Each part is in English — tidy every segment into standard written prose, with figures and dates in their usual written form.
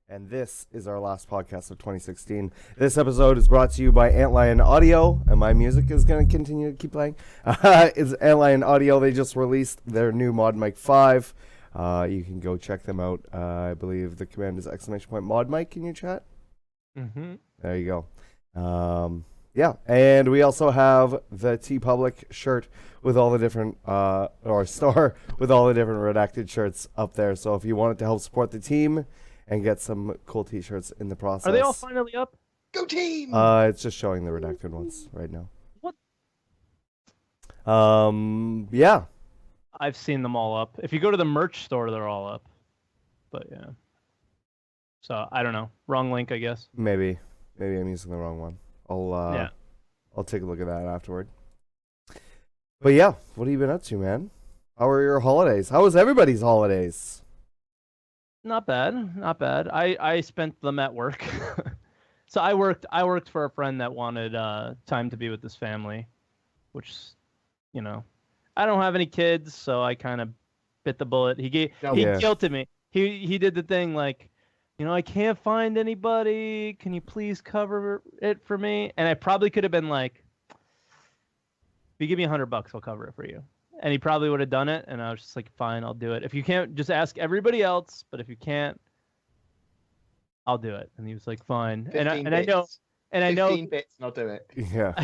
and this is our last podcast of 2016. This episode is brought to you by Antlion Audio, and my music is going to continue to keep playing. It's Antlion Audio. They just released their new Mod Mic 5. You can go check them out. I believe the command is !mod mic in your chat. Mm-hmm. There you go. Yeah, and we also have the TeePublic shirt with all the different, or store with all the different Redacted shirts up there. So if you wanted to help support the team and get some cool t-shirts in the process. Are they all finally up? Go team! It's just showing the Redacted ones right now. What? Yeah. I've seen them all up. If you go to the merch store, they're all up. But yeah. So I don't know. Wrong link, I guess. Maybe I'm using the wrong one. Yeah. I'll take a look at that afterward. But yeah, what have you been up to, man? How are your holidays? How was everybody's holidays? Not bad. Not bad. I spent them at work. So I worked for a friend that wanted time to be with his family, which, you know, I don't have any kids, so I kind of bit the bullet. He guilted me. He did the thing like, you know, I can't find anybody. Can you please cover it for me? And I probably could have been like, if you give me $100, I'll cover it for you. And he probably would have done it. And I was just like, fine, I'll do it. If you can't, just ask everybody else. But if you can't, I'll do it. And he was like, fine. And I know, 15 bits and I'll do it. Yeah.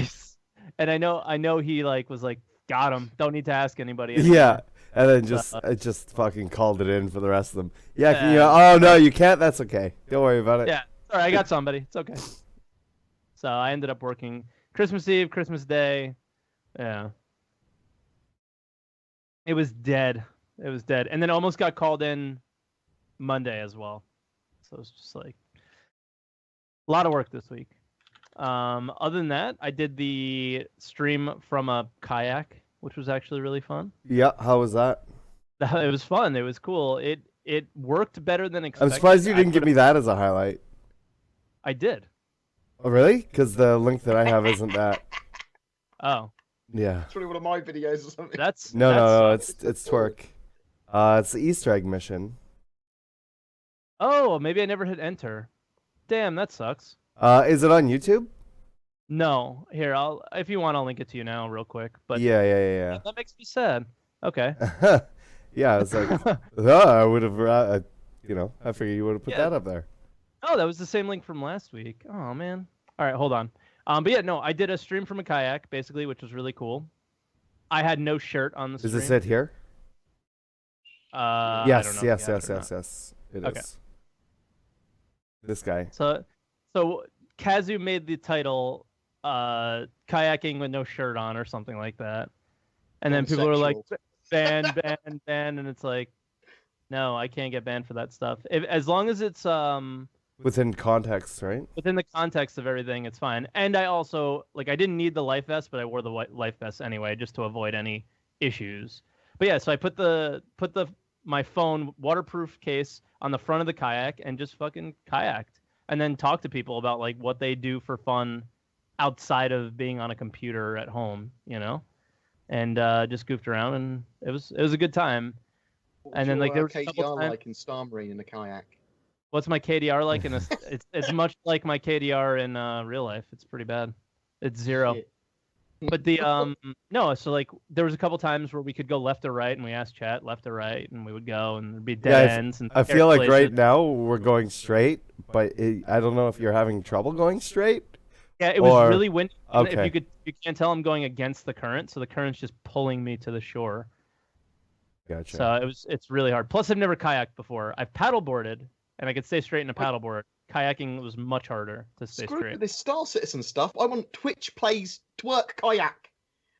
I know he like was like, got him. Don't need to ask anybody anymore. Yeah. And then just fucking called it in for the rest of them. Yeah, oh no, you can't. That's okay. Don't worry about it. Yeah, sorry, I got somebody. It's okay. So I ended up working Christmas Eve, Christmas Day. Yeah. It was dead. And then almost got called in Monday as well. So it's just like a lot of work this week. Other than that, I did the stream from a kayak, which was actually really fun. Yeah, how was that? It was fun. It was cool. It worked better than expected. I'm surprised you didn't give me that as a highlight. I did. Oh, really? Because the link that I have isn't that. Oh. Yeah. It's probably one of my videos or something. No, it's Twerk. It's the Easter egg mission. Oh, maybe I never hit enter. Damn, that sucks. Is it on YouTube? No. Here, if you want, I'll link it to you now real quick. But Yeah. That makes me sad. Okay. Yeah, it's like, I would have, I figured you would have put that up there. Oh, that was the same link from last week. Oh, man. All right, hold on. But yeah, no, I did a stream from a kayak, basically, which was really cool. I had no shirt on the stream. Is this it here? Yes. I don't know yes. It Okay. is. This guy. So Kazu made the title kayaking with no shirt on or something like that. And then people were like, ban, and it's like, no, I can't get banned for that stuff. As long as it's within context, right? within the context of everything, it's fine. And I also I didn't need the life vest, but I wore the life vest anyway, just to avoid any issues. But yeah, so I put my phone waterproof case on the front of the kayak and just fucking kayaked, and then talked to people about like what they do for fun outside of being on a computer at home, and just goofed around, and it was a good time. What's then like there was KDR a couple times. like in Star Marine in a kayak. What's my KDR like in it's much like my KDR in real life. It's pretty bad. It's 0. Shit. But the no, so like there was a couple times where we could go left or right, and we asked chat left or right, and we would go, and there'd be dead ends. And I feel like right now we're going straight, but I don't know if you're having trouble going straight. Yeah, it was really windy. Okay. If you can't tell, I'm going against the current, so the current's just pulling me to the shore. Gotcha. So it's really hard. Plus, I've never kayaked before. I've paddleboarded, and I could stay straight in a paddleboard. Kayaking was much harder to stay Screw straight. this Star Citizen stuff. I want Twitch plays twerk kayak.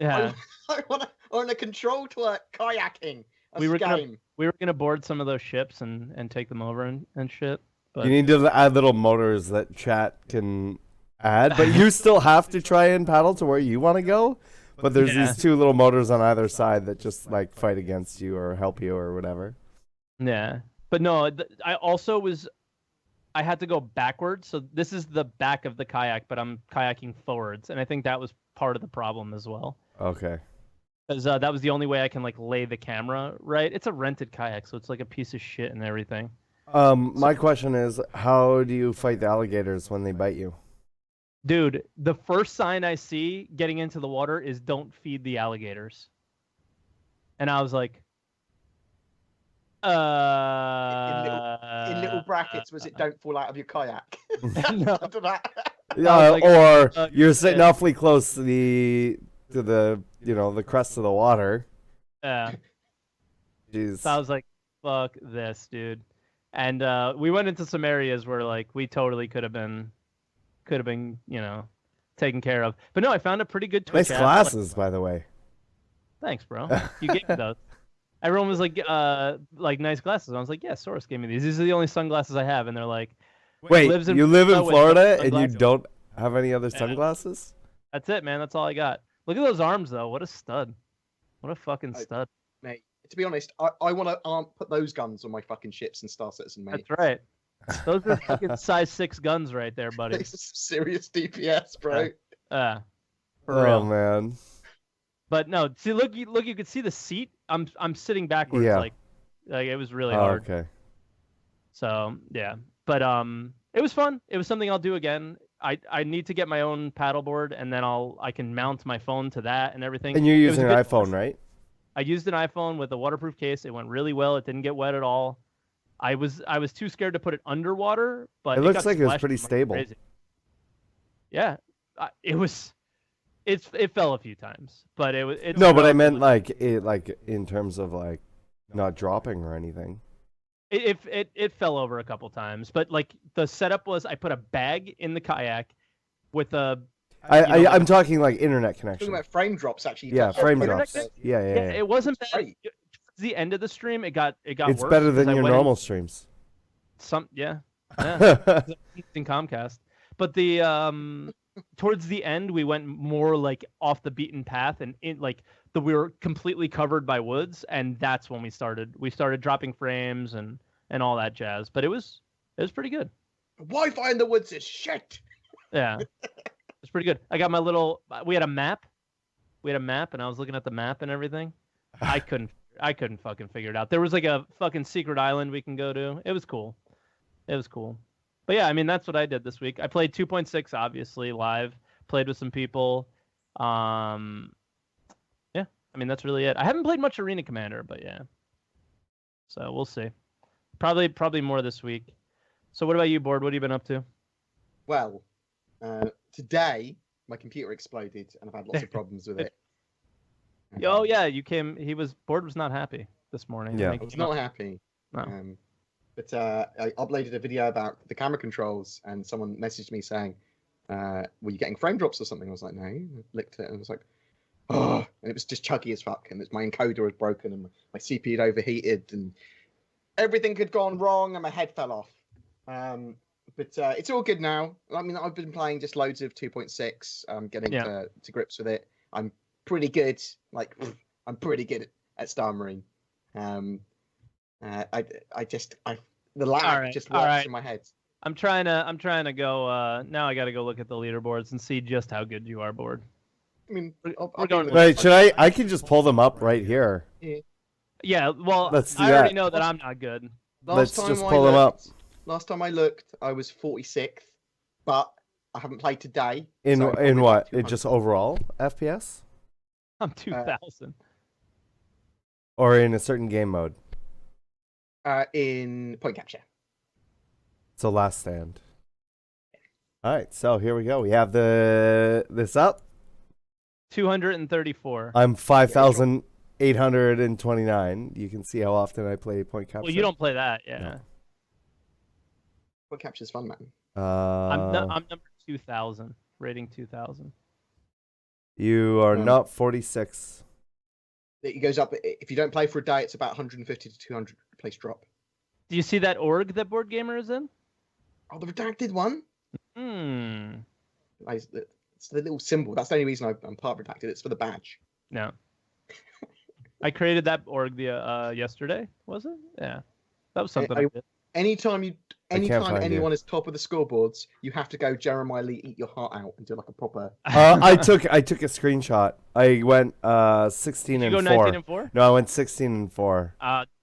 Yeah. I want a control twerk kayaking. We were gonna board some of those ships and take them over and shit. But you need to add little motors that chat can add, but you still have to try and paddle to where you want to go. But there's these two little motors on either side that just like fight against you or help you or whatever. Yeah, but no, I had to go backwards. So this is the back of the kayak, but I'm kayaking forwards, and I think that was part of the problem as well. Okay. Because that was the only way I can like lay the camera right. It's a rented kayak, so it's like a piece of shit and everything. My question is, how do you fight the alligators when they bite you? Dude, the first sign I see getting into the water is don't feed the alligators. And I was like, In little brackets, was it don't fall out of your kayak? No. After that. Yeah, like, or oh, you're sitting shit. awfully close to the the crest of the water. Yeah. Jeez. So I was like, fuck this, dude. And we went into some areas where like we totally could have been, taken care of. But no, I found a pretty good Twitch Nice app. glasses, by the way. Thanks, bro. You gave me those. Everyone was like nice glasses. I was like, yeah, Soros gave me these. These are the only sunglasses I have. And they're like, Wait, lives in you live in Florida with Florida and you sunglasses. don't have any other Yeah. sunglasses? That's it, man. That's all I got. Look at those arms, though. What a stud. What a fucking stud. Mate, to be honest, I want to put those guns on my fucking ships and Star Citizen, mate. That's right. Those are fucking size 6 guns right there, buddy. This is serious DPS, bro. For Oh real. man. But no, see, look, you could see the seat. I'm sitting backwards, Yeah. like it was really Oh, hard. okay. So yeah, but it was fun. It was something I'll do again. I need to get my own paddleboard, and then I can mount my phone to that and everything. And you're It was using a an good- iPhone, right? I used an iPhone with a waterproof case. It went really well. It didn't get wet at all. I was too scared to put it underwater, but It looks got like it was splashed pretty like stable. crazy. Yeah, it was. It fell a few times, but it's No, but I relatively- meant like in terms of like not dropping or anything. It fell over a couple times, but like the setup was I put a bag in the kayak with a I'm talking like internet Talking connection. about frame drops, actually. Yeah, frame internet drops. Yeah. it wasn't bad. Great. Towards the end of the stream, it got It's worse better than because I your went in normal streams. yeah in Comcast, but the towards the end we went more like off the beaten path, and we were completely covered by woods, and that's when we started dropping frames and all that jazz. But it was pretty good. Wi-Fi in the woods is shit. Yeah, it's pretty good. I got my little. We had a map, and I was looking at the map and everything. I couldn't fucking figure it out. There was like a fucking secret island we can go to. It was cool. But yeah, I mean that's what I did this week. I played 2.6 obviously live. Played with some people. Yeah, I mean that's really it. I haven't played much Arena Commander, but yeah. So we'll see. Probably more this week. So what about you, Bored? What have you been up to? Well, today my computer exploded and I've had lots of problems with it. Oh yeah, you came. Bored was not happy this morning. Yeah. I was not happy. No. But I uploaded a video about the camera controls, and someone messaged me saying, "Were you getting frame drops or something?" I was like, "No." I licked it and I was like, "Oh!" And it was just chuggy as fuck, and my encoder was broken, and my CPU had overheated, and everything had gone wrong, and my head fell off. But it's all good now. I mean, I've been playing just loads of 2.6. Getting to grips with it. I'm pretty good. Like, I'm pretty good at Star Marine. The lag just works in my head. I'm trying to go. Now I got to go look at the leaderboards and see just how good you are, Bored. I mean, We're going to- Wait, should I can just pull them up right here. Yeah, well, Let's do I already that. know that I'm not good. Let's just pull them up. Last time I looked, I was 46th, but I haven't played today. In so probably what? like 200. Just overall FPS? I'm 2,000. Or in a certain game mode? In point capture. So Last Stand. All right, so here we go. We have this up. 234. I'm 5,829. You can see how often I play point capture. Well, you don't play that, yeah. No. Point capture's fun, man. I'm number 2,000, rating 2,000. You are not 46. It goes up if you don't play for a day. It's about 150 to 200 place drop. Do you see that org that BoredGamer is in? Oh, the redacted one. It's the little symbol. That's the only reason I'm part of redacted. It's for the badge. No. I created that org yesterday. Was it? Yeah. That was something I did. anytime find anyone you. is top of the scoreboards, you have to go Jeremiah Lee, eat your heart out and do like a proper. I took a screenshot. I went 16 Did you and go 4. 19 and 4? No, I went 16 and 4.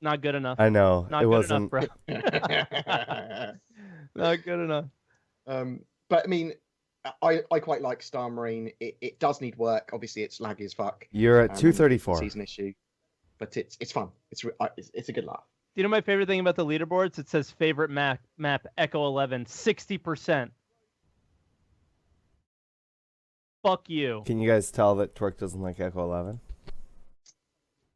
Not good enough. I know Not it good wasn't. enough, bro. Not good enough. But I mean, I quite like Star Marine. It does need work. Obviously, it's laggy as fuck. You're at 234. Season issue, but it's fun. It's a good laugh. Do you know my favorite thing about the leaderboards? It says favorite map Echo 11, 60%. Fuck you. Can you guys tell that Twerk doesn't like Echo 11?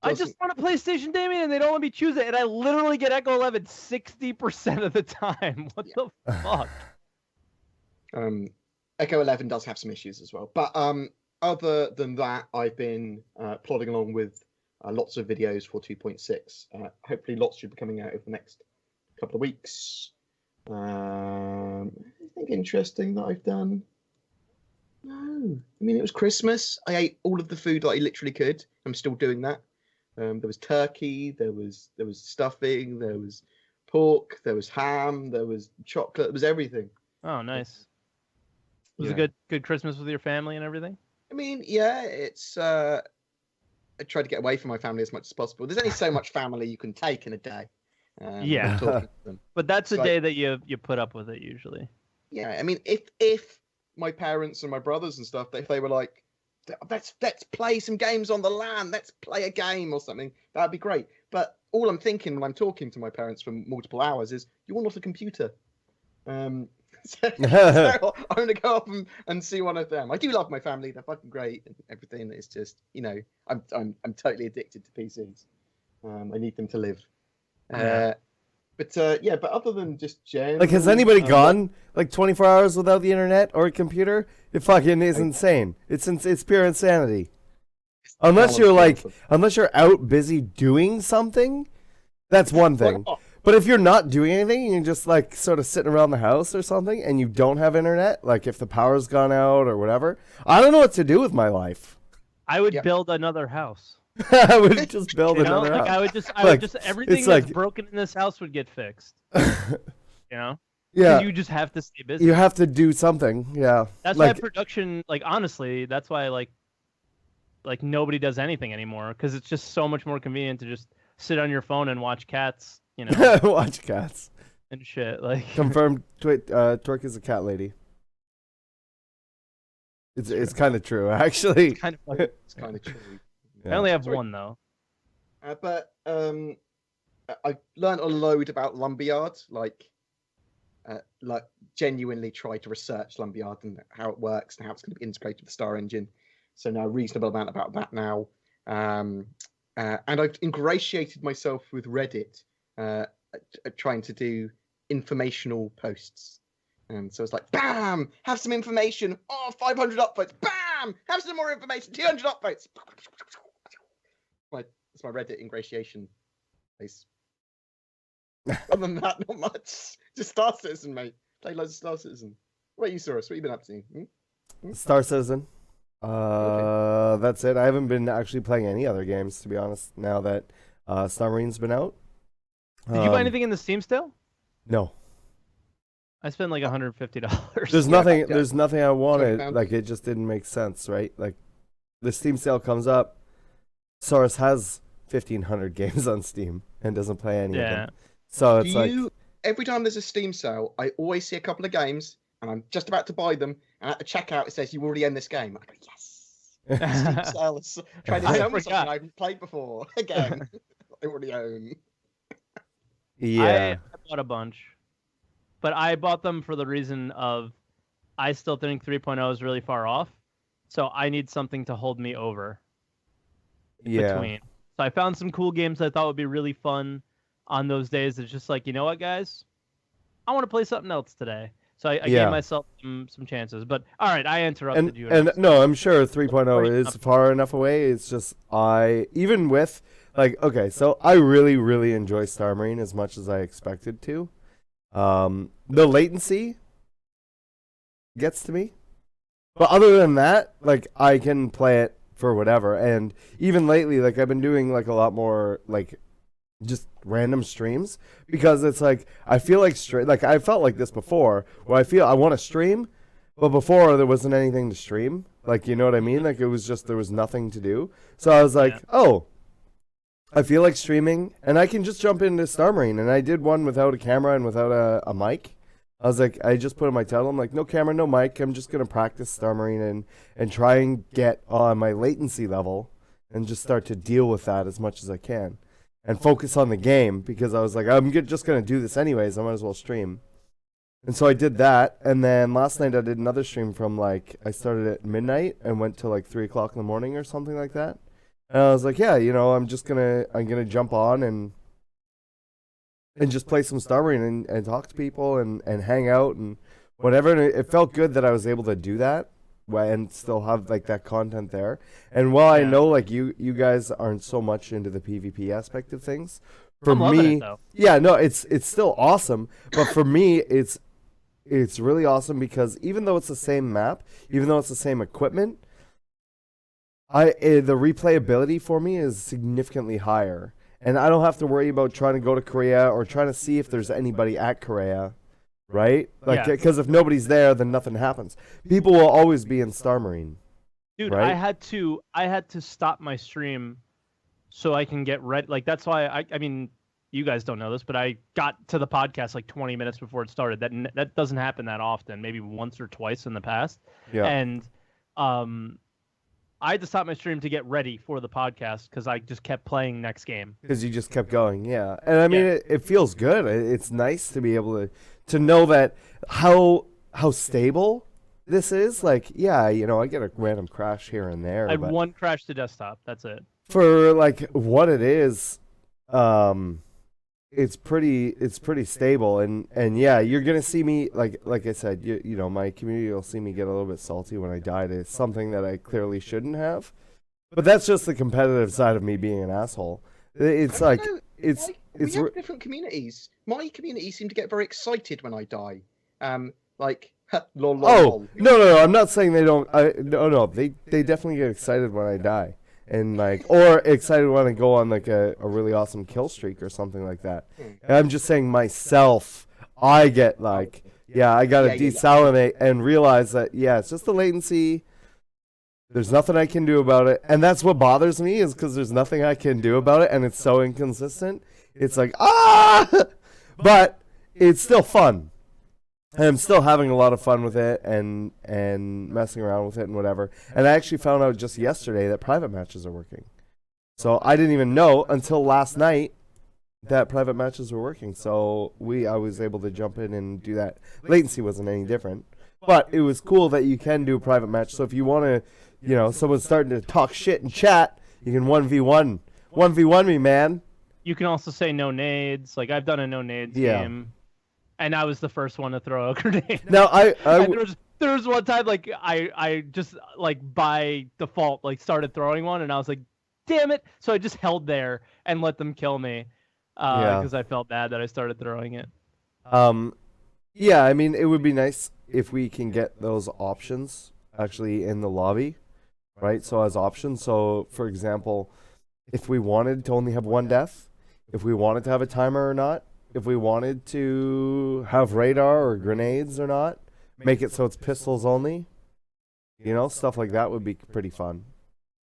I just want a PlayStation, Damien, and they don't let me choose it, and I literally get Echo 11 60% of the time. What the fuck? Echo 11 does have some issues as well, but other than that, I've been plodding along with lots of videos for 2.6. Hopefully, lots should be coming out over the next couple of weeks. Anything interesting that I've done? No. I mean, it was Christmas. I ate all of the food that I literally could. I'm still doing that. There was turkey, there was stuffing, there was pork, there was ham, there was chocolate, there was everything. Oh, nice. Was Yeah. it good Christmas with your family and everything? I mean, yeah, it's I tried to get away from my family as much as possible. There's only so much family you can take in a day. Yeah. Talking to them. But that's the So- day that you put up with it usually. Yeah, I mean, if my parents and my brothers and stuff, if they were like, let's play some games on the LAN, let's play a game or something, that'd be great. But all I'm thinking when I'm talking to my parents for multiple hours is, you're not a computer. So I'm gonna go up and see one of them. I do love my family; they're fucking great and everything. It's just, I'm totally addicted to PCs. I need them to live. Yeah. But other than just general, Like, has anybody gone like 24 hours without the internet or a computer? It fucking is insane. It's pure insanity. Unless you're out busy doing something, that's one thing. But if you're not doing anything, and you're just like sort of sitting around the house or something, and you don't have internet, like if the power's gone out or whatever, I don't know what to do with my life. I would build another house. I would just build You know, another like house. I would just everything it's that's like- broken in this house would get fixed. You know? 'Cause Yeah, you just have to stay busy. you have to do something. Yeah, That's why production, like honestly, that's why like nobody does anything anymore, because it's just so much more convenient to just sit on your phone and watch cats, you know, watch cats. and shit. Like Confirmed. Twerk is a cat lady. It's kind of true, actually. it's kind of funny. it's kind of true. I only have Sorry. one though. But I learned a load about Lumberyard, like genuinely tried to research Lumberyard and how it works and how it's going to be integrated with StarEngine. So now a reasonable amount about that now. And I've ingratiated myself with Reddit, trying to do informational posts. So it's like, bam, have some information. Oh, 500 upvotes. Bam, have some more information. 200 upvotes. It's my Reddit ingratiation place. Other than that, not much. Just Star Citizen, mate. Play loads of Star Citizen. What about you, Saurus? What have you been up to? Star Citizen. That's it. I haven't been actually playing any other games, to be honest, now that Star Marine's been out. Did you buy anything in the Steam sale? No. I spent like $150. There's nothing. There's nothing I wanted. £20. Like, it just didn't make sense, right? Like, the Steam sale comes up. Saurus has 1,500 games on Steam and doesn't play any of them. So it's every time there's a Steam sale, I always see a couple of games, and I'm just about to buy them, and at the checkout it says you already own this game. I go, yes. Steam sale is trying to sell me something I haven't played before. Again, I already own. yeah. I bought a bunch, but I bought them for the reason of I still think 3.0 is really far off, so I need something to hold me over. Between. So I found some cool games I thought would be really fun on those days. It's just like, you know what, guys? I want to play something else today. So I gave myself some chances. But all right, I interrupted you. And no, I'm sure 3.0 is far enough away. It's just even with like, okay, so I really, really enjoy Star Marine as much as I expected to. The latency gets to me. But other than that, like, I can play it for whatever. And even lately, like, I've been doing like a lot more like just random streams because it's like I feel like like I felt like this before where I feel I want to stream, but before there wasn't anything to stream. Like, you know what I mean? Like it was just there was nothing to do. So I was like, oh, I feel like streaming and I can just jump into StarMarine, and I did one without a camera and without a mic. I was like, I just put in my title. I'm like, no camera, no mic. I'm just gonna practice StarMarine and try and get on my latency level and just start to deal with that as much as I can, and focus on the game because I was like, I'm just gonna do this anyways. I might as well stream. And so I did that, and then last night I did another stream from like I started at midnight and went to like 3 o'clock in the morning or something like that. And I was like, yeah, you know, I'm gonna jump on and just play some StarMarine and talk to people and hang out and whatever. And it felt good that I was able to do that and still have like that content there. And while I know like you guys aren't so much into the PvP aspect of things, for me, yeah, no, it's still awesome. But for me, it's really awesome because even though it's the same map, even though it's the same equipment, the replayability for me is significantly higher. And I don't have to worry about trying to go to Korea or trying to see if there's anybody at Korea, right? Like, because if nobody's there, then nothing happens. People will always be in StarMarine. Dude, right? I had to stop my stream so I can get ready. Like that's why I mean, you guys don't know this, but I got to the podcast like 20 minutes before it started. That doesn't happen that often. Maybe once or twice in the past. Yeah. And I had to stop my stream to get ready for the podcast because I just kept playing next game. Because you just kept going, yeah. And I mean, it feels good. It's nice to be able to know that how stable this is. Like, yeah, you know, I get a random crash here and there. I had one crash to desktop. That's it. For like what it is, it's pretty stable. And yeah, you're gonna see me like I said, you know, my community will see me get a little bit salty when I die to something that I clearly shouldn't have. But that's just the competitive side of me being an asshole. It's like we have different communities. My community seem to get very excited when I die. Like lol. Oh no, I'm not saying they don't. No, they definitely get excited when I die. And like, or excited when I go on like a really awesome kill streak or something like that. And I'm just saying myself, I get like, yeah, I gotta desalinate and realize that, yeah, it's just the latency. There's nothing I can do about it. And that's what bothers me is because there's nothing I can do about it and it's so inconsistent. It's like, but it's still fun. And I'm still having a lot of fun with it and messing around with it and whatever. And I actually found out just yesterday that private matches are working. So I didn't even know until last night that private matches were working. So I was able to jump in and do that. Latency wasn't any different. But it was cool that you can do a private match. So if you want to, you know, someone's starting to talk shit in chat, you can 1v1 me, man. You can also say no nades. Like I've done a no nades game. And I was the first one to throw a grenade. Now there was one time like I just like by default like started throwing one and I was like, damn it! So I just held there and let them kill me because I felt bad that I started throwing it. Yeah, I mean it would be nice if we can get those options actually in the lobby, right? So as options. So for example, if we wanted to only have one death, if we wanted to have a timer or not. If we wanted to have radar or grenades or not, make it so it's pistols only. You know, stuff like that would be pretty fun.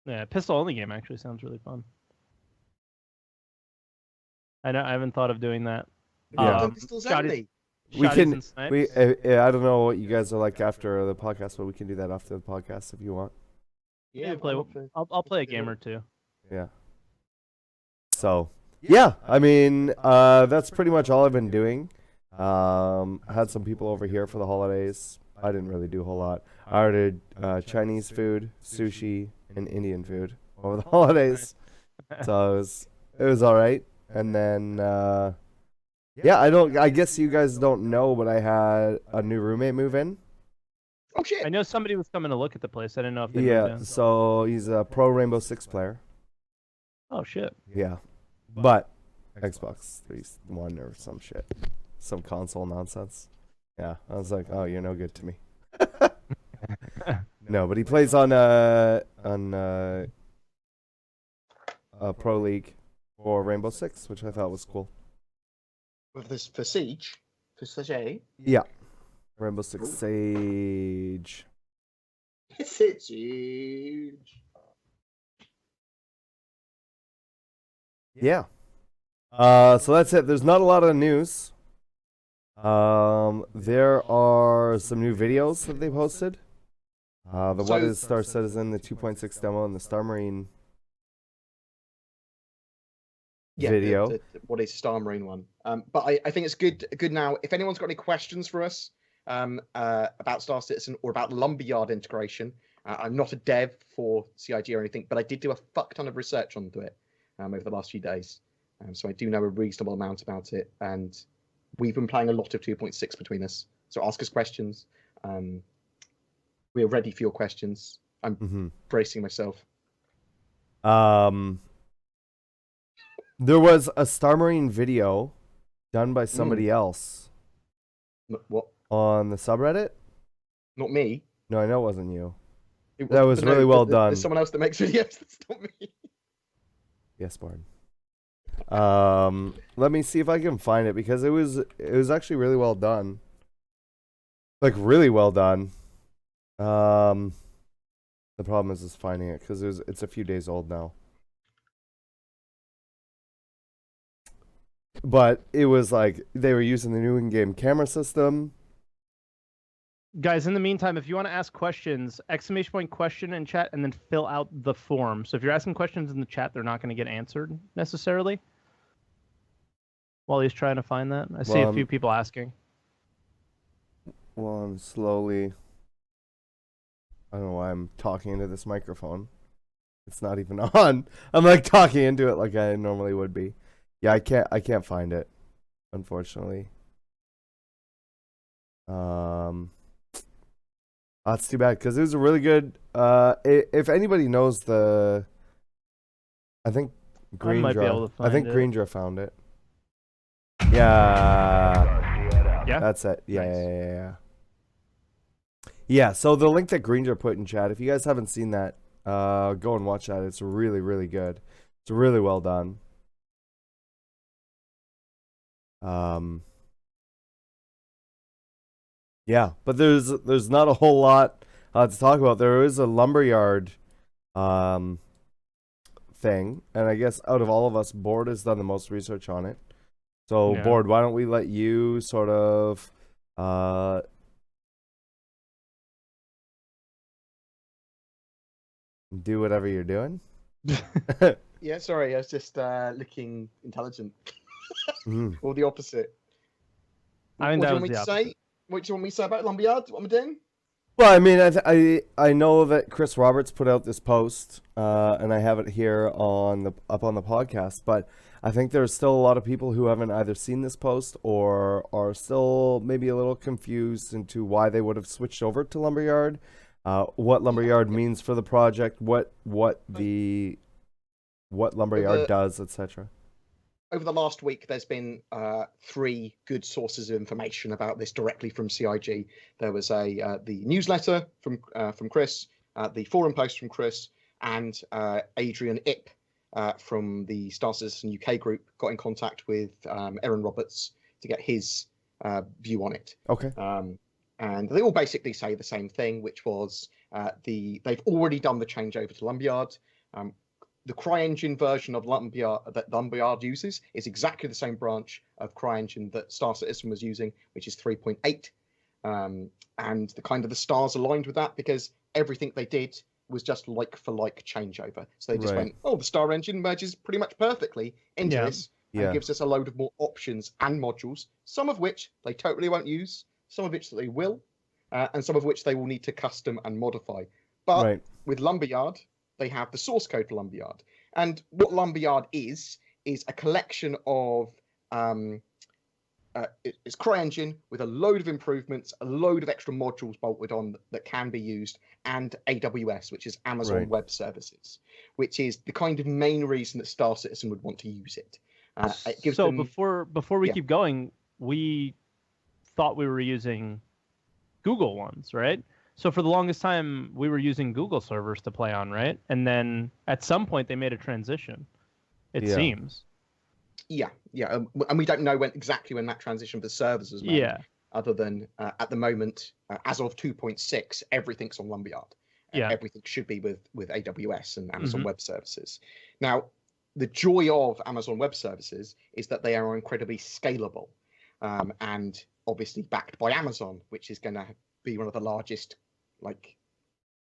Yeah, pistol only game actually sounds really fun. I haven't thought of doing that. Yeah, pistols only. We can. I don't know what you guys are like after the podcast, but we can do that after the podcast if you want. Yeah, I'll play a game or two. Yeah. So. Yeah, I mean, that's pretty much all I've been doing. I had some people over here for the holidays. I didn't really do a whole lot. I ordered Chinese food, sushi, and Indian food over the holidays. So it was all right. And then, I guess you guys don't know, but I had a new roommate move in. Oh, shit. I know somebody was coming to look at the place. I didn't know if they moved in. So he's a pro Rainbow Six player. Oh, shit. Yeah. But Xbox 361 or some shit. Some console nonsense. Yeah, I was like, oh, you're no good to me. No, but he plays on Pro League for Rainbow Six, which I thought was cool. With this for Siege, for Siege. Yeah, Rainbow Six Siege. Siege. Yeah. So that's it. There's not a lot of news. There are some new videos that they posted. What is Star Citizen, the 2.6 demo, and the Star Marine video. What is Star Marine one? But I think it's good now. If anyone's got any questions for us about Star Citizen or about Lumberyard integration, I'm not a dev for CIG or anything, but I did do a fuck ton of research onto it over the last few days. So I do know a reasonable amount about it, and we've been playing a lot of 2.6 between us. So ask us questions. We're ready for your questions. I'm bracing myself. There was a Star Marine video done by somebody else. What? On the subreddit? Not me. No, I know it wasn't you. That was really well done. There's someone else that makes videos. That's not me. Yes, Bard. Let me see if I can find it, because it was actually really well done. Like, really well done. The problem is finding it, because it's a few days old now. But it was like they were using the new in-game camera system. Guys, in the meantime, if you want to ask questions, ! question in chat, and then fill out the form. So if you're asking questions in the chat, they're not going to get answered necessarily. While he's trying to find that, I see a few people asking. Well, I'm slowly. I don't know why I'm talking into this microphone. It's not even on. I'm like talking into it like I normally would be. Yeah, I can't find it, unfortunately. That's too bad, because it was a really good. If anybody knows I think Greendra found it. Yeah. That's it. Yeah. Yeah, so the link that Greendra put in chat, if you guys haven't seen that, go and watch that. It's really, really good. It's really well done. Yeah, but there's not a whole lot to talk about. There is a Lumberyard thing, and I guess out of all of us, Bored has done the most research on it. So, Bored, why don't we let you sort of do whatever you're doing? Yeah, sorry, I was just looking intelligent. Or the opposite. I mean, what do you want me to say? What do you want me to say about Lumberyard? What am I doing? Well, I mean, I know that Chris Roberts put out this post, and I have it here up on the podcast. But I think there's still a lot of people who haven't either seen this post or are still maybe a little confused into why they would have switched over to Lumberyard, what Lumberyard means for the project, what Lumberyard does, etc. Over the last week, there's been 3 good sources of information about this directly from CIG. There was the newsletter from Chris, the forum post from Chris, and Adrian Ip from the Star Citizen UK group got in contact with Aaron Roberts to get his view on it. Okay. And they all basically say the same thing, which was they've already done the changeover to Lumberyard. The CryEngine version of Lumberyard that Lumberyard uses is exactly the same branch of CryEngine that Star Citizen was using, which is 3.8. And the stars aligned with that, because everything they did was just like for like changeover. So they just went, the StarEngine merges pretty much perfectly into this and gives us a load of more options and modules, some of which they totally won't use, some of which they will, and some of which they will need to custom and modify. But with Lumberyard, they have the source code for Lumberyard. And what Lumberyard is a collection of it's CryEngine with a load of improvements, a load of extra modules bolted on that can be used, and AWS, which is Amazon Web Services, which is the kind of main reason that Star Citizen would want to use it. It gives them... before we keep going, we thought we were using Google ones, right? So for the longest time, we were using Google servers to play on, right? And then at some point, they made a transition, it seems. Yeah, yeah, and we don't know exactly when that transition for servers was made. Yeah. Other than at the moment, as of 2.6, everything's on Lumberyard. Yeah. Everything should be with AWS and Amazon Mhm. Web Services. Now, the joy of Amazon Web Services is that they are incredibly scalable, and obviously backed by Amazon, which is going to be one of the largest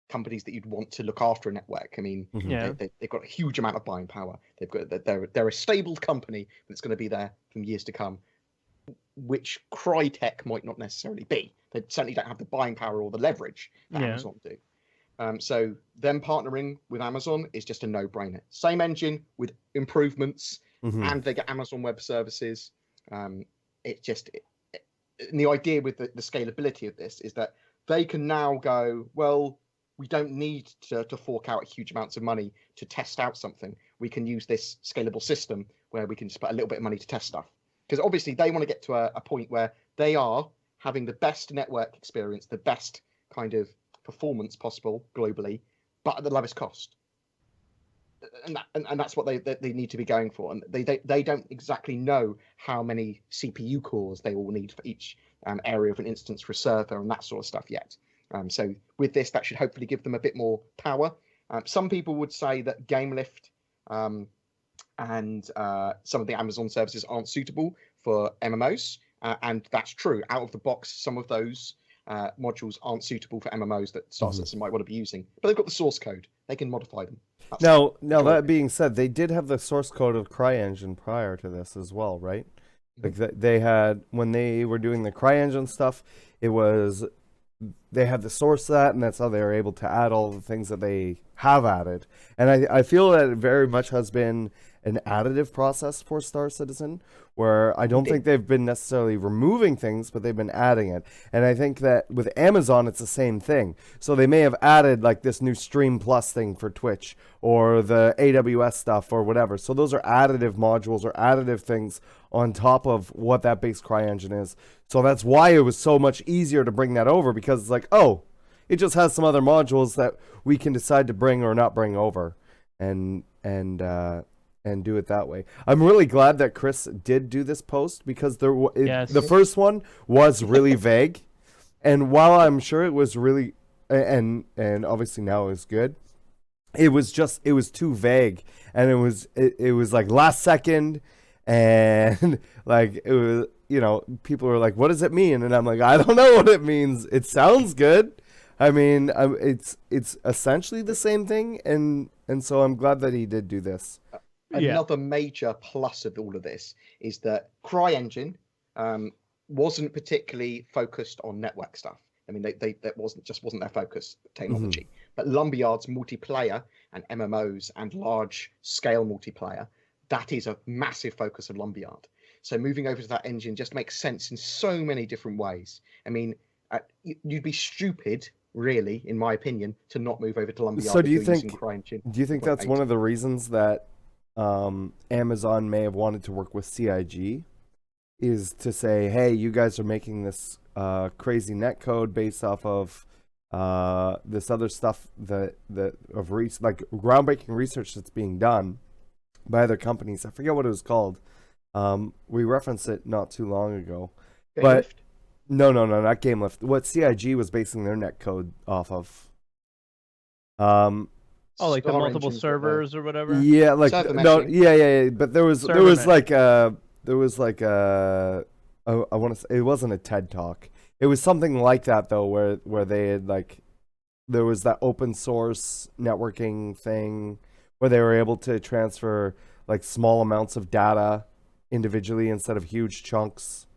companies that you'd want to look after a network. I mean, Yeah. they've got a huge amount of buying power. They're a stable company that's going to be there from years to come, which Crytek might not necessarily be. They certainly don't have the buying power or the leverage that Yeah. Amazon do. So them partnering with Amazon is just a no-brainer. Same engine with improvements, and they get Amazon Web Services. It just and the idea with the scalability of this is that they can now go, well, we don't need to fork out huge amounts of money to test out something. We can use this scalable system where we can just put a little bit of money to test stuff. Because obviously they want to get to a point where they are having the best network experience, the best kind of performance possible globally, but at the lowest cost. And that's what they need to be going for. And they don't exactly know how many CPU cores they all need for each area of an instance for a server and that sort of stuff yet. So with this, that should hopefully give them a bit more power. Some people would say that GameLift and some of the Amazon services aren't suitable for MMOs, and that's true. Out of the box, some of those modules aren't suitable for MMOs that Star Citizen might want to be using, but they've got the source code. They can modify them. Now that being said, they did have the source code of CryEngine prior to this as well, right? Like they had, when they were doing the CryEngine stuff, they had the source of that, and that's how they were able to add all the things that they have added. And I feel that it very much has been an additive process for Star Citizen, where I don't think they've been necessarily removing things, but they've been adding it. And I think that with Amazon, it's the same thing. So they may have added like this new Stream Plus thing for Twitch, or the AWS stuff, or whatever. So those are additive modules or additive things on top of what that base CryEngine is. So that's why it was so much easier to bring that over, because it's like, oh, it just has some other modules that we can decide to bring or not bring over, and do it that way. I'm really glad that Chris did do this post, because the first one was really vague, and while I'm sure it was really and obviously now it's good, it was too vague, and it was like last second, and like it was, people were like, what does it mean? And I'm like, I don't know what it means. It sounds good. I mean, it's essentially the same thing, and so I'm glad that he did do this. Another major plus of all of this is that CryEngine wasn't particularly focused on network stuff. I mean, that wasn't their focus, technology. But Lumberyard's multiplayer and MMOs and large scale multiplayer, that is a massive focus of Lumberyard. So moving over to that engine just makes sense in so many different ways. I mean, you'd be stupid, really, in my opinion, to not move over to Lumberyard. So do you think that's one of the reasons that Amazon may have wanted to work with CIG, is to say, hey, you guys are making this crazy netcode based off of this other stuff like groundbreaking research that's being done by other companies. I forget what it was called. We referenced it not too long ago. But no, not GameLift. What CIG was basing their netcode off of. Like the multiple servers or whatever. Yeah, like yeah. But there was like I want to say, it wasn't a TED Talk. It was something like that though, where they had there was that open source networking thing where they were able to transfer like small amounts of data individually instead of huge chunks.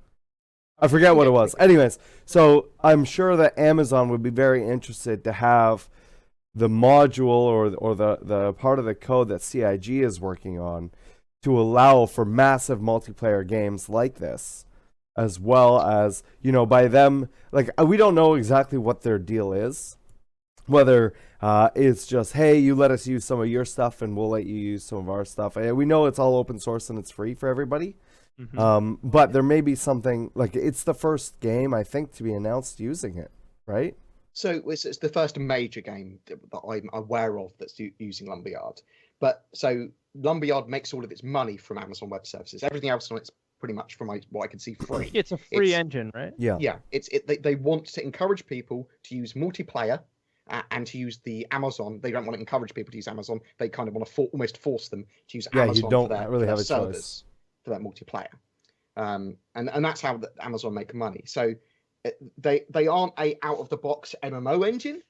I forget what it was. Anyways, so I'm sure that Amazon would be very interested to have the module or the part of the code that CIG is working on to allow for massive multiplayer games like this, as well as, by them, like, we don't know exactly what their deal is, whether it's just, hey, you let us use some of your stuff and we'll let you use some of our stuff. We know it's all open source and it's free for everybody. But there may be something, like, it's the first game, I think, to be announced using it, right? So it's the first major game that I'm aware of that's using Lumberyard. But so Lumberyard makes all of its money from Amazon Web Services. Everything else on it's pretty much, from what I can see, free. It's a free engine, right? Yeah. Yeah, they want to encourage people to use multiplayer and to use the Amazon. They don't want to encourage people to use Amazon. They kind of want to almost force them to use Amazon you don't for their, really for their have a servers, choice. for their multiplayer. And that's how Amazon make money. So they aren't a out of the box MMO engine,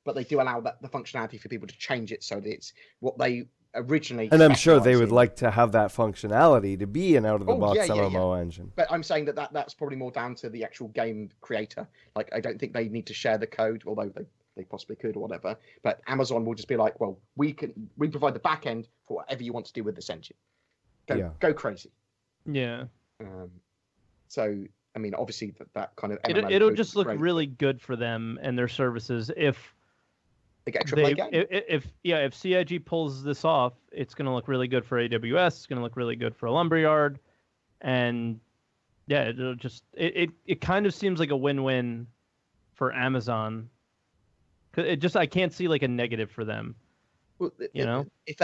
but they do allow the functionality for people to change it so that it's what they originally. And I'm sure they would in. like to have that functionality to be an out of the box yeah, MMO engine. But I'm saying that's probably more down to the actual game creator. Like, I don't think they need to share the code, although they possibly could or whatever. But Amazon will just be like, well, we provide the back end for whatever you want to do with this engine. Go crazy. Yeah. So I mean, obviously that kind of it'll just look really good for them and their services if they get a AAA game. If CIG pulls this off, it's going to look really good for AWS. It's going to look really good for Lumberyard, and yeah, it'll just it kind of seems like a win-win for Amazon. 'Cause I can't see like a negative for them. Well, if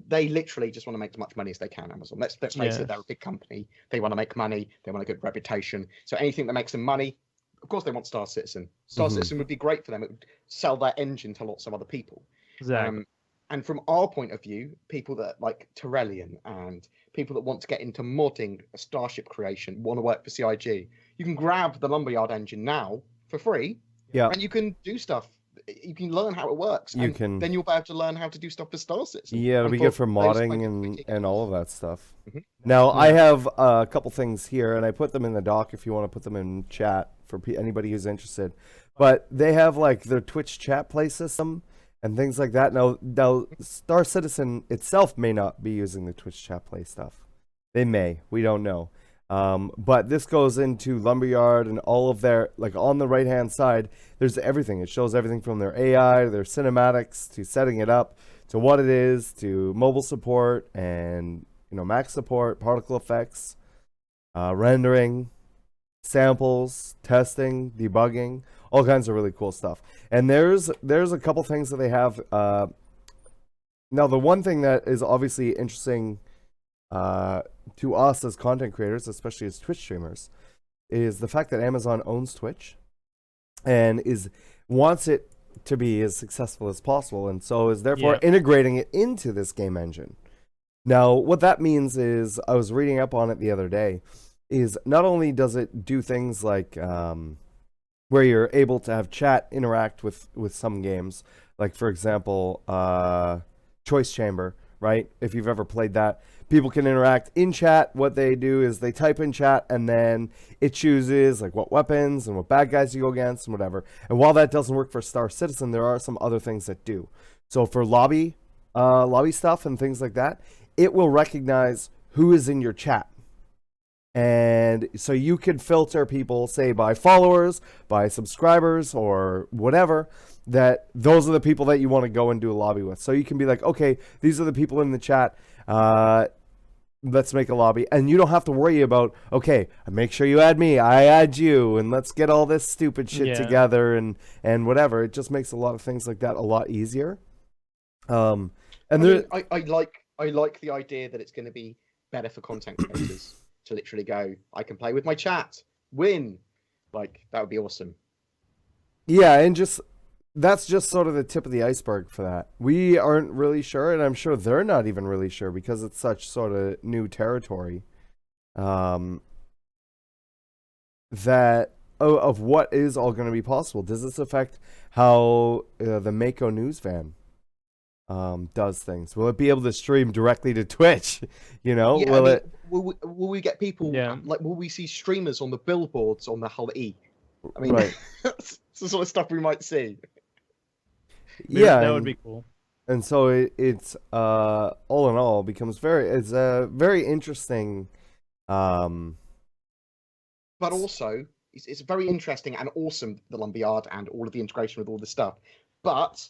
they literally just want to make as much money as they can. Amazon. Let's face it, they're a big company. They want to make money. They want a good reputation. So anything that makes them money, of course, they want Star Citizen. Star Citizen would be great for them. It would sell their engine to lots of other people. Exactly. And from our point of view, people that like Terrellian and people that want to get into modding, a starship creation, want to work for CIG, you can grab the Lumberyard engine now for free. Yeah. And you can do stuff. You can learn how it works. Then you'll be able to learn how to do stuff for Star Citizen. Yeah, it'll be good for modding and all of that stuff. Mm-hmm. Now, I have a couple things here, and I put them in the doc if you want to put them in chat for anybody who's interested. But they have like their Twitch chat play system and things like that. Now Star Citizen itself may not be using the Twitch chat play stuff. They may. We don't know. But this goes into Lumberyard and all of their, like on the right hand side, there's everything. It shows everything from their AI to their cinematics to setting it up to what it is to mobile support and Mac support, particle effects, rendering, samples, testing, debugging, all kinds of really cool stuff. And there's a couple things that they have. Now the one thing that is obviously interesting to us as content creators, especially as Twitch streamers, is the fact that Amazon owns Twitch and wants it to be as successful as possible, and so is therefore integrating it into this game engine. Now, what that means is, I was reading up on it the other day, is not only does it do things like where you're able to have chat interact with some games, like for example, Choice Chamber, right? If you've ever played that, people can interact in chat. What they do is they type in chat and then it chooses like what weapons and what bad guys you go against and whatever. And while that doesn't work for Star Citizen, there are some other things that do. So for lobby stuff and things like that, it will recognize who is in your chat. And so you can filter people, say by followers, by subscribers, or whatever, that those are the people that you want to go and do a lobby with. So you can be like, okay, these are the people in the chat. Let's make a lobby. And you don't have to worry about, okay, make sure you add me, I add you, and let's get all this stupid shit together and whatever. It just makes a lot of things like that a lot easier. I like the idea that it's going to be better for content creators to literally go, I can play with my chat, win. Like, that would be awesome. Yeah, and that's just sort of the tip of the iceberg for that. We aren't really sure, and I'm sure they're not even really sure because it's such sort of new territory. That of what is all going to be possible. Does this affect how the Mako News van does things? Will it be able to stream directly to Twitch? Will we get people? Like, will we see streamers on the billboards on the Hull E? I mean, right. That's the sort of stuff we might see. That would be cool. And so it's all in all becomes it's a very interesting. But also, it's very interesting and awesome, the Lumberyard and all of the integration with all this stuff. But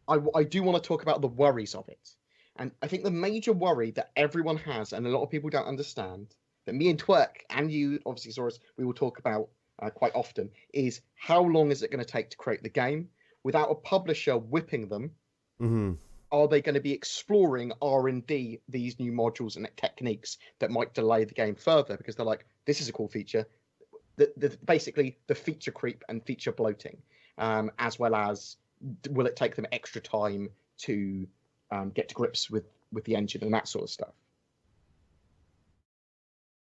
I do want to talk about the worries of it. And I think the major worry that everyone has, and a lot of people don't understand, that me and Twerk and you, obviously, Saurus, we will talk about quite often, is how long is it going to take to create the game without a publisher whipping them are they going to be exploring R&D these new modules and techniques that might delay the game further because they're like, this is a cool feature. Basically the feature creep and feature bloating, as well as will it take them extra time to get to grips with the engine and that sort of stuff.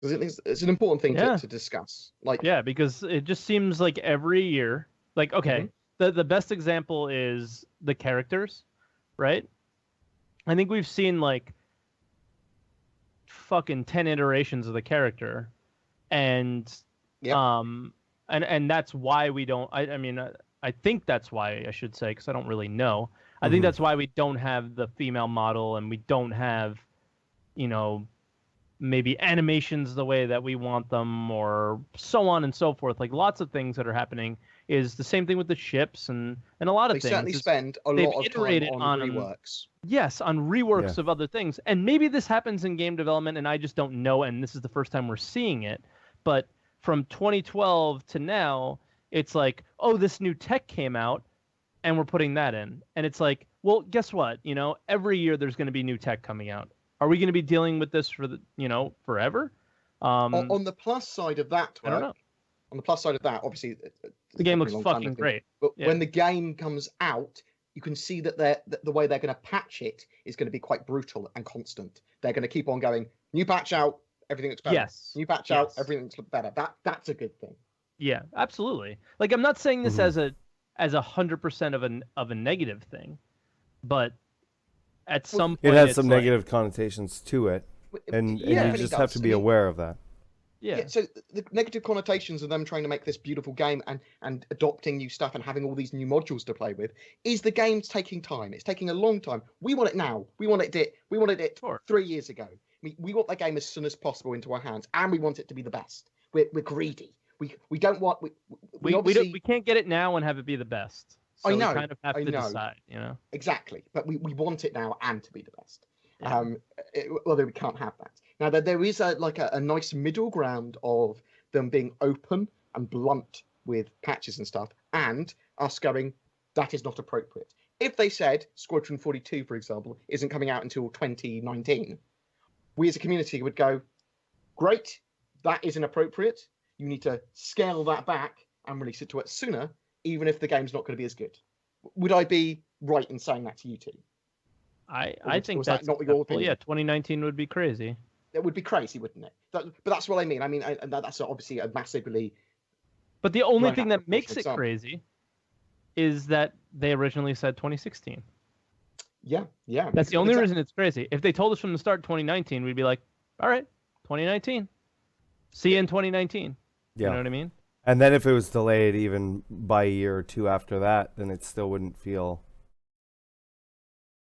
Because it's an important thing to discuss. Like, yeah, because it just seems like every year, like, okay, the best example is the characters, right? I think we've seen like fucking 10 iterations of the character, and and that's why we don't. I mean, I think that's why, I should say, because I don't really know. I think that's why we don't have the female model, and we don't have, you know, maybe animations the way that we want them, or so on and so forth. Like, lots of things that are happening is the same thing with the ships and a lot of things. They certainly spend a lot of time on reworks. Yes, on reworks of other things. And maybe this happens in game development and I just don't know, and this is the first time we're seeing it. But from 2012 to now, it's like, oh, this new tech came out and we're putting that in. And it's like, well, guess what? You know, every year there's going to be new tech coming out. Are we going to be dealing with this for forever? On the plus side of that, I don't know. On the plus side of that, obviously, the game looks fucking great. But when the game comes out, you can see that the way they're going to patch it is going to be quite brutal and constant. They're going to keep on going, new patch out, everything looks better. Yes. New patch out, everything looks better. That's a good thing. Yeah, absolutely. Like, I'm not saying this as 100% of a negative thing, but at some point it has some negative connotations to it, and you just have to be aware of that. Yeah. So the negative connotations of them trying to make this beautiful game and adopting new stuff and having all these new modules to play with is the game's taking time. It's taking a long time. We want it now. We wanted it 3 years ago. We want the game as soon as possible into our hands, and we want it to be the best. We're greedy. We don't want we can't get it now and have it be the best. So I know. We kind of have to decide, you know. Exactly, but we want it now and to be the best. Yeah. Although we can't have that. Now, there is a nice middle ground of them being open and blunt with patches and stuff, and us going, that is not appropriate. If they said Squadron 42, for example, isn't coming out until 2019, we as a community would go, great, that is inappropriate. You need to scale that back and release it to it sooner, even if the game's not going to be as good. Would I be right in saying that to you two? I think that's not your opinion. Yeah, 2019 would be crazy. It would be crazy, wouldn't it? But that's what I mean. I mean, that's obviously a massively. But the only thing that makes it crazy is that they originally said 2016. Yeah. That's the only reason it's crazy. If they told us from the start 2019, we'd be like, all right, 2019. See you in 2019. Yeah. You know what I mean? And then if it was delayed even by a year or two after that, then it still wouldn't feel.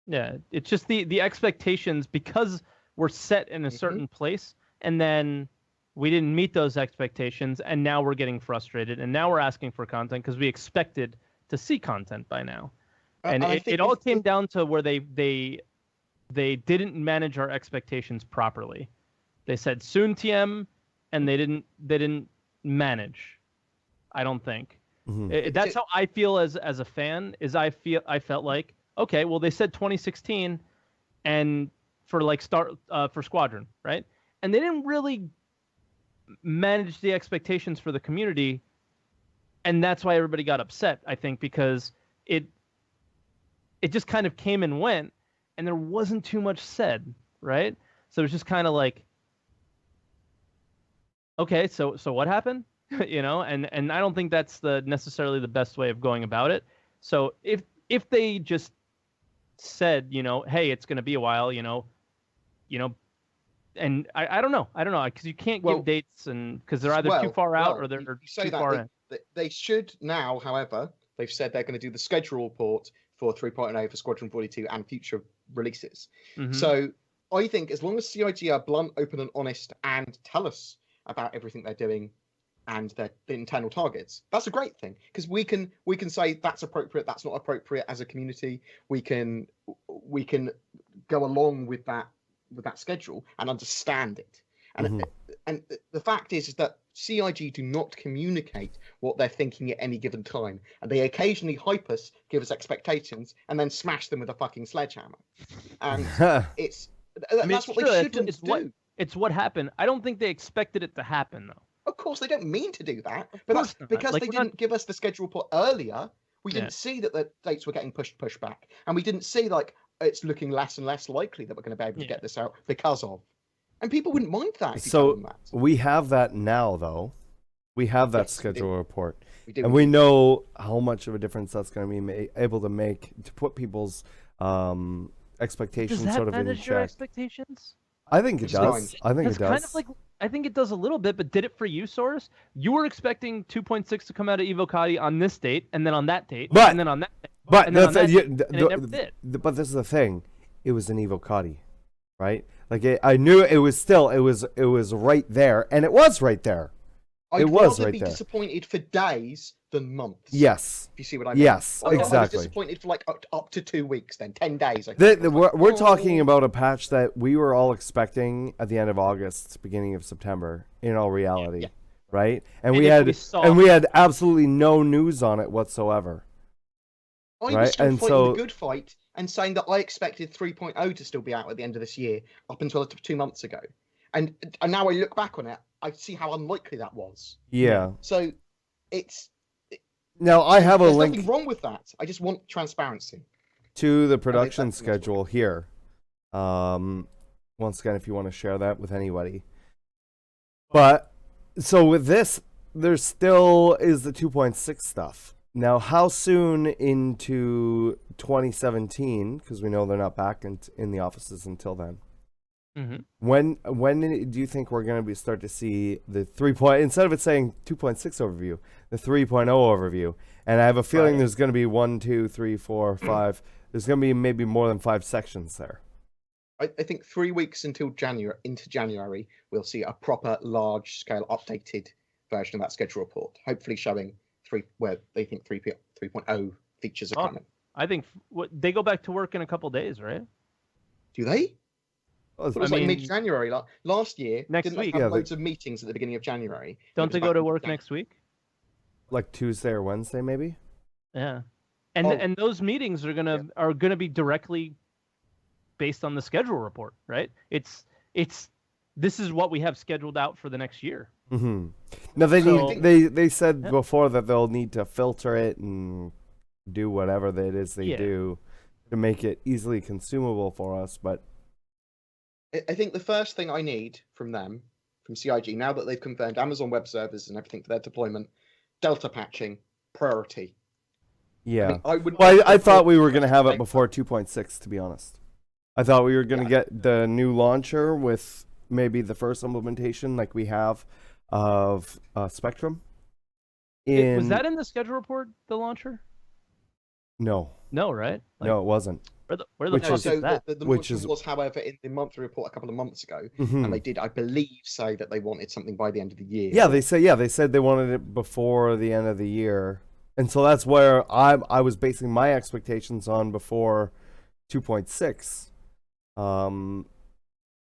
Yeah, it's just the expectations, because we're set in a certain place, and then we didn't meet those expectations, and now we're getting frustrated, and now we're asking for content because we expected to see content by now. And it all came down to where they didn't manage our expectations properly. They said soon TM, and they didn't manage. I don't think. That's how I feel as a fan. I felt like, okay, well, they said 2016, and for for Squadron, right? And they didn't really manage the expectations for the community, and that's why everybody got upset, I think, because it just kind of came and went, and there wasn't too much said, right? So it was just kind of like, okay, so what happened? You know, and I don't think that's necessarily the best way of going about it. So if they just said, you know, hey, it's going to be a while, you know, and I don't know, because you can't give dates, and because they're either too far out or they're too far in. They should now, however, they've said they're going to do the schedule report for 3.0 for Squadron 42 and future releases. So I think as long as CIG are blunt, open, and honest, and tell us about everything they're doing and their internal targets, that's a great thing, because we can say that's appropriate, that's not appropriate as a community. We can go along with that schedule and understand it. And Mhm. and the fact is that CIG do not communicate what they're thinking at any given time, and they occasionally hype us, give us expectations, and then smash them with a fucking sledgehammer. And it's I mean, that's it's what true. they shouldn't do. It's what happened. I don't think they expected it to happen though. Of course, they don't mean to do that, Of but course that's not. because Like, they we're didn't not- give us the schedule report earlier. We Yeah. didn't see that the dates were getting pushed back, and we didn't see like it's looking less and less likely that we're going to be able to Yeah. get this out because of. And people wouldn't mind that if you So told them that. we have that now, though. We have that Yes, we do. schedule report, We do. and we know how much of a difference that's going to be able to make to put people's expectations Does that sort of in manage your check. expectations? I think it It's does. fine. I think it That's does. kind of like, I think it does a little bit, but did it for you, Source? You were expecting 2.6 to come out of Evocati on this date, and then on that date, But- and then on that date. But and then on that's that and it never did. But this is the thing. It was an Evocati, right? Like I knew it was still it was right there, and it was right there. I'd it was rather right be there. disappointed for days than months. Yes. If you see what I mean. Yes, I was exactly. disappointed for like up to 2 weeks, then 10 days. I The, think. the, I was we're like, we're talking "Oh." about a patch that we were all expecting at the end of August, beginning of September. In all reality, Yeah. right? And And we if had we saw- and we had absolutely no news on it whatsoever. I was Right, still and fighting so- the good fight and saying that I expected 3.0 to still be out at the end of this year, up until 2 months ago. And now I look back on it, I see how unlikely that was. Yeah. So it's Now I have a there's link nothing wrong with that. I just want transparency. to the production that's what it's schedule here. Once again, if you want to share that with anybody. But so with this, there still is the 2.6 stuff. Now, how soon into 2017? Because we know they're not back in the offices until then. Mm-hmm. When do you think we're going to start to see the 3. Instead of it saying 2.6 overview, the 3.0 overview? And I have a feeling Right. there's going to be 1, 2, 3, 4, 5. There's going to be maybe more than 5 sections there. I think 3 weeks into January, we'll see a proper large-scale updated version of that schedule report, hopefully showing where they think 3.0 features are Oh. coming. I think they go back to work in a couple days, right? Do they? Oh, It was I like mean, mid-January. Last year, next didn't they week. have Yeah, loads of meetings at the beginning of January? Don't It they was go back to in work Jan- next week? like Tuesday or Wednesday, maybe? Yeah. And Oh. and those meetings are gonna be directly based on the schedule report, right? It's this is what we have scheduled out for the next year. Mm-hmm. No, they So- need. They said Yeah. before that they'll need to filter it and do whatever it is they Yeah. do to make it easily consumable for us. But I think the first thing I need from them, from CIG, now that they've confirmed Amazon Web Servers and everything for their deployment, Delta patching, priority. yeah, I wouldn't. well, I want thought we were gonna have it Delta. before 2.6. To be honest, I thought we were gonna get the new launcher with maybe the first implementation like we have of Spectrum. Was that in the schedule report, the launcher? No, No, right? Like, no, it wasn't. Where the Which fuck No, is- so is that? the which launcher is- was, however, in the monthly report a couple of months ago, Mhm. and they did, I believe, say that they wanted something by the end of the year. Yeah, they said they wanted it before the end of the year, and so that's where I was basing my expectations on before 2.6,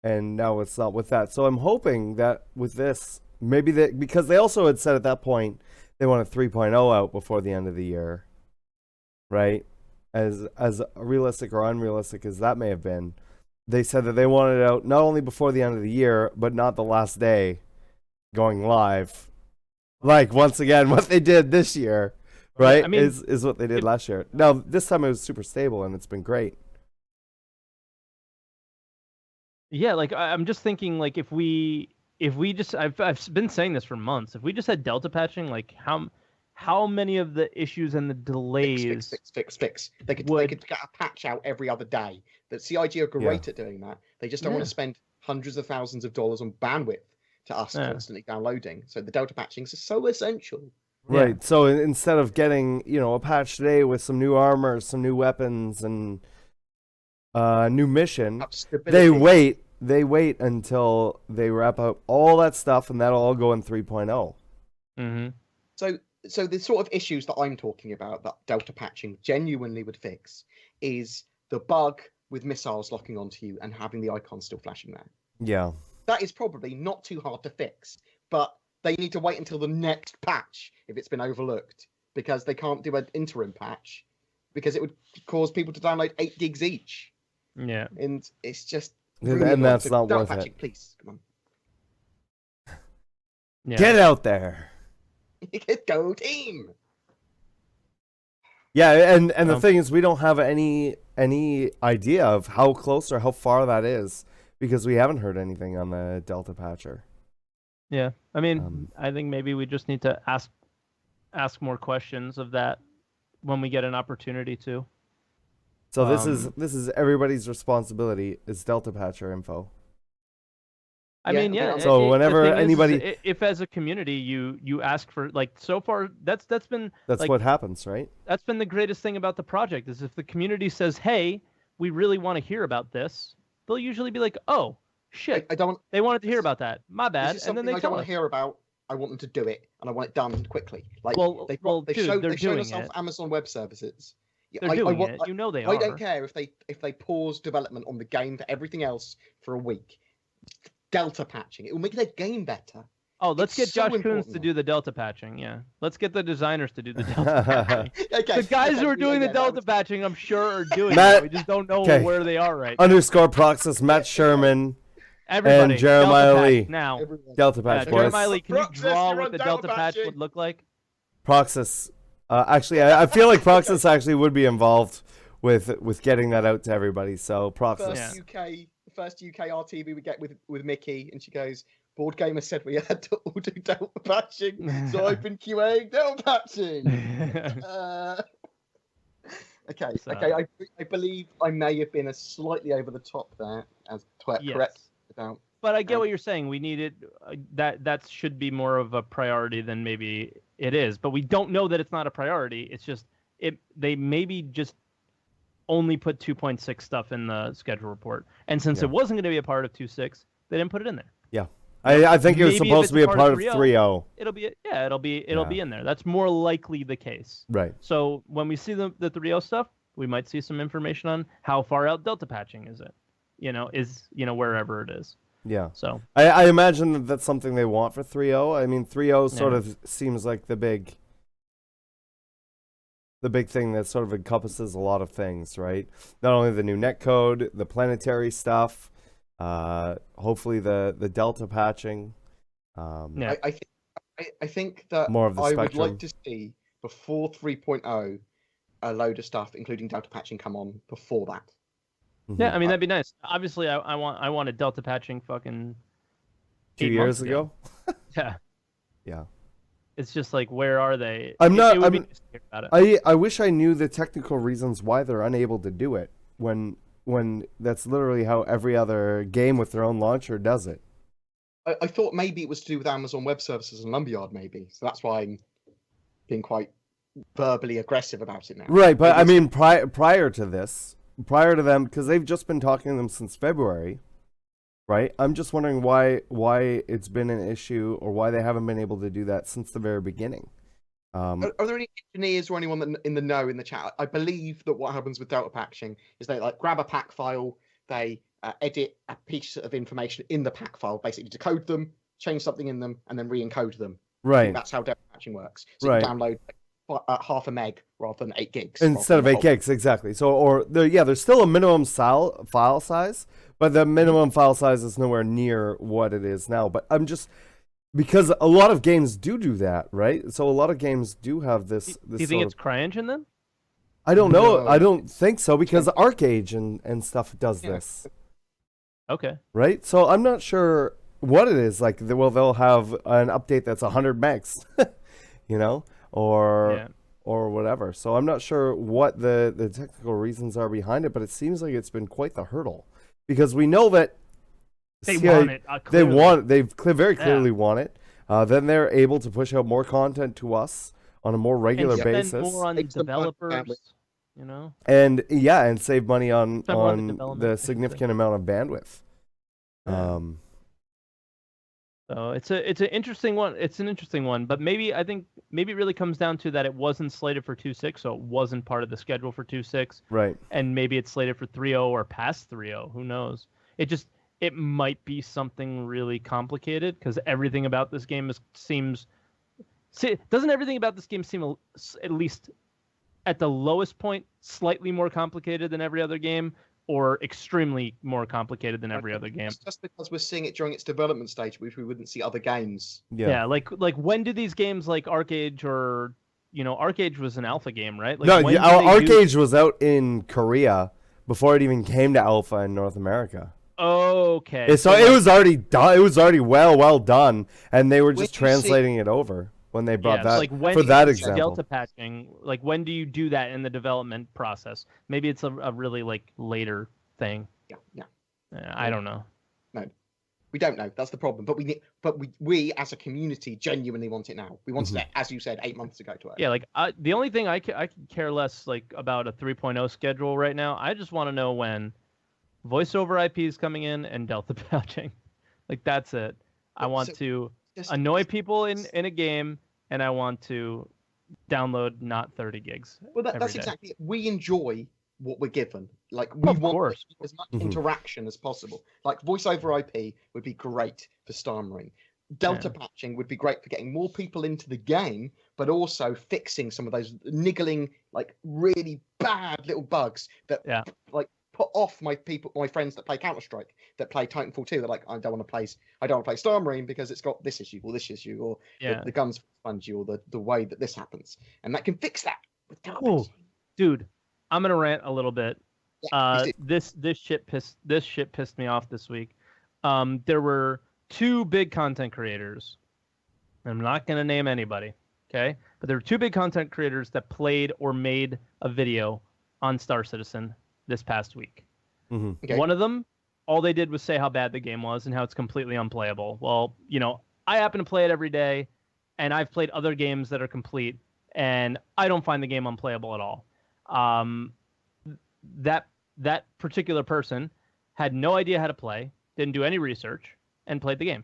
and now it's not with that. So I'm hoping that with this, maybe because they also had said at that point they wanted 3.0 out before the end of the year, right? As realistic or unrealistic as that may have been, they said that they wanted it out not only before the end of the year, but not the last day going live. Like, once again, what they did this year, right, I mean, is what they did last year. Now, this time it was super stable, and it's been great. Yeah, like I'm just thinking, like if we just I've been saying this for months. If we just had Delta patching, like how many of the issues and the delays Fix. They could get a patch out every other day. The CIG are great at doing that. They just don't want Yeah. to spend hundreds of thousands of dollars on bandwidth to us Yeah. constantly downloading. So the Delta patching is so essential. Yeah. Right. So instead of getting, a patch today with some new armor, some new weapons, and new mission, Up stability. they wait until they wrap up all that stuff, and that'll all go in 3.0. Mm-hmm. So the sort of issues that I'm talking about that Delta patching genuinely would fix is the bug with missiles locking onto you and having the icon still flashing there. Yeah. that is probably not too hard to fix, but they need to wait until the next patch if it's been overlooked, because they can't do an interim patch because it would cause people to download 8 gigs each. Yeah. And it's just And that's not worth patching, it. please, come on. Yeah. Get out there. Go team. Yeah, and the thing is, we don't have any idea of how close or how far that is because we haven't heard anything on the Delta patcher. Yeah, I mean, I think maybe we just need to ask more questions of that when we get an opportunity to. So this is everybody's responsibility is Delta patcher info. I mean, yeah. So whenever anybody, if as a community you ask for, like, so far that's been like, what happens, right? That's been the greatest thing about the project is if the community says, "Hey, we really want to hear about this," they'll usually be like, "Oh, shit, I don't. They wanted to hear about that. My bad." This is and then they I don't want to hear about. I want them to do it, and I want it done quickly. Like they've shown us off Amazon Web Services. They're doing it. You know they are. I don't care if they pause development on the game for everything else for a week. Delta patching. It will make their game better. Oh, let's get Josh Coons to do the Delta patching. Yeah, let's get the designers to do the Delta patching. Okay. The guys who are doing the Delta patching, I'm sure, are doing it. We just don't know where they are right now. Underscore Proxys, Matt Sherman, everybody, and Jeremiah Lee. Now, Delta patch, boys. Jeremiah Lee, can you draw what the Delta patch would look like? Proxys. Actually, I feel like Proxys actually would be involved with getting that out to everybody. So Proxys. First UK RTV we get with Mickey, and she goes, "BoredGamer said we had to all do Delta patching, so I've been QAing Delta patching." Okay. I believe I may have been slightly over the top there, as Twerk correct. But I get what you're saying. We needed that should be more of a priority than maybe it is. But we don't know that it's not a priority. It's just they maybe just only put 2.6 stuff in the schedule report, and since it wasn't going to be a part of 2.6, they didn't put it in there. Yeah, I think it was supposed to be a part of 3.0. It'll be in there. That's more likely the case. Right. So when we see the 3.0 stuff, we might see some information on how far out Delta patching is it. Wherever it is. Yeah. So I imagine that's something they want for 3.0. I mean, 3.0 sort of seems like the big thing that sort of encompasses a lot of things, right? Not only the new netcode, the planetary stuff, hopefully the Delta patching. I think that more of the spectrum. I would like to see before 3.0 a load of stuff, including Delta patching, come on before that. Yeah, I mean that'd be nice. Obviously, I want a Delta patching fucking 2 years ago. Yeah. Yeah. It's just like, where are they? I wish I knew the technical reasons why they're unable to do it when that's literally how every other game with their own launcher does it. I thought maybe it was to do with Amazon Web Services and Lumberyard, maybe. So that's why I'm being quite verbally aggressive about it now. Right, but I mean, prior to them, because they've just been talking to them since February, right? I'm just wondering why it's been an issue or why they haven't been able to do that since the very beginning. Are there any engineers or anyone in the know in the chat? I believe that what happens with Delta patching is they grab a pack file, they edit a piece of information in the pack file, basically decode them, change something in them, and then re-encode them. Right. That's how Delta patching works. So you download half a meg rather than 8 gigs. Instead of 8 gigs, exactly. So, there's still a minimum file size, but the minimum file size is nowhere near what it is now. But I'm just, because a lot of games do that, right? So a lot of games do have this. Do you think it's CryEngine then? I don't know. I don't think so, because ArcAge and stuff does this. Okay. Right? So I'm not sure what it is. Like, they'll have an update that's 100 megs, or whatever. So I'm not sure what the technical reasons are behind it, but it seems like it's been quite the hurdle, because we know that they want it. They very clearly want it. Then they're able to push out more content to us on a more regular basis. Spend more on developers, and save money on the significant amount of bandwidth. So it's an interesting one. It's an interesting one, but maybe it really comes down to that it wasn't slated for 2.6, so it wasn't part of the schedule for 2.6. Right. And maybe it's slated for 3.0 or past 3.0. Who knows? it might be something really complicated because everything about this game doesn't everything about this game seem at least at the lowest point slightly more complicated than every other game, or extremely more complicated than every other game? It's just because we're seeing it during its development stage, which we wouldn't see other games. Yeah, like when do these games like ArcAge or ArcAge was an alpha game, right? Like, No, when do they ArcAge was out in Korea before it even came to alpha in North America. Okay. So it was already done. It was already well done, and they were just translating it over when they brought that like when for that is example. Delta patching, like when do you do that in the development process? Maybe it's a really like later thing. Yeah. I don't know. No, we don't know. That's the problem. But we as a community genuinely want it now. We wanted it, as you said, 8 months ago to it. Yeah, like the only thing I could care less like about a 3.0 schedule right now. I just want to know when voice over IP is coming in and Delta patching. Like, that's it. I want to annoy people in a game, and I want to download not 30 gigs. Well, that's exactly it. We enjoy what we're given. Like, we want as much interaction as possible. Like, voice over IP would be great for Starmarine. Delta patching would be great for getting more people into the game, but also fixing some of those niggling, like, really bad little bugs that like put off my friends that play Counter-Strike, that play Titanfall 2. They're like, I don't want to play Starmarine because it's got this issue, or the guns spongy, or the way that this happens. And that can fix that with Delta patching. Dude, I'm gonna rant a little bit. Yeah, this shit pissed me off this week. There were 2 big content creators. I'm not gonna name anybody, okay? But there were 2 big content creators that played or made a video on Star Citizen this past week. Okay. One of them, all they did was say how bad the game was and how it's completely unplayable. Well, I happen to play it every day, and I've played other games that are complete, and I don't find the game unplayable at all. That particular person had no idea how to play, didn't do any research, and played the game,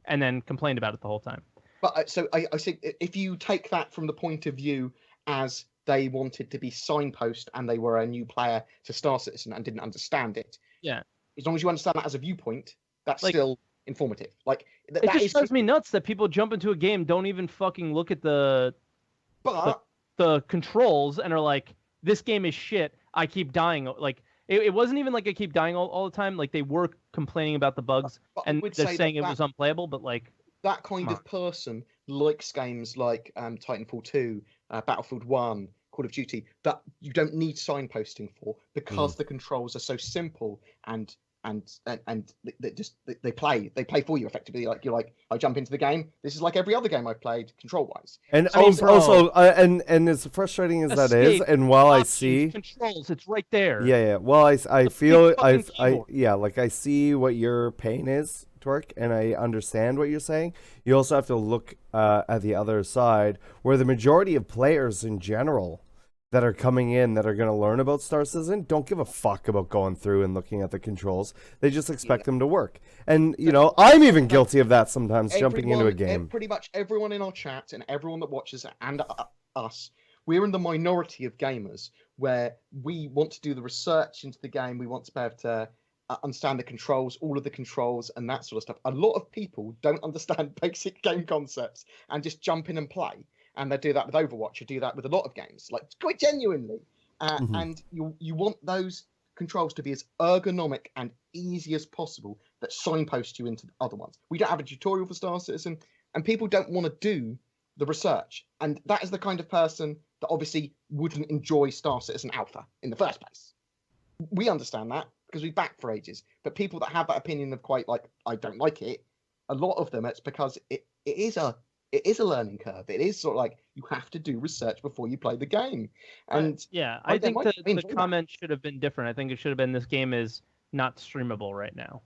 and then complained about it the whole time. But so I think if you take that from the point of view as they wanted to be signpost and they were a new player to Star Citizen and didn't understand it. Yeah. As long as you understand that as a viewpoint, that's still informative. Like, it just drives me nuts that people jump into a game, don't even fucking look at the controls, and are like, this game is shit. I keep dying. Like, it wasn't even like I keep dying all the time. Like, they were complaining about the bugs, and they're saying it was unplayable, but like... That kind of person likes games like Titanfall 2, Battlefield 1, Call of Duty, that you don't need signposting for, because the controls are so simple and they play for you effectively. Like, you're like, I jump into the game. This is like every other game I've played control wise. And and as frustrating as that is, and while I see controls, it's right there. Yeah. Well, I feel like I see what your pain is, Twerk, and I understand what you're saying. You also have to look at the other side, where the majority of players in general that are coming in that are going to learn about Star Citizen don't give a fuck about going through and looking at the controls. They just expect them to work. And, I'm even guilty of that sometimes, jumping into a game. Pretty much everyone in our chat and everyone that watches and us, we're in the minority of gamers where we want to do the research into the game. We want to be able to understand the controls, all of the controls and that sort of stuff. A lot of people don't understand basic game concepts and just jump in and play. And they do that with Overwatch. You do that with a lot of games, like, quite genuinely. And you want those controls to be as ergonomic and easy as possible, that signpost you into the other ones. We don't have a tutorial for Star Citizen, and people don't want to do the research. And that is the kind of person that obviously wouldn't enjoy Star Citizen Alpha in the first place. We understand that because we backed for ages. But people that have that opinion of quite like, I don't like it, a lot of them, it's because it is a learning curve. It is sort of like, you have to do research before you play the game. And I think the comment should have been different. I think it should have been, this game is not streamable right now,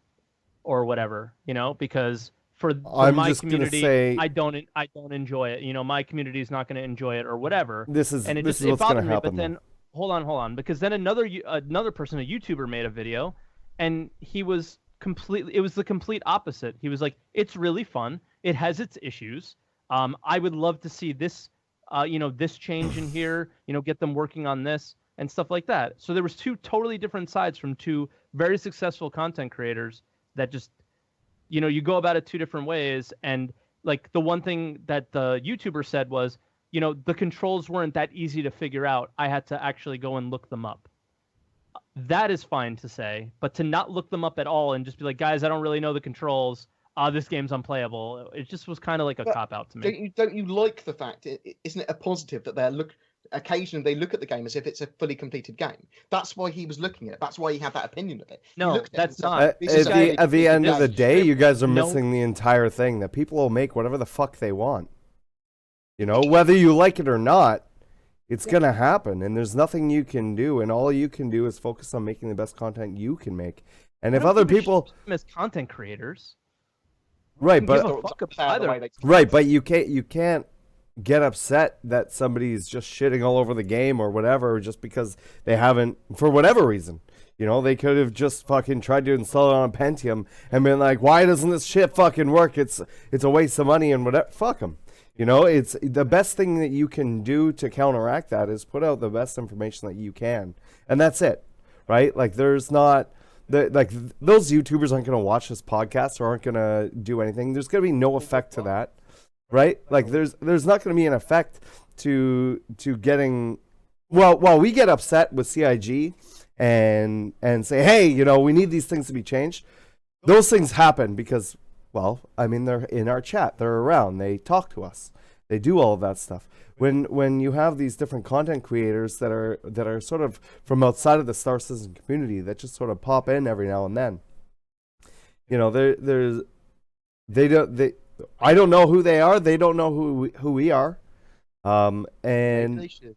or whatever, because for my community, I don't enjoy it. My community is not going to enjoy it, or whatever. This is what's going to happen. But then hold on, because then another person, a YouTuber, made a video, and it was the complete opposite. He was like, it's really fun. It has its issues. I would love to see this, this change in here, get them working on this and stuff like that. So there was 2 totally different sides from 2 very successful content creators that just, you know, you go about it two different ways. And like the one thing that the YouTuber said was, you know, the controls weren't that easy to figure out. I had to actually go and look them up. That is fine to say, but to not look them up at all and just be like, guys, I don't really know the controls. This game's unplayable. It just was kind of like a cop out to me. Don't you like the fact? Isn't it a positive that occasionally they look at the game as if it's a fully completed game? That's why he was looking at it. That's why he had that opinion of it. No, that's not. At the end of the day, you guys are missing the entire thing. That people will make whatever the fuck they want. You know, whether you like it or not, it's gonna happen, and there's nothing you can do, and all you can do is focus on making the best content you can make. And if other people as content creators, right, but right, but you can't get upset that somebody's just shitting all over the game or whatever just because they haven't, for whatever reason. You know, they could have just fucking tried to install it on a Pentium and been like, why doesn't this shit fucking work? It's a waste of money and whatever. Fuck them. You know, it's the best thing that you can do to counteract that is put out the best information that you can. And that's it, right? Like, there's not, like, those YouTubers aren't going to watch this podcast or aren't going to do anything. There's going to be no effect to that, right? Like, there's not going to be an effect to getting, well, we get upset with CIG and say, hey, you know, we need these things to be changed. Those things happen because, well, I mean, they're in our chat. They're around. They talk to us. They do all of that stuff. When you have these different content creators that are sort of from outside of the Star Citizen community that just sort of pop in every now and then, you know, I don't know who they are. They don't know who we are. And maybe they should.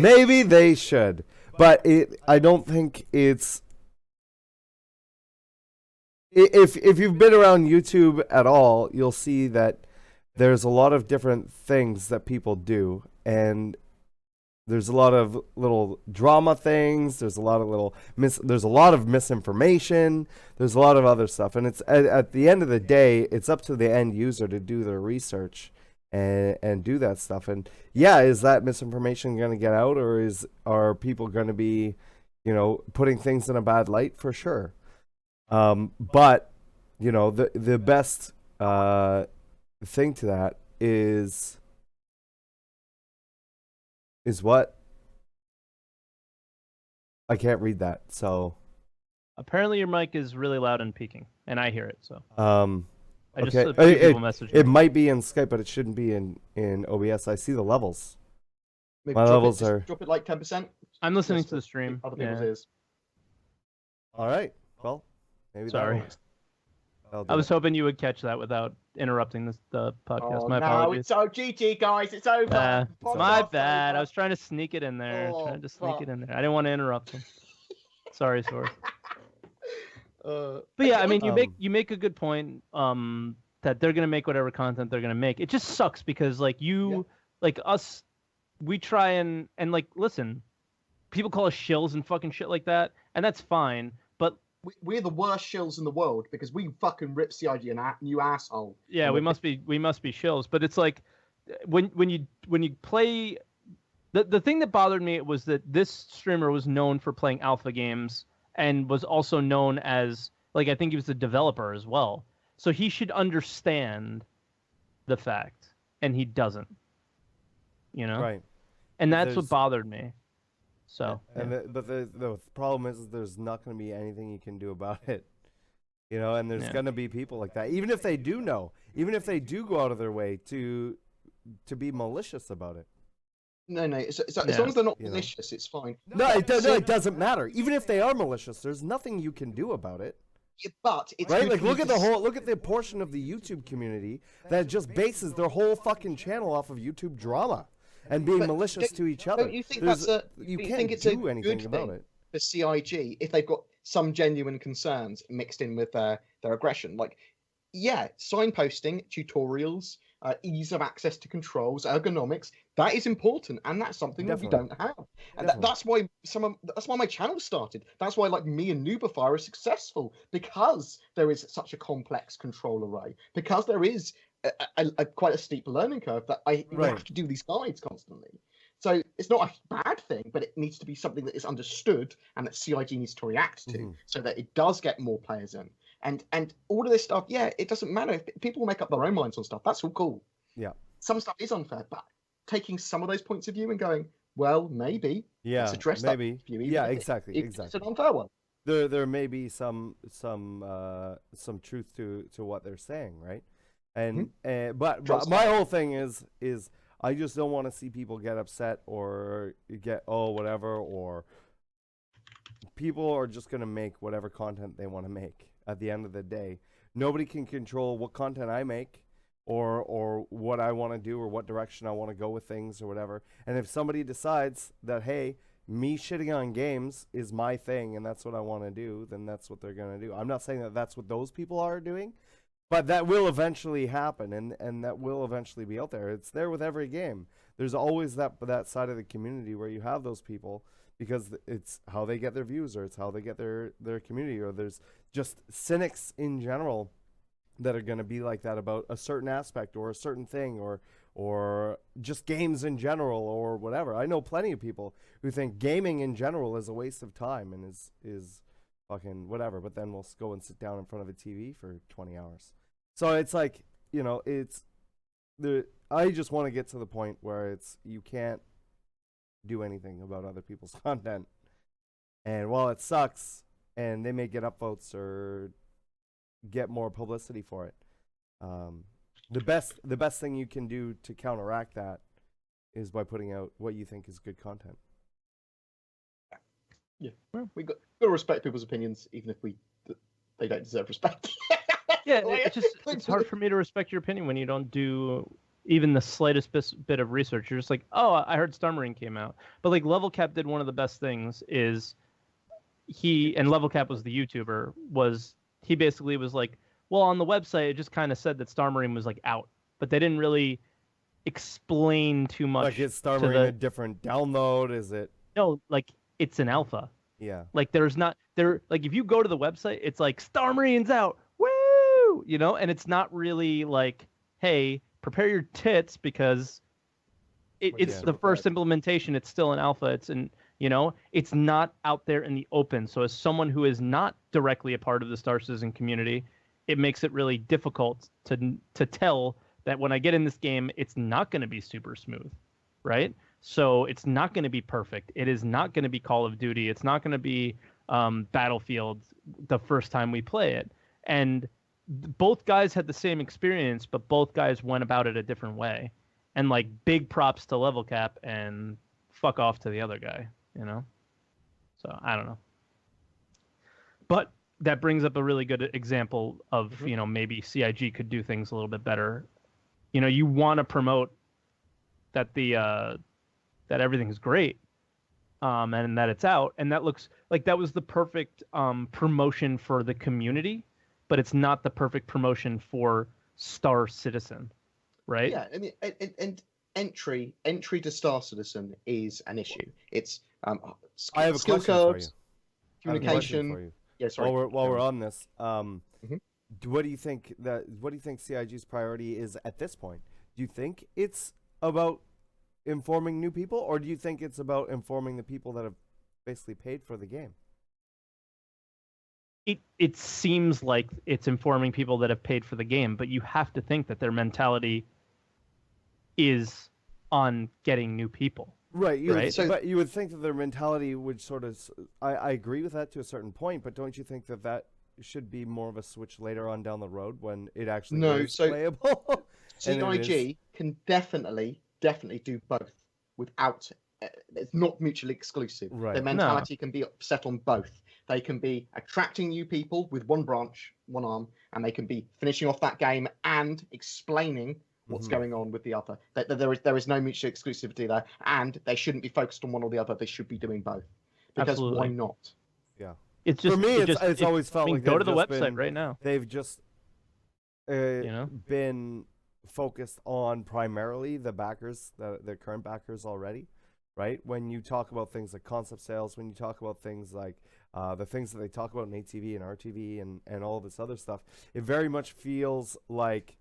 Maybe they should. But I don't think it's. If you've been around YouTube at all, you'll see that there's a lot of different things that people do, and there's a lot of little drama things. There's a lot of misinformation. There's a lot of other stuff, and it's at the end of the day, it's up to the end user to do their research and do that stuff. And yeah, is that misinformation going to get out, or are people going to be, you know, putting things in a bad light? For sure. But you know, the best thing to that is what? I can't read that. So apparently your mic is really loud and peaking, and I hear it. So I okay. just people message me. It might be in Skype, but it shouldn't be in OBS. I see the levels. Maybe My levels are drop it like 10%. I'm listening to the stream. Other people's ears. All right. Well, maybe. Sorry. I was hoping you would catch that without interrupting the podcast. Oh, My no, apologies. it's so GG, guys. It's over. My bad. I was trying to sneak it in there. Oh, I didn't want to interrupt him. Sorry, Source. But yeah, I mean, you make a good point. That they're gonna make whatever content they're gonna make. It just sucks because like like us, we try and like listen. People call us shills and fucking shit like that, and that's fine. But we're the worst shills in the world because we fucking rip CIG and you asshole. Yeah, we must be shills. But it's like when you play. The thing that bothered me was that this streamer was known for playing alpha games and was also known as, like, I think he was the developer as well. So he should understand the fact, and he doesn't. You know? Right. And that's what bothered me. So. But the problem is there's not going to be anything you can do about it. You know, and there's going to be people like that. Even if they do know, even if they do go out of their way to be malicious about it. No. As long as they're not malicious, it's fine. No, it doesn't matter. Even if they are malicious, there's nothing you can do about it. Yeah, but it's right. Like look at the portion of the YouTube community that just bases their whole fucking channel off of YouTube drama and being malicious to each other. Don't you think you can't do anything about it for CIG if they've got some genuine concerns mixed in with their aggression? Like, yeah, signposting, tutorials, ease of access to controls, ergonomics, that is important, and that's something that we don't have. And that's why my channel started. That's why, like, me and Nooberfire are successful, because there is such a complex control array, because there is quite a steep learning curve that we have to do these guides constantly. So it's not a bad thing, but it needs to be something that is understood and that CIG needs to react to, so that it does get more players in. and all of this stuff. Yeah, it doesn't matter if people make up their own minds on stuff. That's all cool. Yeah. Some stuff is unfair, but taking some of those points of view and going, well, maybe let's address that view. Exactly. It's an unfair one. There may be some truth to what they're saying, right? And but my whole thing is I just don't want to see people get upset or get whatever, or people are just gonna make whatever content they want to make. At the end of the day, nobody can control what content I make or what I want to do or what direction I want to go with things or whatever. And if somebody decides that, hey, me shitting on games is my thing and that's what I want to do, then that's what they're going to do. I'm not saying that that's what those people are doing, but that will eventually happen, and that will eventually be out there. It's there with every game. There's always that side of the community where you have those people because it's how they get their views, or it's how they get their community, or there's just cynics in general that are going to be like that about a certain aspect or a certain thing, or just games in general or whatever. I know plenty of people who think gaming in general is a waste of time and is fucking whatever, but then we'll go and sit down in front of a TV for 20 hours. So it's like, I just want to get to the point where you can't do anything about other people's content. And while it sucks and they may get upvotes or get more publicity for it, the best thing you can do to counteract that is by putting out what you think is good content. Yeah, well, we got to respect people's opinions, even if they don't deserve respect. Yeah, it's hard for me to respect your opinion when you don't do even the slightest bit of research. You're just like, oh, I heard StarEngine came out, but like Level Cap did one of the best things is and Level Cap was the YouTuber, he basically was like, well, on the website, it just kind of said that StarEngine was like out, but they didn't really explain too much. Like, is StarEngine a different download? Is it? No, like it's an alpha. Yeah. Like like if you go to the website, it's like StarEngine's out, woo, and it's not really like, hey, prepare your tits because it's the first implementation. It's still an alpha. It's not out there in the open. So as someone who is not directly a part of the Star Citizen community, it makes it really difficult to tell that when I get in this game, it's not going to be super smooth, right? So it's not going to be perfect. It is not going to be Call of Duty. It's not going to be Battlefield the first time we play it. And both guys had the same experience, but both guys went about it a different way. And like big props to Level Cap and fuck off to the other guy, So I don't know. But that brings up a really good example of, maybe CIG could do things a little bit better. You want to promote that that everything's great, and that it's out, and that looks like that was the perfect promotion for the community, but it's not the perfect promotion for Star Citizen, right? Yeah, I mean, and entry to Star Citizen is an issue. It's I have a skill question for curves, you. communication. Yeah, sorry. While we're on this, what do you think CIG's priority is at this point? Do you think it's about informing new people, or do you think it's about informing the people that have basically paid for the game? It seems like it's informing people that have paid for the game, but you have to think that their mentality is on getting new people. Right. But you would think that their mentality would sort of... I agree with that to a certain point, but don't you think that should be more of a switch later on down the road when it actually is playable? CIG can definitely do both without... It's not mutually exclusive. Right. Their mentality can be set on both. They can be attracting new people with one branch, one arm, and they can be finishing off that game and explaining what's going on with the other. There is no mutual exclusivity there, and they shouldn't be focused on one or the other. They should be doing both. Because Absolutely. Why not? Yeah. It's just, for me, it's always felt like go to the website right now. They've just been focused on primarily the backers, the current backers already, right? When you talk about things like concept sales, when you talk about things like the things that they talk about in ATV and RTV and all this other stuff, it very much feels like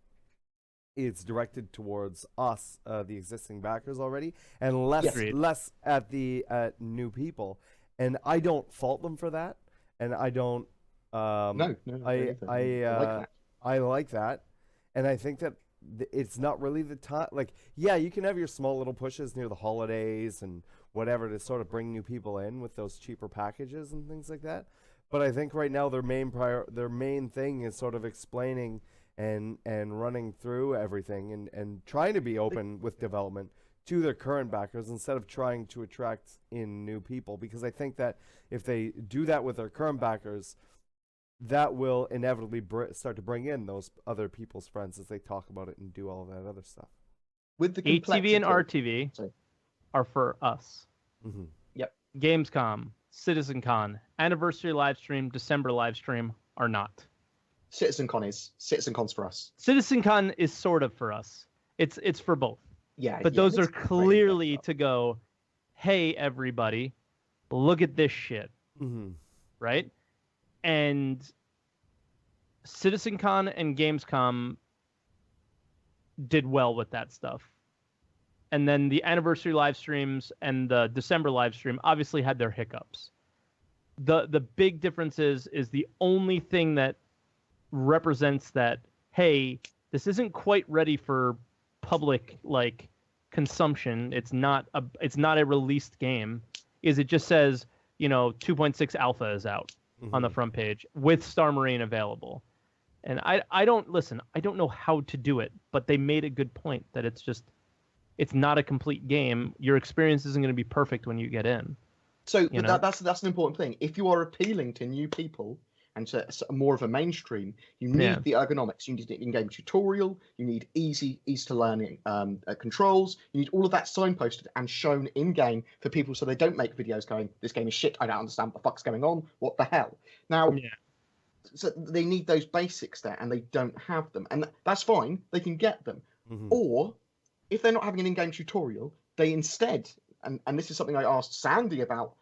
it's directed towards us, the existing backers already, and less at new people. And I don't fault them for that, and I don't No, I like that, and I think that it's not really the time. Like, yeah, you can have your small little pushes near the holidays and whatever to sort of bring new people in with those cheaper packages and things like that. But I think right now their main thing is sort of explaining and running through everything and trying to be open with development to their current backers instead of trying to attract in new people. Because I think that if they do that with their current backers, that will inevitably start to bring in those other people's friends as they talk about it and do all that other stuff. With the ATV and RTV Sorry. are for us. Mm-hmm. Yep. Gamescom, CitizenCon, Anniversary Livestream, December Livestream are not. CitizenCon's for us. CitizenCon is sort of for us. It's for both. Yeah. But those are clearly to go, hey, everybody, look at this shit. Mm-hmm. Right? And CitizenCon and Gamescom did well with that stuff. And then the anniversary live streams and the December live stream obviously had their hiccups. The big difference is the only thing that represents that, hey, this isn't quite ready for public like consumption. It's not a released game. Is it just says, 2.6 alpha is out on the front page with Star Marine available. And I don't know how to do it, but they made a good point that it's not a complete game. Your experience isn't going to be perfect when you get in. So that's an important thing. If you are appealing to new people and to more of a mainstream, you need the ergonomics. You need an in-game tutorial. You need easy to learn controls. You need all of that signposted and shown in-game for people so they don't make videos going, this game is shit, I don't understand what the fuck's going on, what the hell. Now, so they need those basics there and they don't have them. And that's fine, they can get them. Mm-hmm. Or, if they're not having an in-game tutorial, they instead, and this is something I asked Sandy about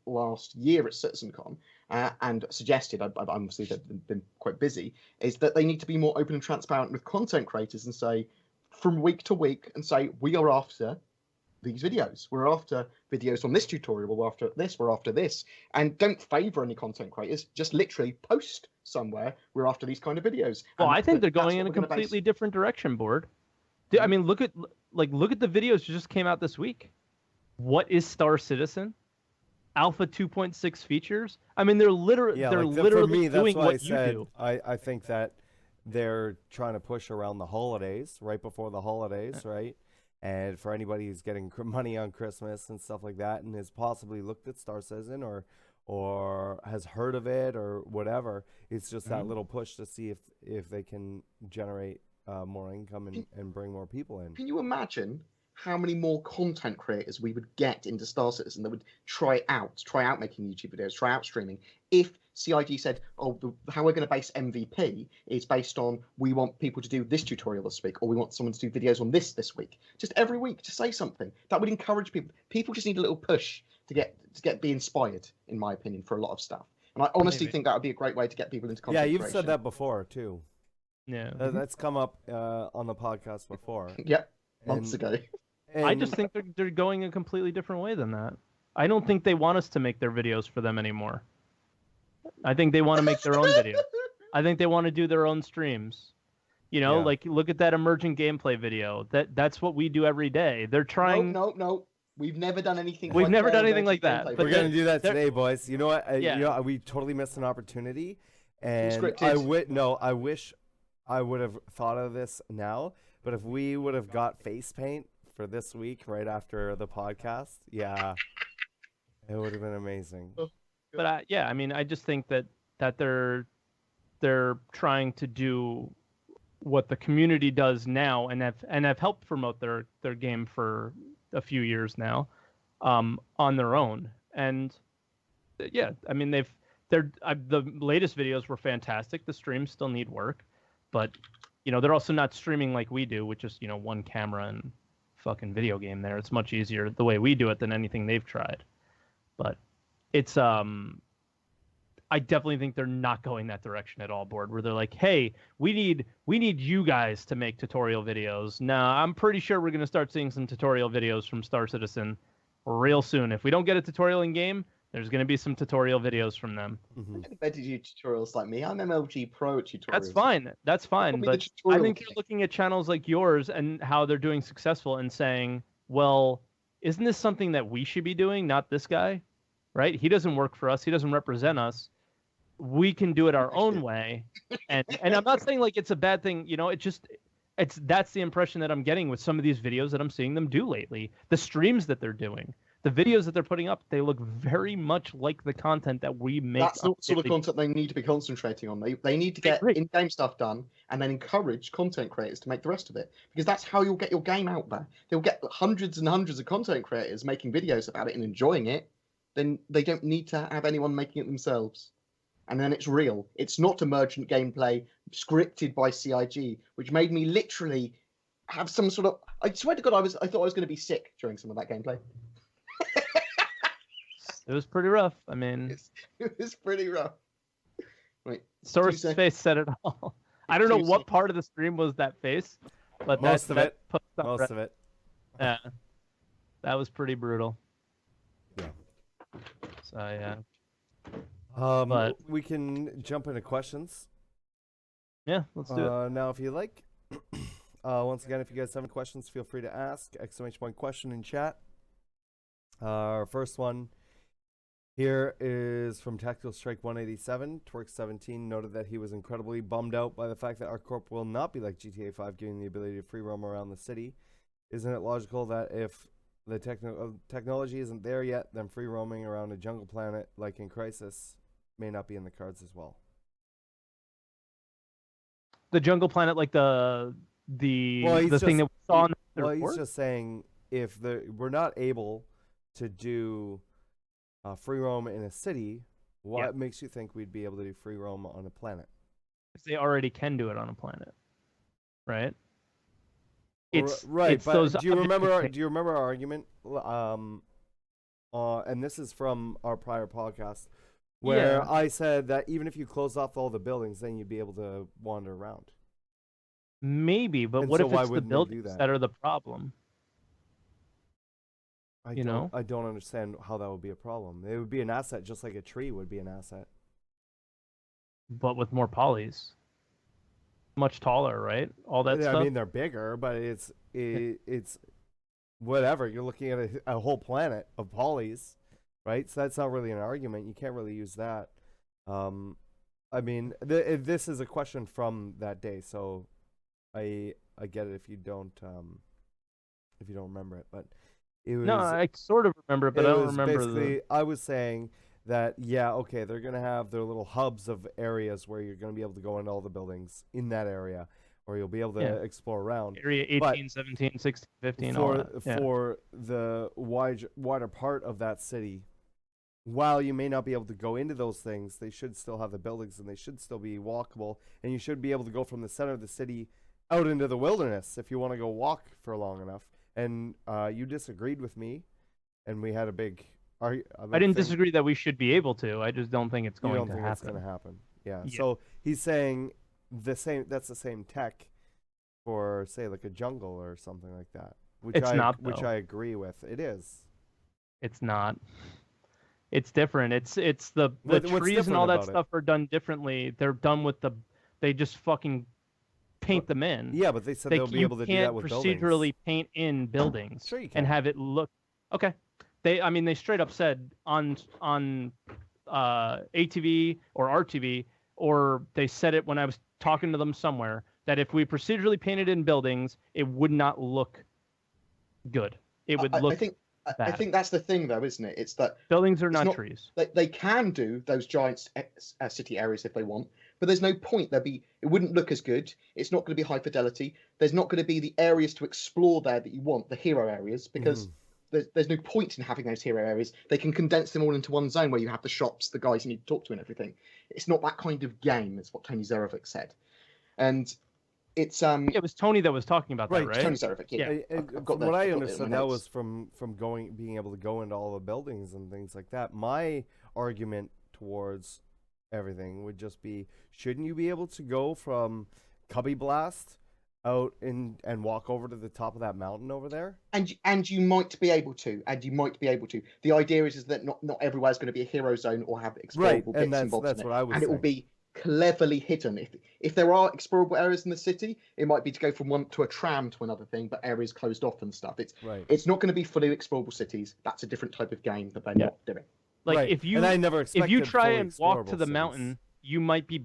last year at CitizenCon, and suggested, I've obviously been quite busy, is that they need to be more open and transparent with content creators and say, from week to week, and say, we are after these videos. We're after videos on this tutorial, we're after this. And don't favour any content creators, just literally post somewhere, we're after these kind of videos. Well, I think they're going in a completely different direction, Bored. I mean, look at the videos that just came out this week. What is Star Citizen? Alpha 2.6 features. I mean, they're literally for me, that's doing why what you do. I think that they're trying to push around the holidays, right before the holidays, right? And for anybody who's getting money on Christmas and stuff like that, and has possibly looked at Star Citizen or has heard of it or whatever, it's just that little push to see if they can generate more income and bring more people in. Can you imagine how many more content creators we would get into Star Citizen that would try out making YouTube videos, try out streaming, if CIG said, how we're going to base MVP is based on, we want people to do this tutorial this week, or we want someone to do videos on this week. Just every week to say something. That would encourage people. People just need a little push to be inspired, in my opinion, for a lot of stuff. And I honestly think that would be a great way to get people into content creation. Yeah, you've said that before, too. Yeah. That's come up on the podcast before. Yep, months ago. I just think they're going a completely different way than that. I don't think they want us to make their videos for them anymore. I think they want to make their own videos. I think they want to do their own streams. Like look at that emergent gameplay video. That's what we do every day. They're trying. No. We've never done anything. We've never done anything like that. But we're gonna do that today, boys. You know what? We totally missed an opportunity, and I wish I would have thought of this now. But if we would have got face paint for this week right after the podcast, it would have been amazing. But I just think that they're trying to do what the community does now, and have helped promote their game for a few years now, on their own. And I mean the latest videos were fantastic. The streams still need work, but they're also not streaming like we do, which is one camera and fucking video game there. It's much easier the way we do it than anything they've tried. But it's I definitely think they're not going that direction at all, Bored, where they're like, hey, we need you guys to make tutorial videos. Nah, I'm pretty sure we're going to start seeing some tutorial videos from Star Citizen real soon. If we don't get a tutorial in game, There's going to be some tutorial videos from them. Mhm. Better do tutorials like me. I'm MLG Pro tutorials. That's fine. That's fine. Probably the But I tutorial think king. you're looking at channels like yours and how they're doing successful and saying, well, isn't this something that we should be doing, not this guy? Right? He doesn't work for us. He doesn't represent us. We can do it our own way. And I'm not saying like it's a bad thing, you know, that's the impression that I'm getting with some of these videos that I'm seeing them do lately. The streams that they're doing, the videos that they're putting up, they look very much like the content that we make. That's the sort of content they need to be concentrating on. They need to get in-game stuff done and then encourage content creators to make the rest of it, because that's how you'll get your game out there. They'll get hundreds and hundreds of content creators making videos about it and enjoying it. Then they don't need to have anyone making it themselves. And then it's real. It's not emergent gameplay scripted by CIG, which made me literally have some sort of. I swear to God, I thought I was going to be sick during some of that gameplay. It was pretty rough. I mean, it was pretty rough. Wait, Source's face said it all. I don't know what part of the stream was that face, but most of it. Yeah, that was pretty brutal. Yeah. So yeah. But we can jump into questions. Yeah, let's do it. Now, if you like, once again, if you guys have any questions, feel free to ask. !question in chat. Our first one here is from Tactical Strike 187. Twerk17 noted that he was incredibly bummed out by the fact that our corp will not be like GTA 5, giving the ability to free roam around the city. Isn't it logical that if the technology isn't there yet, then free roaming around a jungle planet like in Crysis may not be in the cards as well? The jungle planet, like the thing that we saw in the report? He's just saying if we're not able to do free roam in a city, what makes you think we'd be able to do free roam on a planet? Because they already can do it on a planet, right? Right, but do you remember our argument? And this is from our prior podcast, where I said that even if you close off all the buildings, then you'd be able to wander around. Maybe, but what if it's the buildings that are the problem? I don't understand how that would be a problem. It would be an asset, just like a tree would be an asset. But with more polys. Much taller, right? All that stuff. I mean, they're bigger, but it's whatever. You're looking at a whole planet of polys, right? So that's not really an argument. You can't really use that. I mean, this is a question from that day, so I get it if you don't remember it, but it was. No, I sort of remember it, but I don't remember basically, I was saying that, okay, they're going to have their little hubs of areas where you're going to be able to go into all the buildings in that area, or you'll be able to explore around. Area 18, 17, 16, 15, all that. For the wider part of that city, while you may not be able to go into those things, they should still have the buildings, and they should still be walkable, and you should be able to go from the center of the city out into the wilderness if you want to go walk for long enough. And you disagreed with me, and we had a big... I didn't disagree that we should be able to. I just don't think it's going to happen. You don't think it's going to happen. Yeah. So he's saying that's the same tech for, say, like a jungle or something like that. Which I agree with. It is. It's not. It's different. It's the trees and all that stuff are done differently. They're done with they just fucking paint them in. Yeah, but they said they'll be able to do that with buildings. You can't procedurally paint in buildings. Sure you can. And have it look okay. They straight up said on ATV or RTV, or they said it when I was talking to them somewhere, that if we procedurally painted in buildings, it would not look good. It would look bad. I think that's the thing, though, isn't it? It's that buildings are not trees. They can do those giant city areas if they want, but there's no point. It wouldn't look as good. It's not going to be high fidelity. There's not going to be the areas to explore there that you want, the hero areas, because there's no point in having those hero areas. They can condense them all into one zone where you have the shops, the guys you need to talk to, and everything. It's not that kind of game. It's what Tony Zerovic said, and it's it was Tony that was talking about that, right? Tony Zerovic. Yeah. What I understood that was from being able to go into all the buildings and things like that. My argument towards everything would just be, shouldn't you be able to go from Cubby Blast out and walk over to the top of that mountain over there? And you might be able to, The idea is that not everywhere's going to be a hero zone or have Right, explorable and bits and bobs that's in it. what I was And it will saying. be cleverly hidden. If there are explorable areas in the city, it might be to go from one to a tram to another thing, but areas closed off and stuff. Right. It's not going to be fully explorable cities. That's a different type of game that they're not doing. Like Right. if you And I never if you expected try fully and walk to explorable the cities. mountain, you might be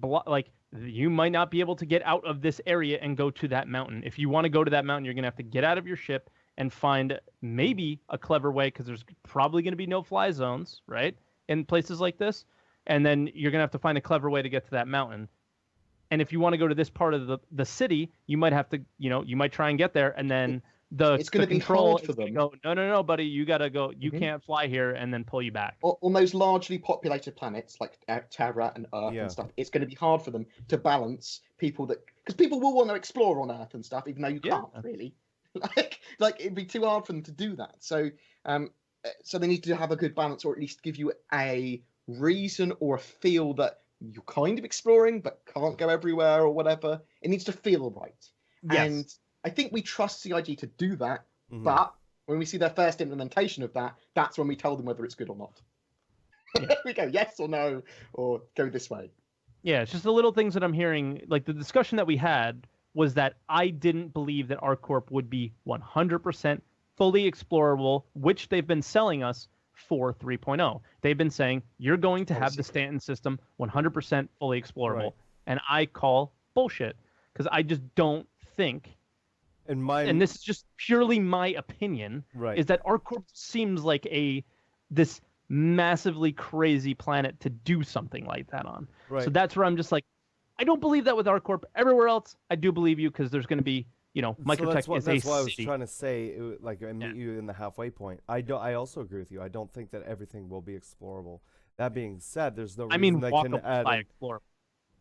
you might not be able to get out of this area and go to that mountain. If you want to go to that mountain, you're gonna have to get out of your ship and find maybe a clever way, because there's probably gonna be no fly zones, right, in places like this, and then you're gonna have to find a clever way to get to that mountain. And if you want to go to this part of the city, you might have to, you might try and get there, and then it's going to be control hard for is gonna them. go, no, buddy, you gotta go. You can't fly here, and then pull you back. On those largely populated planets like Terra and Earth and stuff, it's going to be hard for them to balance people because people will want to explore on Earth and stuff, even though you can't really. like it'd be too hard for them to do that. So so they need to have a good balance, or at least give you a reason or a feel that you're kind of exploring but can't go everywhere or whatever. It needs to feel right. Yes. And I think we trust CIG to do that, Mhm. but when we see their first implementation of that, that's when we tell them whether it's good or not. We go yes or no, or go this way. Yeah, it's just the little things that I'm hearing. Like the discussion that we had was that I didn't believe that ArcCorp would be 100% fully explorable, which they've been selling us for 3.0. They've been saying you're going to have the Stanton system 100% fully explorable, Right. and I call bullshit, because I just don't think. And this is just purely my opinion, Right. is that ArcCorp seems like this massively crazy planet to do something like that on. Right. So that's where I'm just like, I don't believe that with ArcCorp. Everywhere else, I do believe you, because there's going to be, Microtech so is that's a what I was city. trying to say. I meet you in the halfway point. I also agree with you. I don't think that everything will be explorable. That being said, there's no reason they can walkable add. by explorable.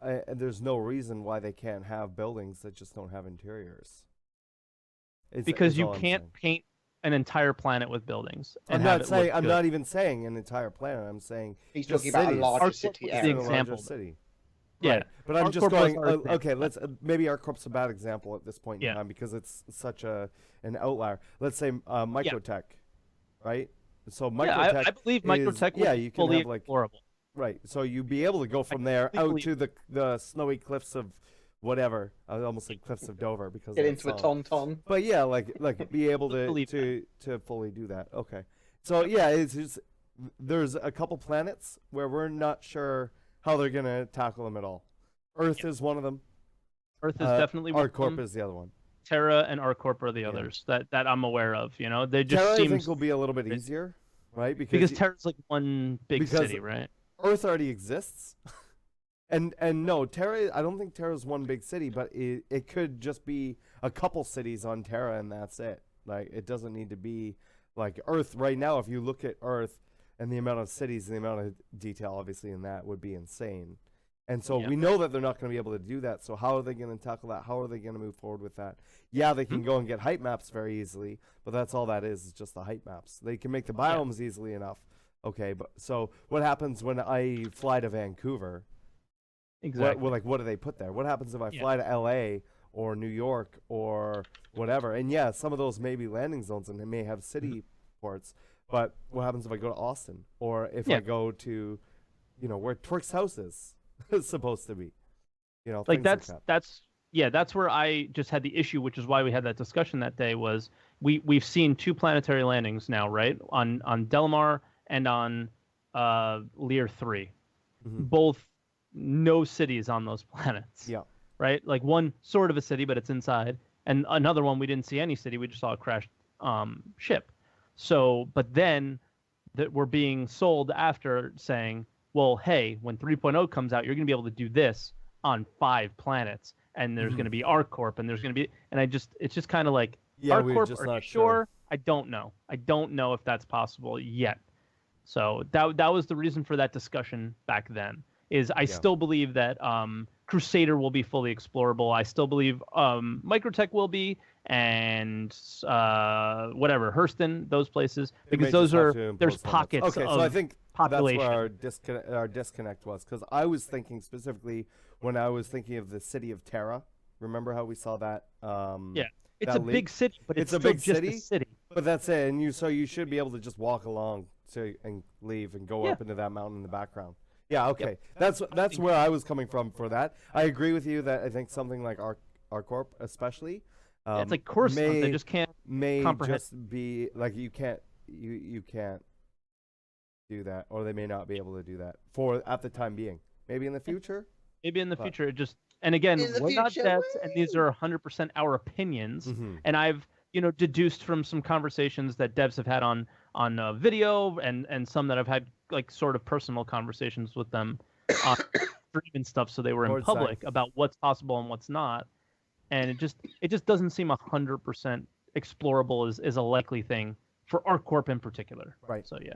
And there's no reason why they can't have buildings that just don't have interiors. Because is you all I'm can't saying. paint an entire planet with buildings. I'm and not have it saying. look I'm good. not even saying an entire planet. I'm saying He's just talking about a cities. larger ArcCorp city was Just the in area. a larger example. city. Yeah. Right. But I'm just ArcCorp was going. our example. Okay, maybe ArcCorp's a bad example at this point in Yeah. time because it's such an outlier. Let's say Microtech, right? So Microtech. Yeah, I believe Microtech yeah, will you be can fully have like explorable. right. So you'd be able to go from there out to the snowy cliffs of whatever. I almost said cliffs of Dover because Get of into a that song. tauntaun. But yeah, like be able Believe to fully do that. Okay. So yeah, it's just there's a couple planets where we're not sure how they're gonna tackle them at all. Earth is one of them. Earth is definitely one of ArcCorp them. is the other one. Terra and ArcCorp are the others that I'm aware of. They just Terra I seem think will be a little bit easier, right? because Terra's like one big because- city, right? Earth already exists. And no, Terra. I don't think Terra's one big city, but it could just be a couple cities on Terra, and that's it. Like it doesn't need to be like Earth right now. If you look at Earth and the amount of cities and the amount of detail, obviously, in that would be insane. And so we know that they're not going to be able to do that. So how are they going to tackle that? How are they going to move forward with that? Yeah, they can go and get height maps very easily, but that's all that is just the height maps. They can make the biomes easily enough. Okay, but so what happens when I fly to Vancouver? Exactly. What do they put there? What happens if I fly to LA or New York or whatever? And yeah, some of those may be landing zones and they may have city ports. But what happens if I go to Austin or if I go to, where Twerk's house is supposed to be? Like things that's where I just had the issue, which is why we had that discussion that day. Was we've seen 2 planetary landings now, right? On Delamar and on Lear 3, both. No cities on those planets. Yeah. Right? Like one sort of a city, but it's inside. And another one, we didn't see any city. We just saw a crashed ship. So, but then that we're being sold after saying, well, hey, when 3.0 comes out, you're going to be able to do this on 5 planets. And there's going to be ArcCorp and there's going to be, and it's just kind of like, ArcCorp, are you sure? I don't know. I don't know if that's possible yet. So that was the reason for that discussion back then. I still believe that Crusader will be fully explorable. I still believe Microtech will be, and whatever, Hurston, those places, because there's pockets okay, of so I think population. that's where our disconnect was, because I was thinking specifically when I was thinking of the city of Terra, Remember how we saw that? Yeah, it's that a leak? big city, but it's a still big just city, a city. but that's it. And you should be able to just walk along and leave and go Yeah. up into that mountain in the background. Yeah, okay. Yep. That's where I was coming from for that. I agree with you that I think something like our corp especially. Yeah, it's like Coruscant. They just can't comprehend. Just be like you can't do that, or they may not be able to do that for at the time being. Maybe in the future. Maybe in the future, it just, and again, In the we're not future, devs, and these are 100% our opinions. Mhm. And I've, deduced from some conversations that devs have had on video, and some that I've had like sort of personal conversations with them on stream and stuff, so they were in Board public side. about what's possible and what's not. And it just doesn't seem 100% explorable as a likely thing for ArcCorp in particular. Right. So yeah.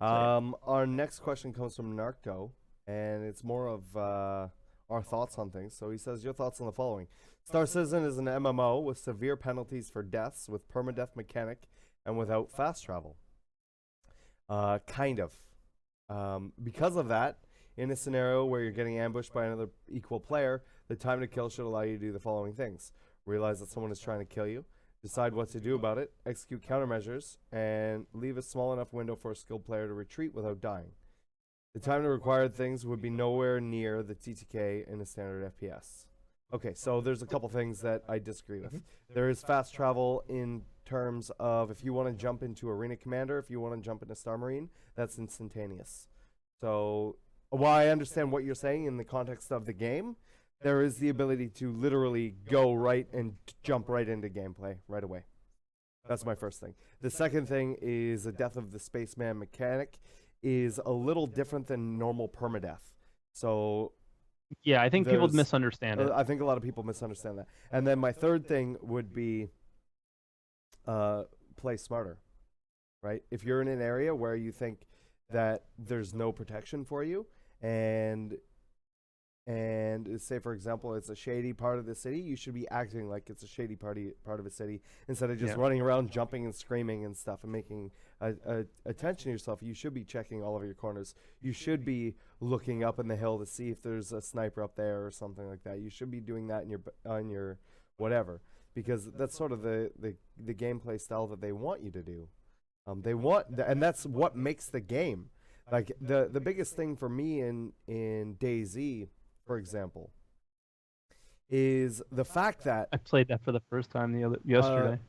Our next question comes from Narco, and it's more of our thoughts on things. So he says, your thoughts on the following. Star Citizen is an MMO with severe penalties for deaths, with permadeath mechanic, and without fast travel. Kind of. Because of that, in a scenario where you're getting ambushed by another equal player, the time to kill should allow you to do the following things. Realize that someone is trying to kill you. Decide what to do about it, execute countermeasures, and leave a small enough window for a skilled player to retreat without dying. The time to required things would be nowhere near the TTK in a standard FPS. Okay, so there's a couple things that I disagree with. There is fast travel in terms of if you want to jump into Arena Commander, if you want to jump into Star Marine, that's instantaneous. So while I understand what you're saying in the context of the game, there is the ability to literally go right and jump right into gameplay right away. That's my first thing. The second thing is the death of the spaceman mechanic is a little different than normal permadeath. So Yeah, I think people there's- misunderstand it. I think a lot of people misunderstand that. And then my third thing would be play smarter, right? If you're in an area where you think that there's no protection for you, and say, for example, it's a shady part of the city, you should be acting like it's a shady part of a city instead of just running around jumping and screaming and stuff and making attention to yourself. You should be checking all of your corners. You should be looking up in the hill to see if there's a sniper up there or something like that. You should be doing that on your whatever, because that's sort of the gameplay style that they want you to do. And that's what makes the game. Like the biggest thing for me in DayZ, for example, is the fact that I played that for the first time yesterday.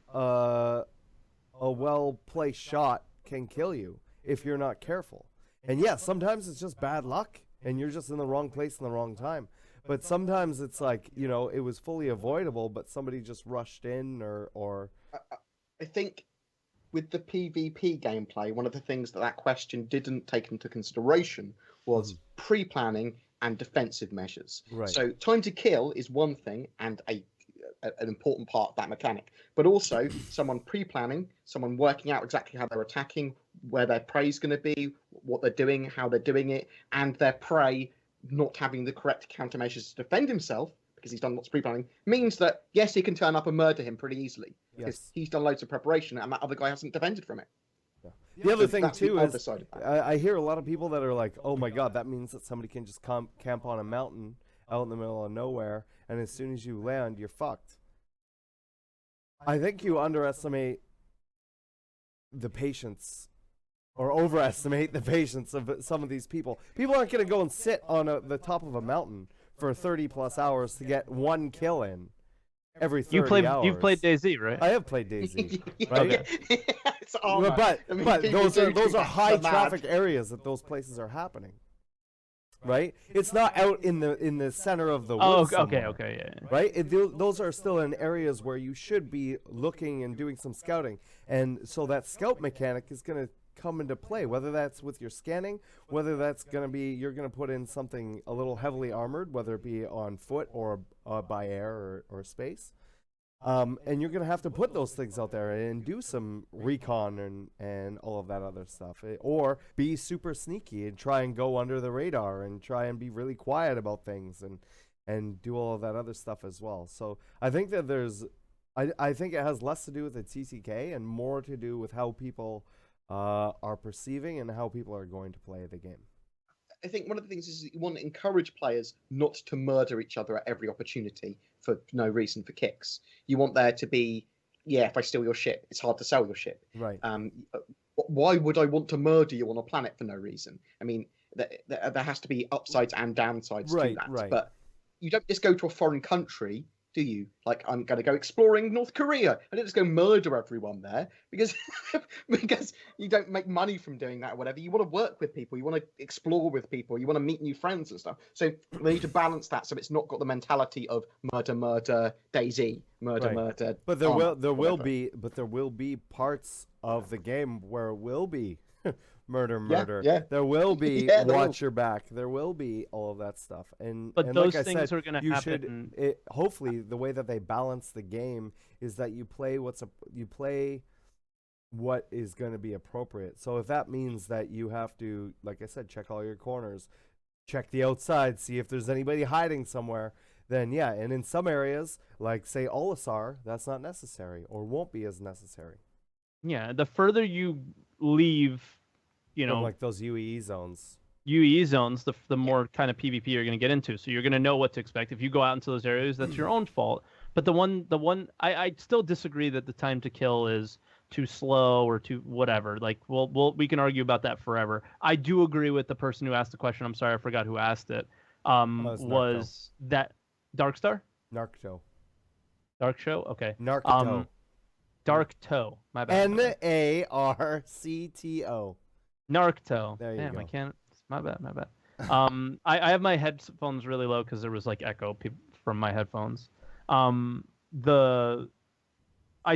a well-placed shot can kill you if you're not careful. And yeah, sometimes it's just bad luck and you're just in the wrong place in the wrong time. But sometimes it's like, it was fully avoidable, but somebody just rushed in or I think with the PvP gameplay, one of the things that question didn't take into consideration was pre-planning and defensive measures. Right. So time to kill is one thing and an important part of that mechanic, but also someone pre-planning, someone working out exactly how they're attacking, where their prey is going to be, what they're doing, how they're doing it, and their prey not having the correct countermeasures to defend himself because he's done lots of pre-planning, means that yes, he can turn up and murder him pretty easily because he's done loads of preparation and that other guy hasn't defended from it. The other So thing that's too the other is side of that. I hear a lot of people that are like, "Oh my God, that means that somebody can just camp on a mountain out in the middle of nowhere, and as soon as you land, you're fucked." I think you underestimate the patience, or overestimate the patience of some of these people. People aren't going to go and sit on the top of a mountain for 30+ hours to get one kill in every 30 hours. You've played DayZ, right? I have played DayZ, right? It's armor. But I mean, people those do are treat that high so mad. traffic areas that those places are happening, right? It's not out in the center of the woods. Okay, somewhere, yeah. right? Those are still in areas where you should be looking and doing some scouting, and so that scout mechanic is going to come into play. Whether that's with your scanning, whether that's going to be you're going to put in something a little heavily armored, whether it be on foot or by air or space. And you're going to have to put those things out there and do some recon and all of that other stuff. Or be super sneaky and try and go under the radar and try and be really quiet about things and do all of that other stuff as well. So I think that I think it has less to do with the TCK and more to do with how people are perceiving and how people are going to play the game. I think one of the things is that you want to encourage players not to murder each other at every opportunity for no reason, for kicks. You want there to be, yeah, if I steal your ship, it's hard to sell your ship. Right. Why would I want to murder you on a planet for no reason? I mean, there has to be upsides and downsides to that. Right. But you don't just go to a foreign country, do you? Like, I'm going to go exploring North Korea. I don't just go murder everyone there because because you don't make money from doing that or whatever. You want to work with people. You want to explore with people. You want to meet new friends and stuff. So we need to balance that so it's not got the mentality of murder, Daisy, murder. But there will be parts of the game where it will be murder. Yeah. There will be watch your back. There will be all of that stuff. But and those like things I said, are going to happen. Hopefully, the way that they balance the game is that you play what is going to be appropriate. So if that means that you have to, like I said, check all your corners, check the outside, see if there's anybody hiding somewhere, then yeah. And in some areas, like say Olisar, that's not necessary or won't be as necessary. Yeah, the further you leave, From like those UEE zones. the more kind of PvP you're going to get into. So you're going to know what to expect. If you go out into those areas, that's your own fault. But the one I still disagree that the time to kill is too slow or too whatever. Like we can argue about that forever. I do agree with the person who asked the question. I'm sorry, I forgot who asked it. Was that Darkstar? Narcto. Dark Show? Okay. Narcto. Dark Toe. My bad. Narcto. Narcto. There you Damn, go. I can't. My bad. I have my headphones really low because there was like echo from my headphones. I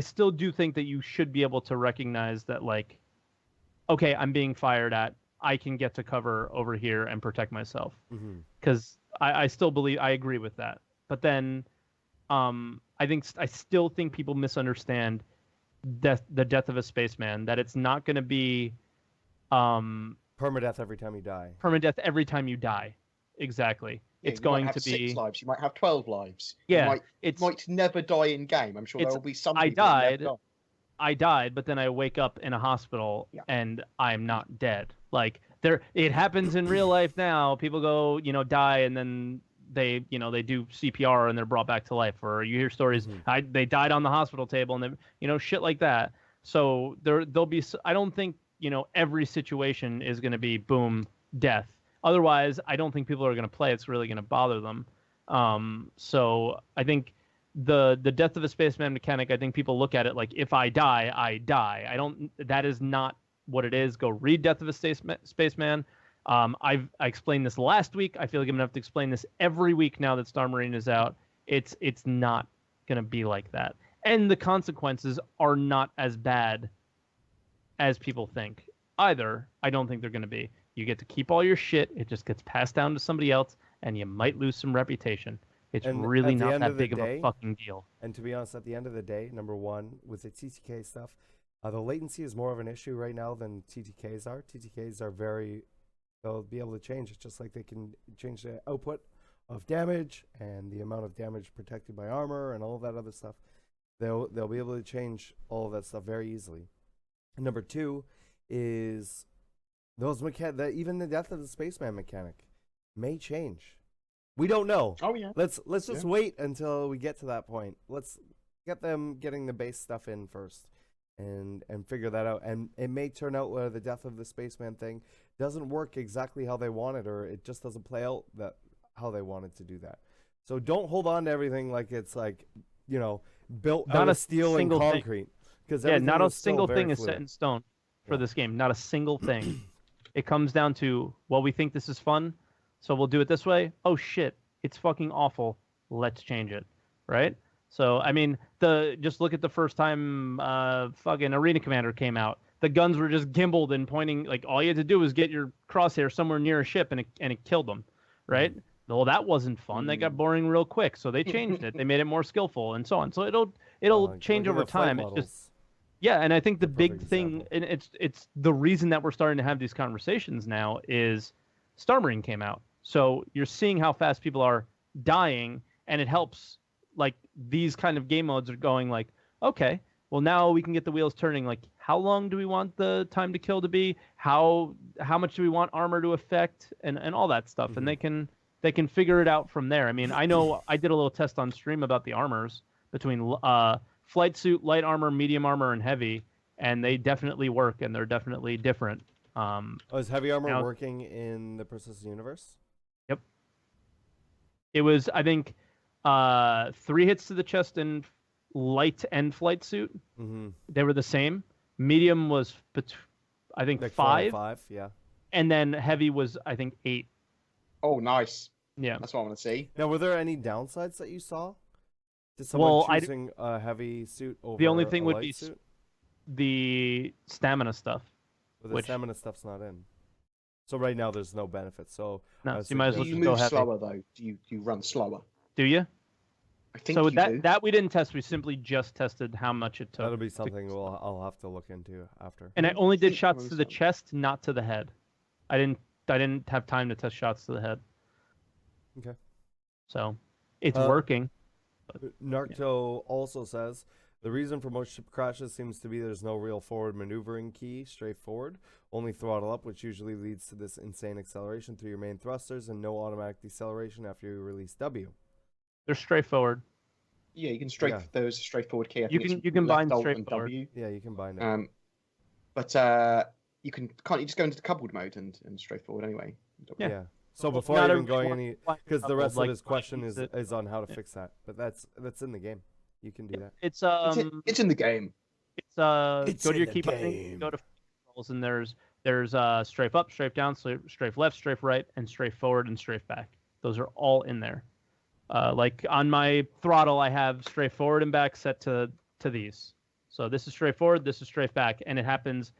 still do think that you should be able to recognize that, like, okay, I'm being fired at. I can get to cover over here and protect myself. Because I still believe, I agree with that. But then, I still think people misunderstand the death of a spaceman. That it's not going to be permadeath every time you die. Permadeath every time you die. Exactly. Yeah, It's going might have to be 6 lives. You might have 12 lives. Yeah, you might never die in game. I'm sure there will be some. I people that died. never die. I died, but then I wake up in a hospital and I'm not dead. Like it happens in real life now. People go, die, and then they do CPR and they're brought back to life. Or you hear stories, they died on the hospital table, and then, shit like that. So there'll be. I don't think every situation is going to be boom death. Otherwise, I don't think people are going to play. It's really going to bother them. So I think the death of a spaceman mechanic, I think people look at it like, if I die, I die. That is not what it is. Go read Death of a Spaceman. I explained this last week. I feel like I'm going to have to explain this every week now that Star Marine is out. It's not going to be like that. And the consequences are not as bad as people think either. I don't think they're going to be. You get to keep all your shit. It just gets passed down to somebody else, and you might lose some reputation. It's really not that big of a fucking deal. And to be honest, at the end of the day, number one, with the TTK stuff, the latency is more of an issue right now than TTKs are. TTKs are they'll be able to change. It's just like they can change the output of damage and the amount of damage protected by armor and all of that other stuff. They'll be able to change all of that stuff very easily. And number two is those even the death of the spaceman mechanic may change. We don't know. Oh yeah. Let's just wait until we get to that point. Let's get them getting the base stuff in first, and figure that out. And it may turn out where the death of the spaceman thing doesn't work exactly how they wanted, or it just doesn't play out how they wanted to do that. So don't hold on to everything like it's like built out of steel and concrete. Because not a single thing is set in stone for this game. Not a single thing. It comes down to, well, we think this is fun, so we'll do it this way. Oh shit, it's fucking awful. Let's change it, right? So I mean, just look at the first time fucking Arena Commander came out. The guns were just gimbaled and pointing. Like all you had to do was get your crosshair somewhere near a ship, and it killed them, right? Well, that wasn't fun. That got boring real quick, so they changed it. They made it more skillful and so on. So it'll change over time. It's just and I think the big thing, and it's the reason that we're starting to have these conversations now is Star Marine came out. So you're seeing how fast people are dying, and it helps. Like these kind of game modes are going like, okay, well, now we can get the wheels turning. Like, how long do we want the time to kill to be? How much do we want armor to affect, and all that stuff. And they can figure it out from there. I mean, I know I did a little test on stream about the armors between flight suit, light armor, medium armor, and heavy, and they definitely work, and they're definitely different. Is heavy armor working in the Persistent universe? Yep. It was, I think, 3 hits to the chest in light and flight suit. They were the same. Medium was, I think, like 5. 5, yeah. And then heavy was, I think, 8. Oh, nice. Yeah. That's what I want to see. Now, were there any downsides that you saw? Did someone choosing a heavy suit over the only thing a would light be suit? the stamina stuff. But the stamina stuff's not in. So right now there's no benefit. So no, so you might as well do you just go move heavy. slower though? Do you run slower? Do you? I think so you that do. that we didn't test. We simply just tested how much it took. That'll be something I'll have to look into after. And I only did shots to the chest, not to the head. I didn't have time to test shots to the head. Okay. So it's working. Narcto also says the reason for most ship crashes seems to be there's no real forward maneuvering key, straightforward, only throttle up, which usually leads to this insane acceleration through your main thrusters and no automatic deceleration after you release W. They're straightforward. Yeah, you can there's a straightforward key. You can bind straightforward. Yeah, you can bind it. But can't you just go into the coupled mode and straightforward anyway? Yeah. So before even going any, because the rest of his question is on how to fix that, but that's in the game. You can do that. It's in the game. It's go to your key binding, go to controls, and there's strafe up, strafe down, strafe left, strafe right, and strafe forward and strafe back. Those are all in there. Like on my throttle, I have strafe forward and back set to these. So this is strafe forward, this is strafe back, and it happens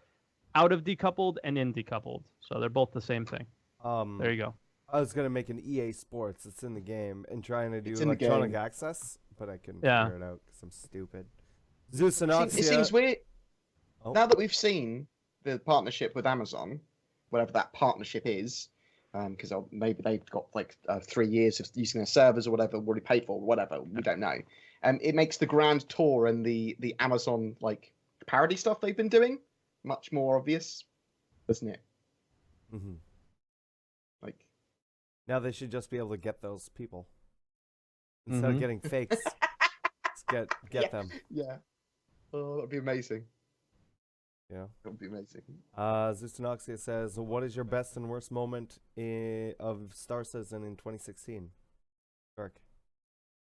out of decoupled and in decoupled. So they're both the same thing. There you go. I was gonna make an EA Sports. It's in the game and trying to do electronic access, but I couldn't figure it out because I'm stupid. Zeus and It seems weird. Now that we've seen the partnership with Amazon, whatever that partnership is, because maybe they've got like 3 years of using their servers or whatever, already paid for, whatever, we don't know. It makes the Grand Tour and the Amazon like parody stuff they've been doing much more obvious, doesn't it? Mm-hmm. Like now they should just be able to get those people instead of getting fakes. Let's get them. Yeah. Oh, that'd be amazing. Yeah. That would be amazing. Zustanoxia says, what is your best and worst moment of Star Citizen in 2016? Twerk.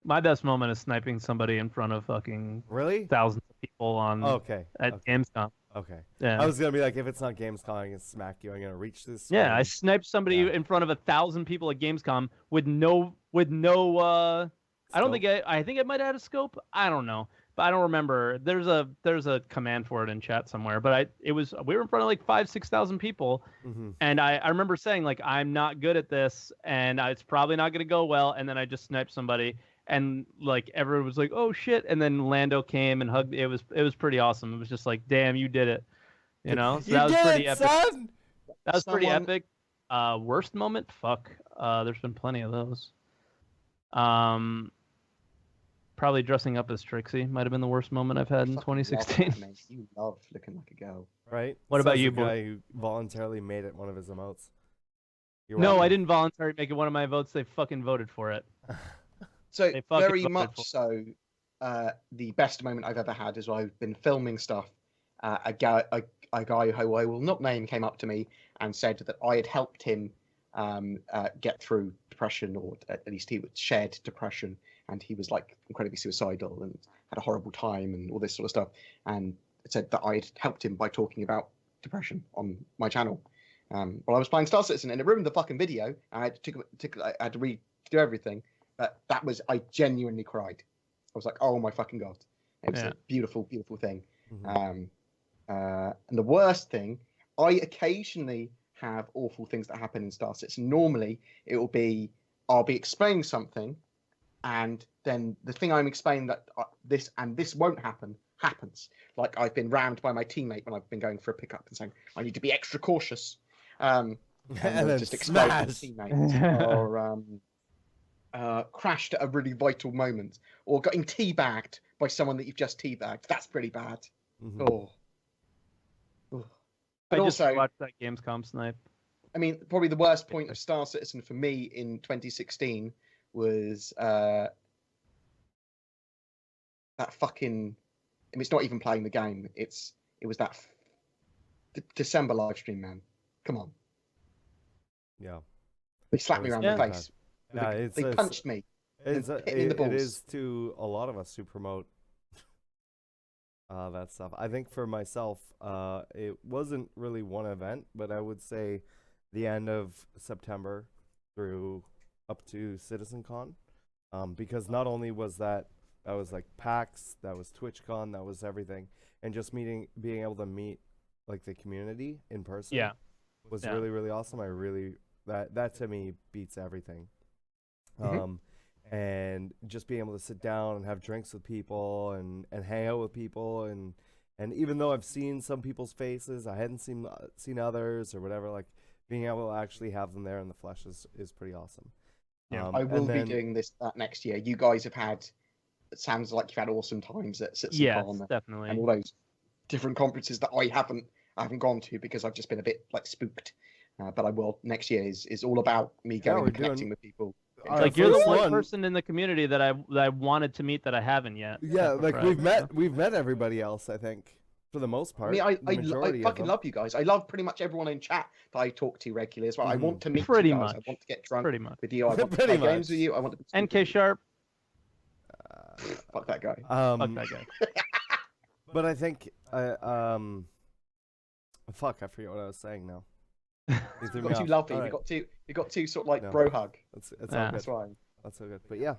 My best moment is sniping somebody in front of fucking thousands of people at Gamescom. Okay. Yeah. I was gonna be like, if it's not Gamescom, I'm gonna smack you. I'm gonna reach this. Yeah, I sniped somebody in front of 1,000 people at Gamescom with no. I don't think I think it might have had a scope. I don't know, but I don't remember. There's a command for it in chat somewhere. But we were in front of like 5,000-6,000 people, and I remember saying like, I'm not good at this, and it's probably not gonna go well. And then I just sniped somebody. And like everyone was like, "Oh shit!" And then Lando came and hugged. It was pretty awesome. It was just like, "Damn, you did it!" You know, so that was pretty epic. Son! That was pretty epic. Worst moment? Fuck. There's been plenty of those. Probably dressing up as Trixie might have been the worst moment I've had in 2016. You love looking like a girl, right? What about you, boy? Guy who voluntarily made it one of his emotes. No, I didn't voluntarily make it one of my votes. They fucking voted for it. So very much so, the best moment I've ever had is when I've been filming stuff. A guy who I will not name came up to me and said that I had helped him get through depression, or at least he shared depression, and he was like incredibly suicidal and had a horrible time and all this sort of stuff. And it said that I'd helped him by talking about depression on my channel. While I was playing Star Citizen, and it ruined the fucking video. I had to redo everything. But I genuinely cried. I was like, oh my fucking God. It was a beautiful, beautiful thing. And the worst thing, I occasionally have awful things that happen in Star Citizen. Normally, I'll be explaining something, and then the thing I'm explaining that this won't happen, happens. Like I've been rammed by my teammate when I've been going for a pickup and saying, I need to be extra cautious. And then just explode my teammate. Or crashed at a really vital moment, or getting teabagged by someone that you've just teabagged. That's pretty bad. Mhm. Oh. But I just also, watched that Gamescom snipe. I mean, probably the worst point of Star Citizen for me in 2016 was that fucking. I mean, it's not even playing the game. It was that December live stream, man. Come on. Yeah. They slapped me was around pretty the bad. face. Yeah, They punched me. It's hit me in the it balls. is to a lot of us who promote that stuff. I think for myself, it wasn't really one event, but I would say the end of September through up to CitizenCon, because not only was that was like PAX, that was TwitchCon, that was everything, and just being able to meet like the community in person, Yeah. was Yeah. really, really awesome. I really that to me beats everything. Mhm. And just being able to sit down and have drinks with people and hang out with people and even though I've seen some people's faces, I hadn't seen others or whatever. Like being able to actually have them there in the flesh is pretty awesome. Yeah. I will and be then- doing that next year. You guys have had. It sounds like you've had awesome times at Yes, CitizenCon definitely. and all those different conferences that I haven't gone to because I've just been a bit like spooked. But I will next year is all about me going we're and connecting doing- with people. Our Like you're the first one person in the community that I wanted to meet that I haven't yet. Yeah, Except for like Fred, we've met everybody else, I think, for the most I part. mean, I majority of fucking them. love you guys. I love pretty much everyone in chat that I talk to regularly as well. I Mhm. want to meet Pretty you guys. I much. want to get drunk Pretty much. with you. I want to Pretty play games much. with you. I want to NK Sharp. fuck that guy. Fuck that guy. But I think fuck, I forget what I was saying now. You threw You me got too off. lovey. All You right. got too sort of like No. bro hug. It's Yeah. all good. That's why. That's so good. But yeah.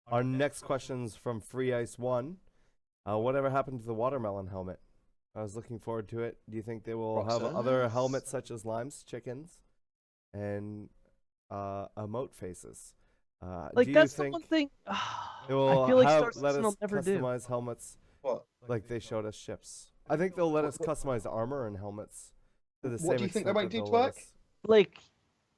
Our next question's from Free Ice 1. Whatever happened to the watermelon helmet? I was looking forward to it. Do you think they will have other helmets such as limes, chickens, and emote faces? Like do you that's the think one thing. they will I feel like let Star us Citizen will never do. customize helmets What? like they showed us ships? I think they'll let us customize armor and helmets to the same What do you think they extent won't that do, they'll let Twerk? us- Like,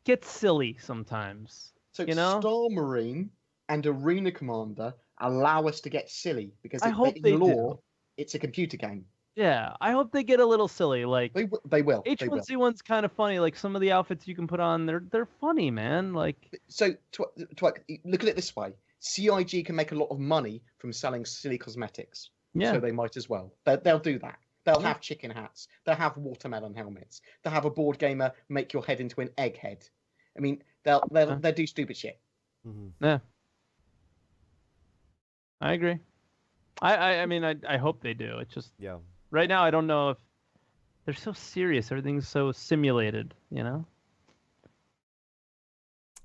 get silly sometimes. So You know? Star Marine and Arena Commander allow us to get silly because I hope in they law do. it's a computer game. Yeah, I hope they get a little silly. Like They will. They will. H1Z1's kind of funny. Like some of the outfits you can put on, they're funny, man. Like So Twerk, look at it this way: CIG can make a lot of money from selling silly cosmetics. yeah, So they might as well. They'll do that. They'll Yeah. have chicken hats. They'll have watermelon helmets. They'll have a board gamer make your head into an egghead. I mean, they'll do stupid shit. Mhm. yeah. I agree. I mean I hope they do. It's just Yeah. right now I don't know if they're so serious. Everything's so simulated, you know.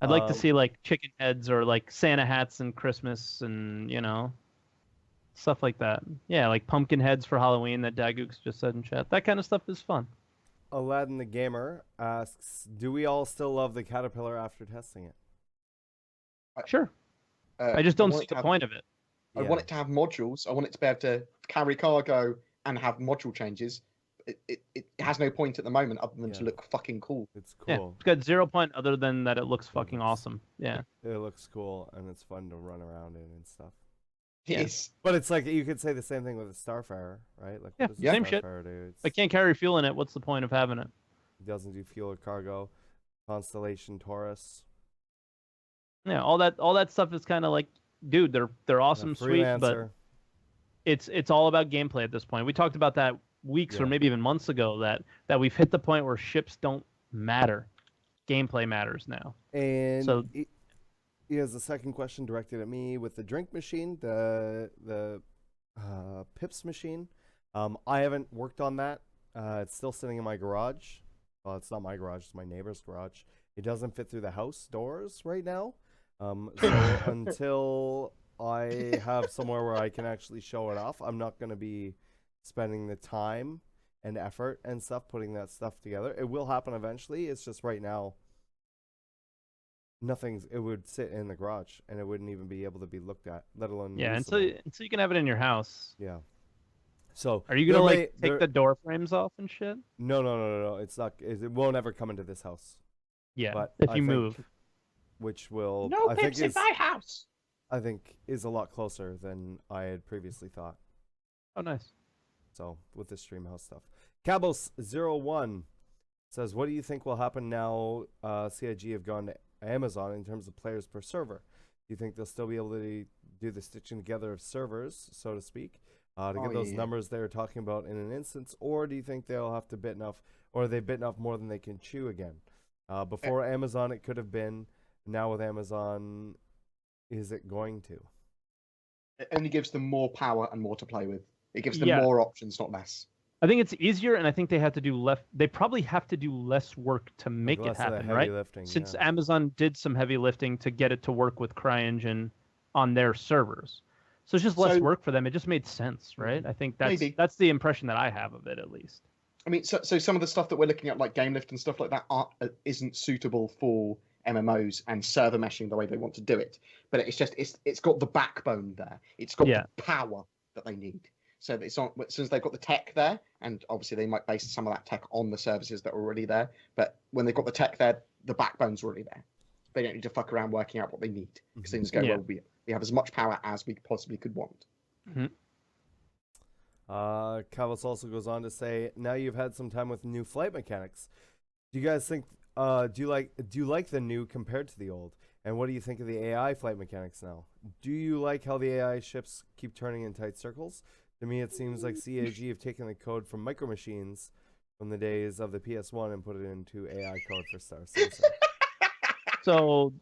I'd like to see like chicken heads or like Santa hats and Christmas and stuff like that. Yeah, like pumpkin heads for Halloween that Dagooks just said in chat. That kind of stuff is fun. Aladdin the Gamer asks, do we all still love the Caterpillar after testing it? Sure. I just don't want see it to the have- point of it. I want it to have modules. I want it to be able to carry cargo and have module changes. It has no point at the moment other than to Yeah. look fucking cool. It's Yeah, cool. it's got 0 point other than that it looks fucking looks- awesome. Yeah. It looks cool and it's fun to run around in and stuff. Yeah. Yes. But it's like you could say the same thing with a Starfarer, right? Like Yeah, what does a same shit. Starfarer do? If I can't carry fuel in it, what's the point of having it? It doesn't do fuel or cargo. Constellation Taurus. Yeah, all that stuff is kind of like, dude, they're awesome, sweet, but Freelancer. it's all about gameplay at this point. We talked about that weeks or Yeah. maybe even months ago that we've hit the point where ships don't matter. Gameplay matters now. And So- he has a second question directed at me with the drink machine, the Pips machine. I haven't worked on that. It's still sitting in my garage. Well, it's not my garage; it's my neighbor's garage. It doesn't fit through the house doors right now. So until I have somewhere where I can actually show it off, I'm not going to be spending the time and effort and stuff putting that stuff together. It will happen eventually. It's just right now. It would sit in the garage and it wouldn't even be able to be looked at, let alone Yeah, usable. until you can have it in your house. Yeah. So Are you gonna there like may- take the door frames off and shit? No. It's not. It won't ever come into this house. Yeah, But if I you think- move. Which will No I pips think in is my house. I think is a lot closer than I had previously thought. Oh, nice. So with the Streamhouse stuff, Cabos01 says, "What do you think will happen now? CIG have gone to Amazon in terms of players per server. Do you think they'll still be able to do the stitching together of servers, so to speak, to get those numbers they were talking about in an instance, or do you think they'll have to bitten off, or they've bitten off more than they can chew again? Before Amazon, it could have been. Now with Amazon, is it going to?" It only gives them more power and more to play with. It gives them Yeah. more options, not less. I think it's easier, and I think they have to do less. They probably have to do less work to make it less of the happen, heavy right? lifting, Since yeah. Amazon did some heavy lifting to get it to work with CryEngine on their servers, so it's just less So- work for them. It just made sense, right? I think Maybe. that's the impression that I have of it, at least. I mean, so some of the stuff that we're looking at, like game lift and stuff like that, isn't suitable for MMOs and server meshing the way they want to do it. But it's got the backbone there. It's got Yeah. the power that they need. So it's on, since they've got the tech there, and obviously they might base some of that tech on the services that are already there. But when they've got the tech there, the backbone's already there. They don't need to fuck around working out what they need, because things go, Yeah. well, we have as much power as we possibly could want. Cavos also goes on to say, "Now you've had some time with new flight mechanics. Do you guys think? Do you like the new compared to the old? And what do you think of the AI flight mechanics now? Do you like how the AI ships keep turning in tight circles? To me, it seems like CAG have taken the code from Micro Machines from the days of the PS1 and put it into AI code for Star Citizen." So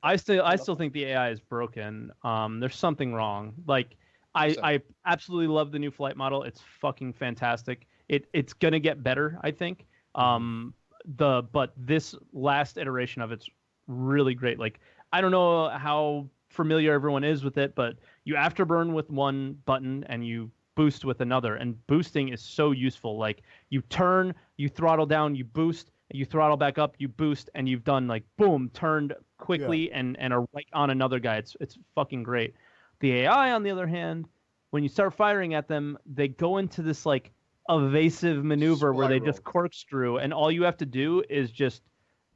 I still think the AI is broken. There's something wrong. Like I absolutely love the new flight model. It's fucking fantastic. It's gonna get better, I think. But this last iteration of it's really great. Like I don't know how familiar everyone is with it, but you afterburn with one button and you boost with another, and boosting is so useful. Like you turn, you throttle down, you boost, you throttle back up, you boost, and you've done like boom, turned quickly and are right on another guy. It's fucking great. The AI, on the other hand, when you start firing at them, they go into this like evasive maneuver where they just corkscrew, and all you have to do is just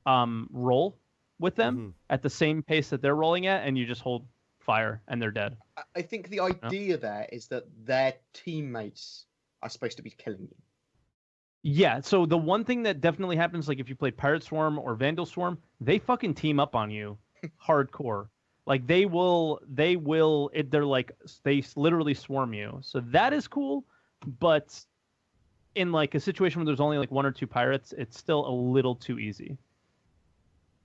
roll with them at the same pace that they're rolling at, and you just hold fire and they're dead. I think the idea there is that their teammates are supposed to be killing you. Yeah, so the one thing that definitely happens, like if you play Pirate Swarm or Vandal Swarm, they fucking team up on you hardcore. Like they're like, they literally swarm you. So that is cool, but in like a situation where there's only like one or two pirates, it's still a little too easy.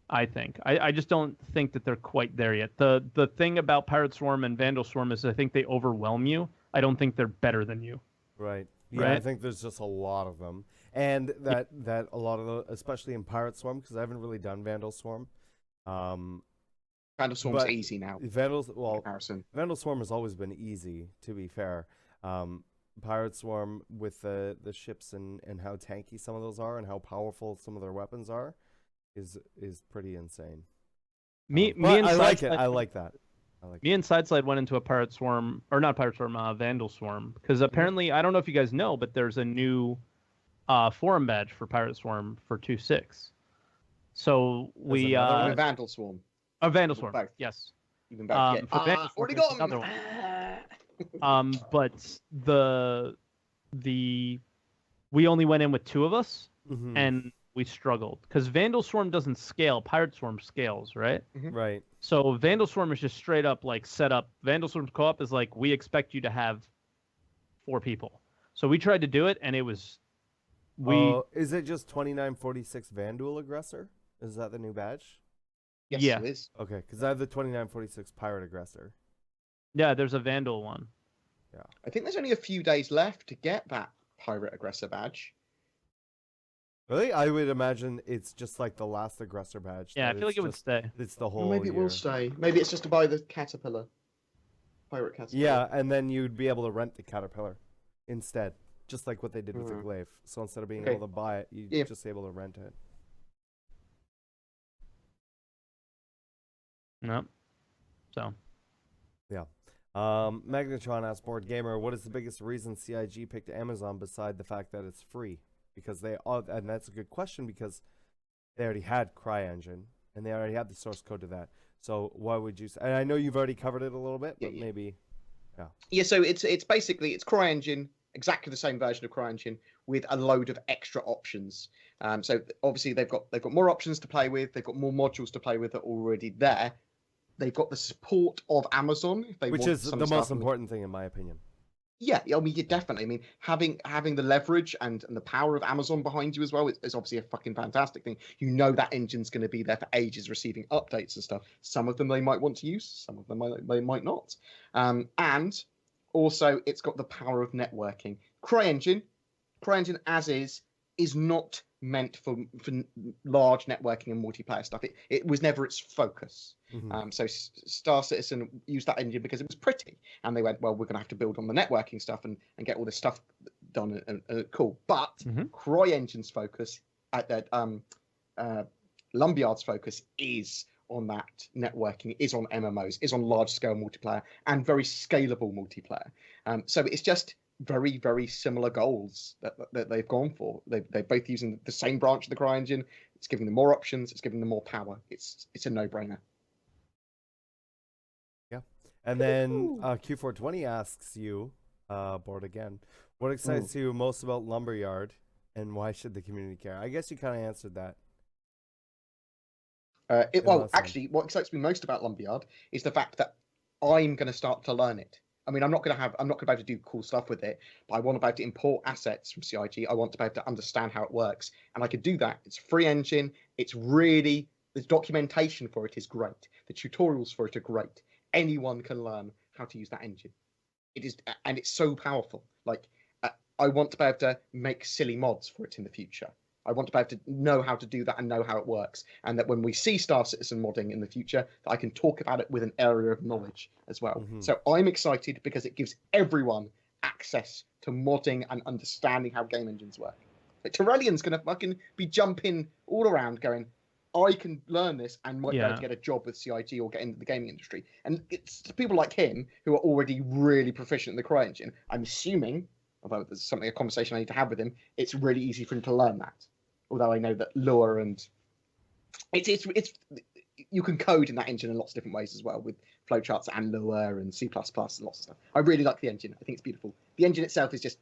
I think. I just don't think that they're quite there yet. The thing about Pirate Swarm and Vandal Swarm is I think they overwhelm you. I don't think they're better than you. Right. Yeah, Right? I think there's just a lot of them, and that a lot of the, especially in Pirate Swarm, because I haven't really done Vandal Swarm. Vandal Swarm's But easy now. In comparison. Vandal Swarm has always been easy, to be fair. Pirate Swarm with the ships and how tanky some of those are and how powerful some of their weapons are is pretty insane. Me But and I like Sideside- it. I like that. Me and Sideslide went into a Pirate Swarm, or not Pirate Swarm, Vandal Swarm, because apparently, I don't know if you guys know, but there's a new forum badge for Pirate Swarm for 2.6. So we another Vandal Swarm. Vandal Swarm, Both. yes. Even better. For Vandal Swarm, Already there's got another them. one. But we only went in with two of us, and we struggled because Vandal Swarm doesn't scale. Pirate Swarm scales, right? Right. So Vandal Swarm is just straight up like set up. Vandal Swarm's co-op is like, we expect you to have 4 people. So we tried to do it, and it was is it just 2946 Vandal Aggressor? Is that the new badge? Yes, Yeah. it is. Okay, because I have the 2946 Pirate Aggressor. Yeah, there's a Vandal one. Yeah. I think there's only a few days left to get that Pirate Aggressor badge. Really? I would imagine it's just like the last Aggressor badge. Yeah, I that feel like it's it would just- stay. It's the Or whole maybe it year. will stay. Maybe it's just to buy the Caterpillar. Pirate Caterpillar. Yeah, and then you'd be able to rent the Caterpillar instead, just like what they did with the Glaive. So instead of being Okay. able to buy it, you're just able to rent it. No. So. Yeah. Magnetron asked BoredGamer, what is the biggest reason CIG picked Amazon beside the fact that it's free? Because and that's a good question because they already had CryEngine and they already had the source code to that. So what would you say? And I know you've already covered it a little bit, but Yeah. maybe. Yeah, so it's basically it's CryEngine, exactly the same version of CryEngine with a load of extra options. So obviously they've got more options to play with. They've got more modules to play with that are already there. They've got the support of Amazon if they Which want is some the stuff most important thing in my opinion. Yeah, I mean, yeah, definitely. I mean, having the leverage and the power of Amazon behind you as well is obviously a fucking fantastic thing. You know that engine's going to be there for ages, receiving updates and stuff. Some of them they might want to use, some of them they might not. And also, it's got the power of networking. CryEngine as is not meant for large networking and multiplayer stuff. It was never its focus. So Star Citizen used that engine because it was pretty, and they went, well, we're going to have to build on the networking stuff and get all this stuff done and cool. But CryEngine's focus, Lumberyard's focus is on that networking, is on MMOs, is on large scale multiplayer and very scalable multiplayer. So it's just very, very similar goals that they've gone for. They're both using the same branch of the CryEngine. It's giving them more options. It's giving them more power. It's a no-brainer. Yeah. And then Q420 asks you, bored again, what excites you most about Lumberyard and why should the community care? I guess you kind of answered that. Actually, what excites me most about Lumberyard is the fact that I'm going to start to learn it. I mean, I'm not going to be able to do cool stuff with it, but I want to be able to import assets from CIG. I want to be able to understand how it works, and I could do that. It's a free engine. It's really, the documentation for it is great. The tutorials for it are great. Anyone can learn how to use that engine. It is, and it's so powerful. Like, I want to be able to make silly mods for it in the future. I want to be able to know how to do that and know how it works. And that when we see Star Citizen modding in the future, that I can talk about it with an area of knowledge as well. So I'm excited because it gives everyone access to modding and understanding how game engines work. Like, Tyrellian's going to fucking be jumping all around going, I can learn this and might be able to get a job with CIG or get into the gaming industry. And it's people like him who are already really proficient in the CryEngine. I'm assuming, although there's a conversation I need to have with him, it's really easy for him to learn that. Although I know that Lua and it's you can code in that engine in lots of different ways as well, with flowcharts and Lua and C++ and lots of stuff. I really like the engine. I think it's beautiful. The engine itself is just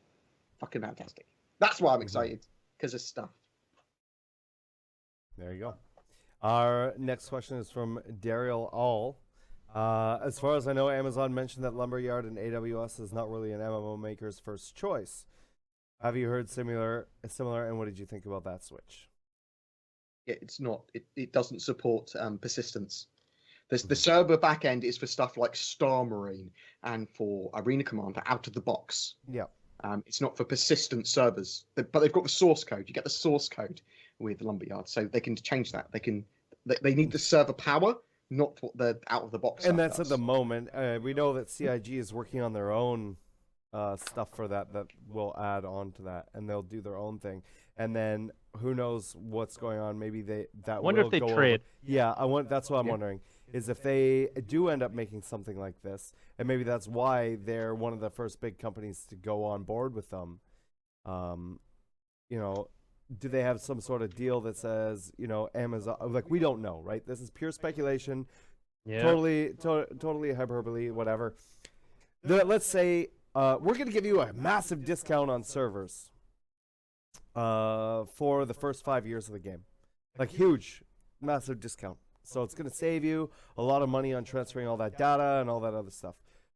fucking fantastic. That's why I'm excited, because of stuff. There you go. Our next question is from Daryl All. As far as I know, Amazon mentioned that Lumberyard and AWS is not really an MMO maker's first choice. Have you heard similar, and what did you think about that switch? Yeah, it's not. It doesn't support persistence. The server backend is for stuff like Star Marine and for Arena Commander out of the box. Yeah. It's not for persistent servers, but they've got the source code. You get the source code with Lumberyard, so they can change that. They need the server power, not what the out of the box. And that's at the moment. We know that CIG is working on their own stuff for that will add on to that, and they'll do their own thing. And then who knows what's going on? Maybe that. Wonder if they trade. Yeah, that's what I'm wondering. Is if they do end up making something like this, and maybe that's why they're one of the first big companies to go on board with them. Do they have some sort of deal that says, Amazon? Like, we don't know, right? This is pure speculation. Yeah. Totally hyperbole, whatever. Let's say we're going to give you a massive discount on servers for the first 5 years of the game. Like, huge, massive discount. So it's going to save you a lot of money on transferring all that data and all that other stuff.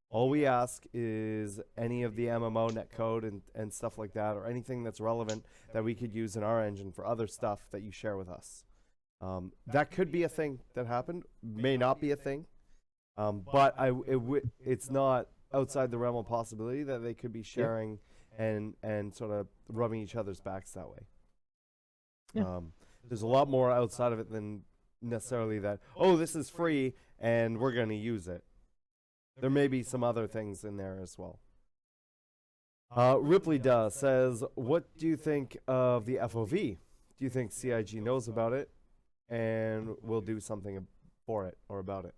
All we ask is any of the MMO netcode and stuff like that, or anything that's relevant that we could use in our engine for other stuff that you share with us. That could be a thing that happened. May not be a thing. But it's not outside the realm of possibility that they could be sharing and sort of rubbing each other's backs that way. Yeah. There's a lot more outside of it than necessarily that, this is free and we're going to use it. There may be some other things in there as well. Ripley says, what do you think of the FOV? Do you think CIG knows about it and will do something for it or about it?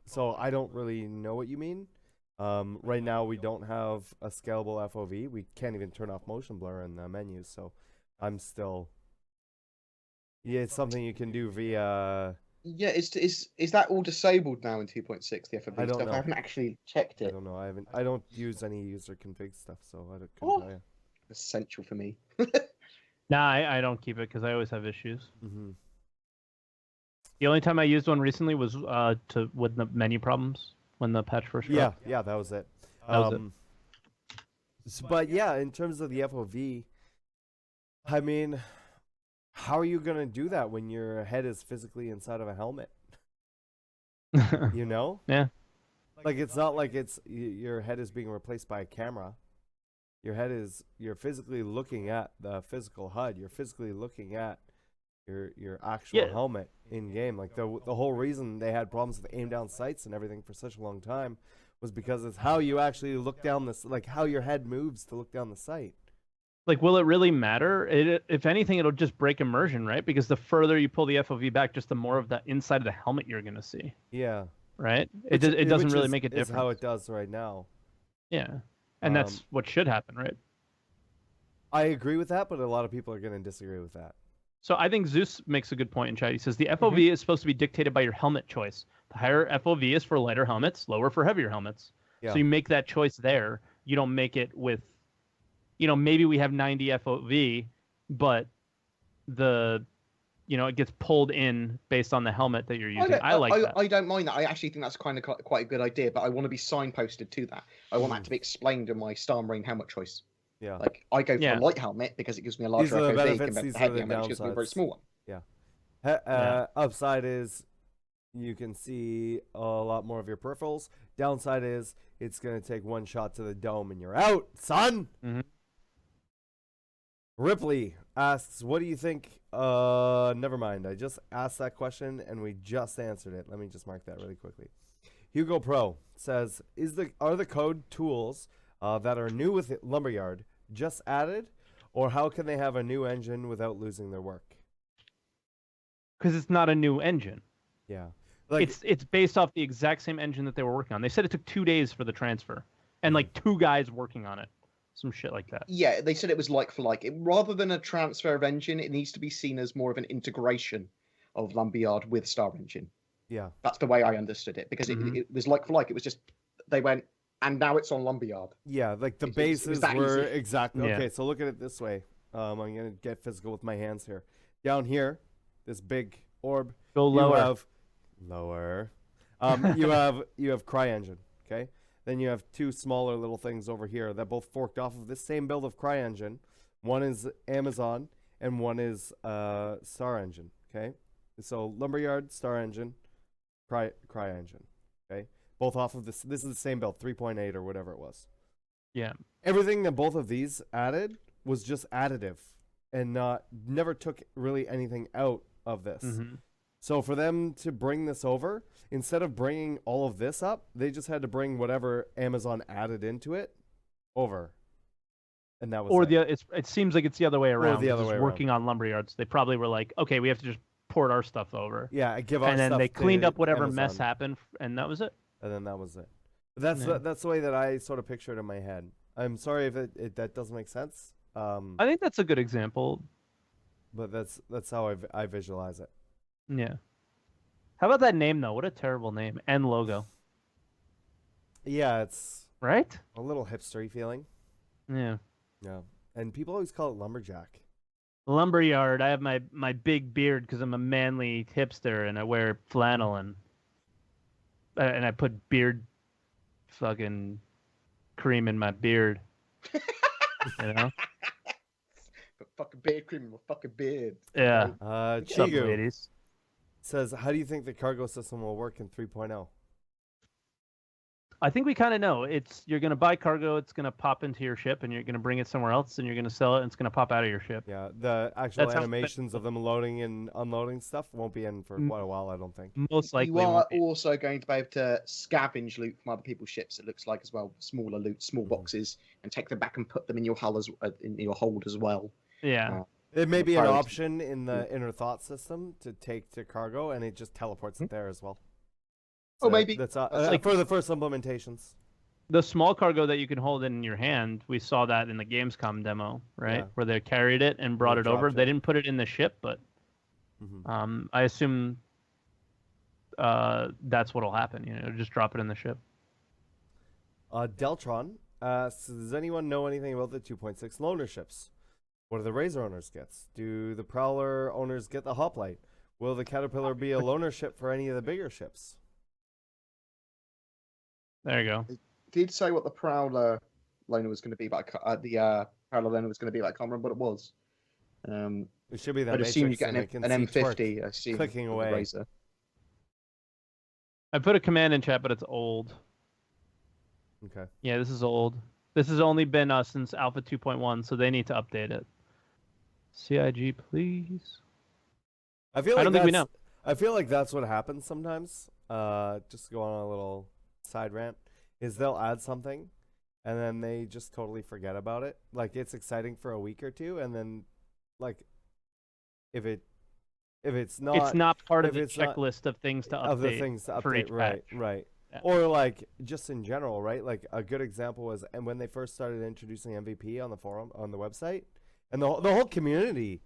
So I don't really know what you mean. Right now we don't have a scalable FOV. We can't even turn off motion blur in the menus, so I'm still... Yeah, it's something you can do via... Yeah, is that all disabled now in 2.6? The FOV I don't stuff. know. I haven't actually checked I it. don't know. I don't use any user config stuff, so I couldn't Oh. tell you. Essential for me. Nah, I don't keep it because I always have issues. Mm-hmm. The only time I used one recently was with the menu problems when the patch first dropped. Yeah, that was it. That was it. But yeah, in terms of the FOV, I mean, how are you gonna do that when your head is physically inside of a helmet? You know? Yeah. Like it's not like your head is being replaced by a camera. You're physically looking at the physical HUD. You're physically looking at your actual helmet in game. Like the whole reason they had problems with aim down sights and everything for such a long time was because it's how you actually look down this, like how your head moves to look down the sight. Like, will it really matter? If anything, it'll just break immersion, right? Because the further you pull the FOV back, just the more of the inside of the helmet you're gonna see. Yeah. Right? It doesn't really make a difference. Is how it does right now. Yeah. And that's what should happen, right? I agree with that, but a lot of people are going to disagree with that. So I think Zeus makes a good point in chat. He says the FOV is supposed to be dictated by your helmet choice. The higher FOV is for lighter helmets, lower for heavier helmets. Yeah. So you make that choice there. You don't make it with, maybe we have 90 FOV, but it gets pulled in based on the helmet that you're using. I like that. I don't mind that. I actually think that's kind of quite a good idea, but I want to be signposted to that. I want that to be explained in my StarEngine helmet choice. Yeah. Like, I go for a light helmet because it gives me a larger FOV compared to the heavy helmet, which gives me a very small one. Yeah. Upside is you can see a lot more of your peripherals. Downside is it's going to take one shot to the dome and you're out, son! Mm-hmm. Ripley asks, what do you think? Never mind. I just asked that question and we just answered it. Let me just mark that really quickly. Hugo Pro says, are the code tools that are new with Lumberyard just added, or how can they have a new engine without losing their work? Because it's not a new engine. Yeah. It's based off the exact same engine that they were working on. They said it took 2 days for the transfer and like 2 guys working on it. Some shit like that. Yeah, they said it was like for like. Rather than a transfer of engine, it needs to be seen as more of an integration of Lumberyard with StarEngine. Yeah. That's the way I understood it, because it was like for like. It was just, they went, and now it's on Lumberyard. Yeah, like the bases were easy. exactly. Yeah. Okay, so look at it this way. I'm going to get physical with my hands here. Down here, this big orb. Go lower. Lower. You have CryEngine, okay? Then you have 2 smaller little things over here that both forked off of this same build of CryEngine. One is Amazon and one is StarEngine, okay? So Lumberyard, StarEngine, CryEngine, okay? Both off of this. This is the same build, 3.8 or whatever it was. Yeah. Everything that both of these added was just additive and never took really anything out of this. Mm-hmm. So for them to bring this over, instead of bringing all of this up, they just had to bring whatever Amazon added into it over. And that was it seems like it's the other way around. the other way around. Working on Lumberyards, they probably were like, okay, we have to just port our stuff over. Yeah, give our and then stuff they cleaned to up whatever Amazon. mess happened, and that was it. And then that was it. But that's the way that I sort of picture it in my head. I'm sorry if that doesn't make sense. I think that's a good example. But that's how I visualize it. Yeah. How about that name though? What a terrible name and logo. Yeah, it's right. A little hipstery feeling. Yeah. Yeah, and people always call it lumberjack. Lumberyard. I have my big beard because I'm a manly hipster and I wear flannel and I put beard fucking cream in my beard. You know. But fucking beard cream in my fucking beard. Yeah. Chigu ladies. Says, how do you think the cargo system will work in 3.0? I think we kind of know. You're going to buy cargo, it's going to pop into your ship, and you're going to bring it somewhere else, and you're going to sell it, and it's going to pop out of your ship. Yeah, the actual animations of them loading and unloading stuff won't be in for quite a while, I don't think. Most likely. You are also going to be able to scavenge loot from other people's ships, it looks like, as well. Smaller loot, small boxes, and take them back and put them in your hull in your hold as well. Yeah. It may be an option in the inner thought system to take to cargo, and it just teleports it there as well. So maybe. That's like for the first implementations. The small cargo that you can hold in your hand, we saw that in the Gamescom demo, right? Yeah. Where they carried it and brought it over. They didn't put it in the ship, but I assume that's what'll happen. You know, just drop it in the ship. Deltron, does anyone know anything about the 2.6 loaner ships? What do the Razor owners get? Do the Prowler owners get the Hoplite? Will the Caterpillar be a loaner ship for any of the bigger ships? There you go. Did say what the Prowler loaner was going to be, but the Prowler loaner was going to be. Like, I can't remember what it was. It should be that I'd assume you Matrix get and an they can see M50. Twerk I assume clicking with the away. Razor. I put a command in chat, but it's old. Okay. Yeah, this is old. This has only been since Alpha 2.1, so they need to update it. CIG, please. I feel like don't think we know. I feel like that's what happens sometimes. Just to go on a little side rant, is they'll add something, and then they just totally forget about it. Like, it's exciting for a week or two, and then, like, if it's not part of if the it's not- checklist of things to update. of the things to for update, each right, patch. right. Yeah. Or like just in general, right? Like a good example was, and when they first started introducing MVP on the forum, on the website, and the whole community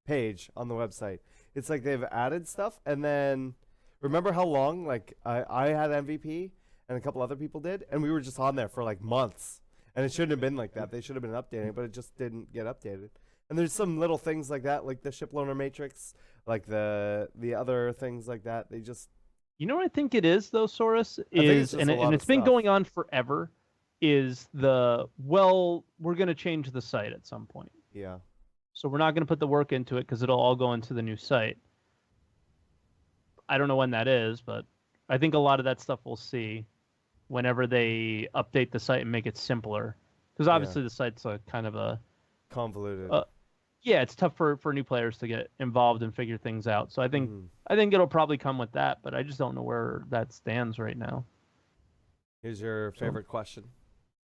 page on the website, it's like they've added stuff, and then remember how long like I had MVP and a couple other people did, and we were just on there for like months, and it shouldn't have been like that. They should have been updating, but it just didn't get updated. And there's some little things like that, like the ship loaner matrix, like the other things like that. They just You know what I think it is, though, Saurus? think it's Is just a lot and of it's been stuff. going on forever, is we're going to change the site at some point. yeah. So we're not going to put the work into it because it'll all go into the new site. I don't know when that is, but I think a lot of that stuff we'll see whenever they update the site and make it simpler. Because obviously the site's a kind of a... Convoluted. yeah, it's tough for new players to get involved and figure things out. So I think Mhm. I think it'll probably come with that, but I just don't know where that stands right now. Here's your favorite question.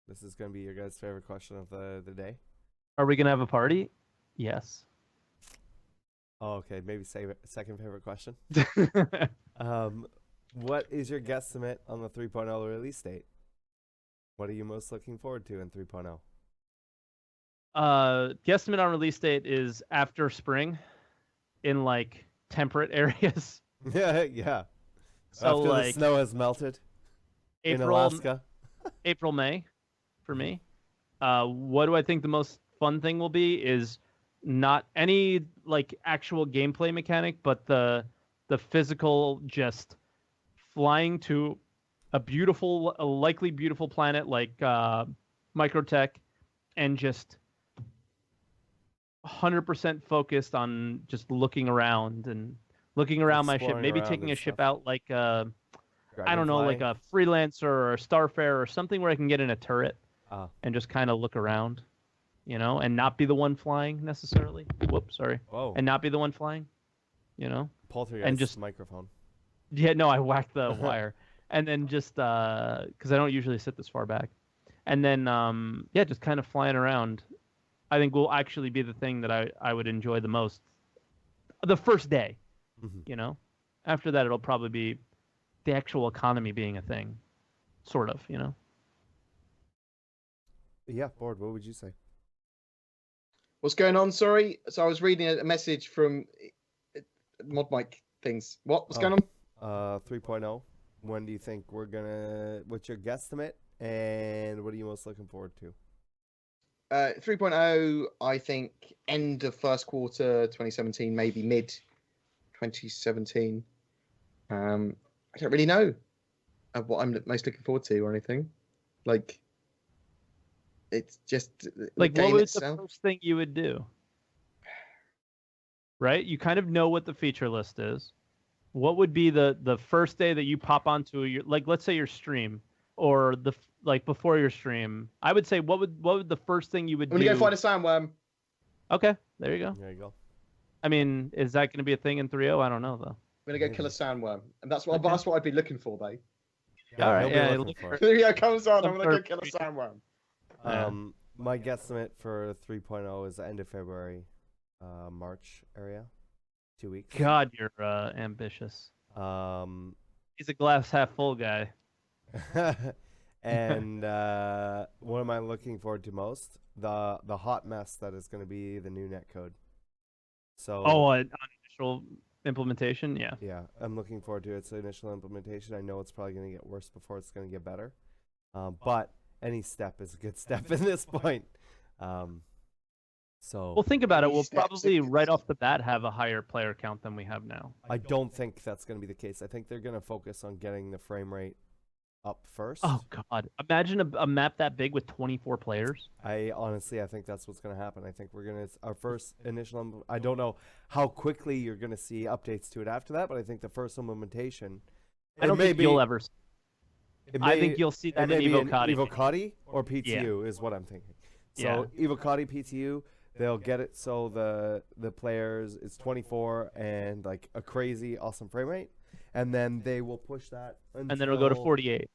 This is going to be your guys' favorite question of the day. Are we going to have a party? Yes. Oh, okay. Maybe save it. Second favorite question. What is your guesstimate on the 3.0 release date? What are you most looking forward to in 3.0? Guesstimate on release date is after spring in like temperate areas. yeah. So After like the snow has melted in April, Alaska. April, May for me. What do I think the most fun thing will be is not any like actual gameplay mechanic, but the physical just flying to a likely beautiful planet like Microtech and just 100% focused on just looking around my ship, Exploring maybe around taking and a ship stuff. out like I don't know, like Dragonfly? a Freelancer or a Starfarer or something where I can get in a turret Ah. and just kind of look around, you know, and not be the one flying necessarily. Whoops, sorry. Whoa. And not be the one flying, you know. Poltergeist just- microphone. Yeah, no, I whacked the wire, and then just because I don't usually sit this far back, and then yeah, just kind of flying around. I think will actually be the thing that I would enjoy the most. The first day, Mhm. you know. After that, it'll probably be the actual economy being a thing, sort of, you know. Yeah, Bored, what would you say? What's going on? Sorry. So I was reading a message from Mod Mic things. What's going on? 3.0. When do you think we're gonna? What's your guesstimate? And what are you most looking forward to? 3.0, I think end of first quarter 2017, maybe mid 2017. I don't really know of what I'm most looking forward to or anything. Like, it's just the Like, what game was itself. the first thing you would do? Right? You kind of know what the feature list is. What would be the first day that you pop onto your, like, let's say your stream or like before your stream? I would say what would the first thing you would I'm do? gonna go find a sandworm. Okay, there you go. There you go. I mean, is that going to be a thing in 3.0? I don't know though. I'm gonna go kill a sandworm, and that's what Okay. I'd be looking for, though. Yeah, All right, he'll be yeah, looking look for for- it. The video comes on, I'm Some gonna go sort kill a of- sandworm. Yeah. My guesstimate for 3.0 is the end of February, March area. 2 weeks. God, you're ambitious. He's a glass half full guy. And what am I looking forward to most? The hot mess that is going to be the new netcode. So Oh, an initial implementation. Yeah. Yeah, I'm looking forward to its initial implementation. I know it's probably going to get worse before it's going to get better. But any step is a good step at this point. So Well, think about it. Any We'll steps probably against- right off the bat have a higher player count than we have now. I don't think that's going to be the case. I think they're going to focus on getting the frame rate up first. Oh God! Imagine a map that big with 24 players. I think that's what's going to happen. I think we're going to our first initial. I don't know how quickly you're going to see updates to it after that, but I think the first implementation. I don't think you'll ever. I think you'll see that in Evocati. Evocati or PTU is what I'm thinking. So Evocati PTU, they'll get it so the players it's 24 and like a crazy awesome frame rate, and then they will push that until, and then it'll go to 48.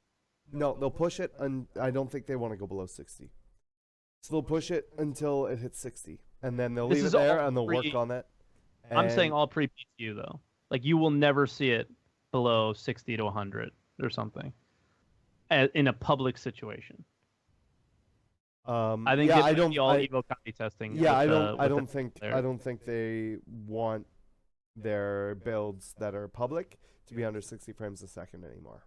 No, they'll push it, and I don't think they want to go below 60. So they'll push it until it hits 60, and then they'll leave it there and they'll work on it. I'm saying all pre-PTU though. Like you will never see it below 60 to 100 or something in a public situation. I think I don't. all Evocati testing. Yeah, with I don't think they want their builds that are public to be under 60 frames a second anymore.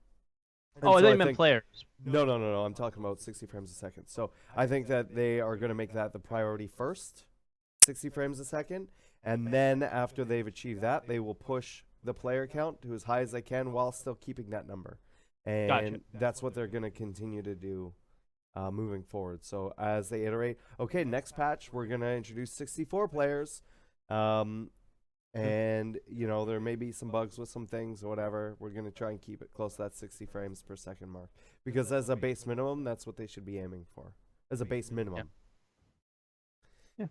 And I so think meant players. No. I'm talking about 60 frames a second. So I think that they are going to make that the priority first, 60 frames a second, and then after they've achieved that, they will push the player count to as high as they can while still keeping that number. And that's what they're going to continue to do moving forward. So as they iterate, okay, next patch, we're going to introduce 64 players. And, there may be some bugs with some things or whatever. We're going to try and keep it close to that 60 frames per second mark. Because as a base minimum, that's what they should be aiming for. As a base minimum. Yeah.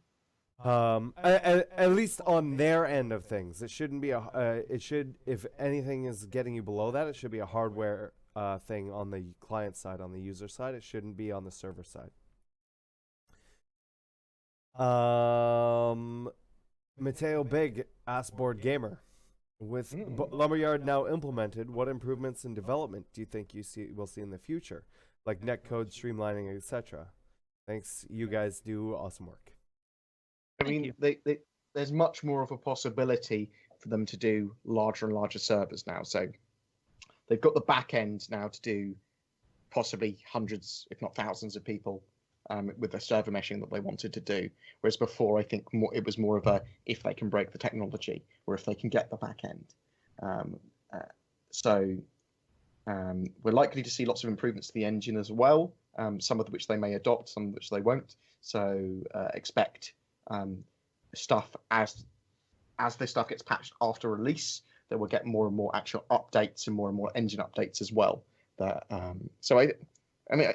At least on their end of things. It shouldn't be it should, if anything is getting you below that, it should be a hardware thing on the client side, on the user side. It shouldn't be on the server side. Mateo Big asked BoredGamer, with Lumberyard now implemented, what improvements in development do you think we'll see in the future, like netcode streamlining, etc.? Thanks, you guys do awesome work. I mean, there's much more of a possibility for them to do larger and larger servers now. So they've got the back end now to do possibly hundreds, if not thousands, of people. With the server meshing that they wanted to do, whereas before I think it was more of a if they can break the technology or if they can get the back end. So we're likely to see lots of improvements to the engine as well, some of which they may adopt, some of which they won't. So expect stuff as this stuff gets patched after release, that we'll get more and more actual updates and more engine updates as well. So I mean,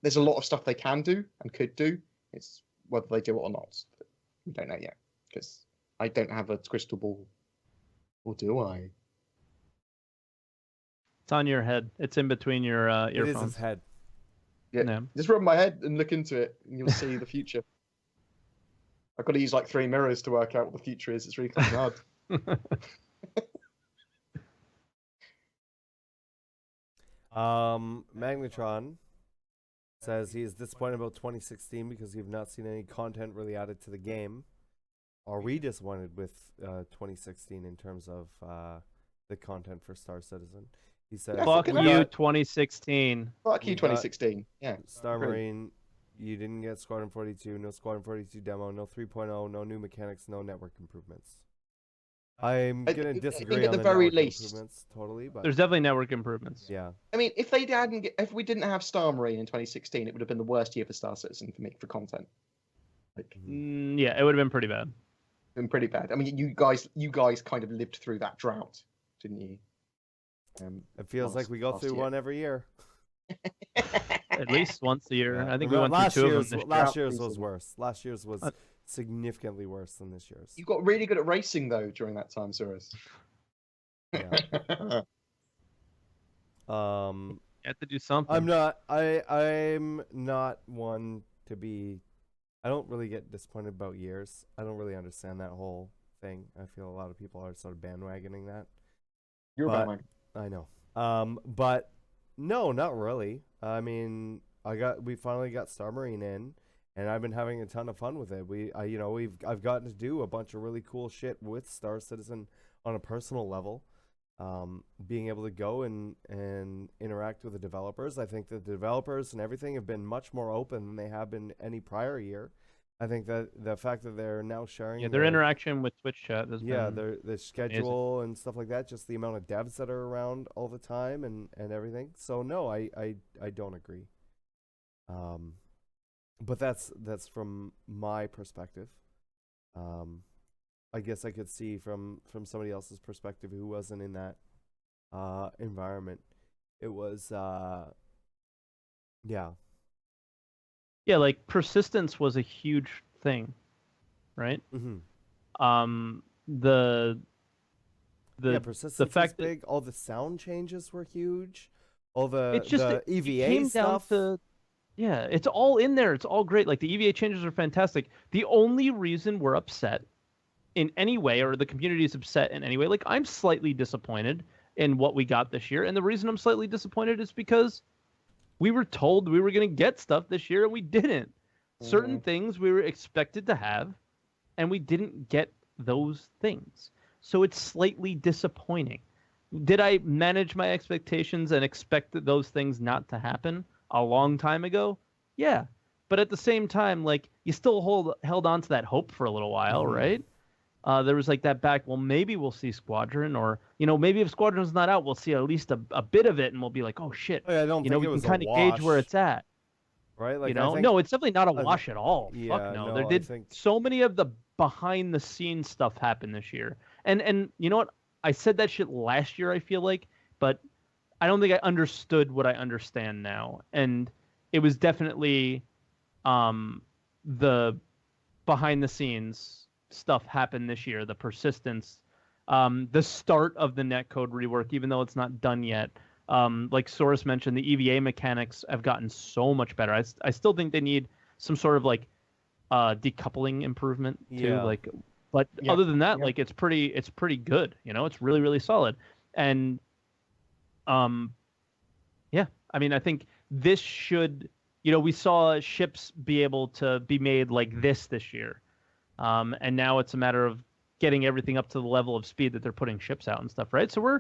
there's a lot of stuff they can do and could do. It's whether they do it or not. We don't know yet because I don't have a crystal ball. Or do I? It's on your head. It's in between your earphones. It is his head. Yeah. Just rub my head and look into it, and you'll see the future. I've got to use like 3 mirrors to work out what the future is. It's really hard. Magnetron says he is disappointed about 2016 because you've not seen any content really added to the game. Are we disappointed with 2016 in terms of the content for Star Citizen? He says, "Fuck you, 2016. Fuck you, 2016. Yeah. Star Marine, you didn't get Squadron 42, no Squadron 42 demo, no 3.0, no new mechanics, no network improvements." I'm gonna disagree on the very least improvements totally, but there's definitely network improvements. Yeah. I mean, if we didn't have Star Marine in 2016, it would have been the worst year for Star Citizen for content. Like, yeah, it would have been pretty bad. Been pretty bad. I mean, you guys kind of lived through that drought, didn't you? It feels like we go through one every year. At least once a year. Yeah. I think we went through 2 of them. Last year's was worse. Last year's was significantly worse than this year's. You got really good at racing though during that time, Saurus. Yeah. You have to do something. I'm not one to be. I don't really get disappointed about years. I don't really understand that whole thing. I feel a lot of people are sort of bandwagoning that. You're a bandwagon. I know. But no, not really. I mean, we finally got Star Marine in, and I've been having a ton of fun with it. I've gotten to do a bunch of really cool shit with Star Citizen on a personal level. Being able to go and interact with the developers. I think the developers and everything have been much more open than they have been any prior year. I think that the fact that they're now sharing their interaction with Twitch chat has been their schedule and stuff like that, just the amount of devs that are around all the time and everything. So no, I don't agree. But that's from my perspective. I guess I could see from somebody else's perspective who wasn't in that environment. It was yeah. Yeah, like persistence was a huge thing, right? Mm-hmm. The persistence fact was big. All the sound changes were huge. All the it's just the EVA it came stuff. Down to, yeah, it's all in there. It's all great. Like the EVA changes are fantastic. The only reason we're upset in any way, or the community is upset in any way, like I'm slightly disappointed in what we got this year, and the reason I'm slightly disappointed is because we were told we were going to get stuff this year and we didn't. Certain things we were expected to have and we didn't get those things. So it's slightly disappointing. Did I manage my expectations and expect those things not to happen a long time ago? Yeah. But at the same time, like you still held on to that hope for a little while, right? There was like that well, maybe we'll see Squadron, or maybe if Squadron's not out, we'll see at least a bit of it, and we'll be like, oh shit, I don't think we it was can kind of wash, gauge where it's at, right? Like no, it's definitely not a wash at all. Yeah, Fuck no. no, There I did think... so many of the behind the scenes stuff happen this year, and you know what? I said that shit last year, I feel like, but I don't think I understood what I understand now, and it was definitely the behind the scenes stuff happened this year, the persistence, the start of the netcode rework, even though it's not done yet. Like Saurus mentioned, the EVA mechanics have gotten so much better. I still think they need some sort of like decoupling improvement too. Like, but other than that, like it's pretty good. It's really, really solid. And I mean, I think this should, we saw ships be able to be made like this year. And now it's a matter of getting everything up to the level of speed that they're putting ships out and stuff, right? So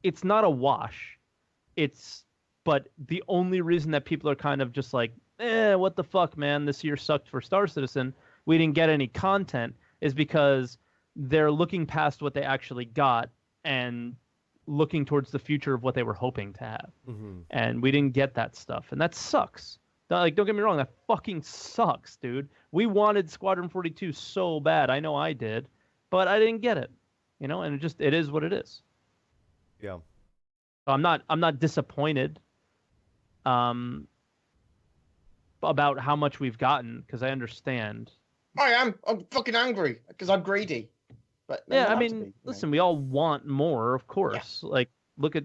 it's not a wash. But the only reason that people are kind of just like, what the fuck, man, this year sucked for Star Citizen, we didn't get any content, is because they're looking past what they actually got and looking towards the future of what they were hoping to have. And we didn't get that stuff, and that sucks. Like, don't get me wrong, that fucking sucks, dude. We wanted Squadron 42 so bad. I know I did, but I didn't get it. And it is what it is. Yeah. I'm not disappointed about how much we've gotten, because I understand. I'm fucking angry because I'm greedy. But yeah, I mean, listen, we all want more, of course. Yeah. Like, look at,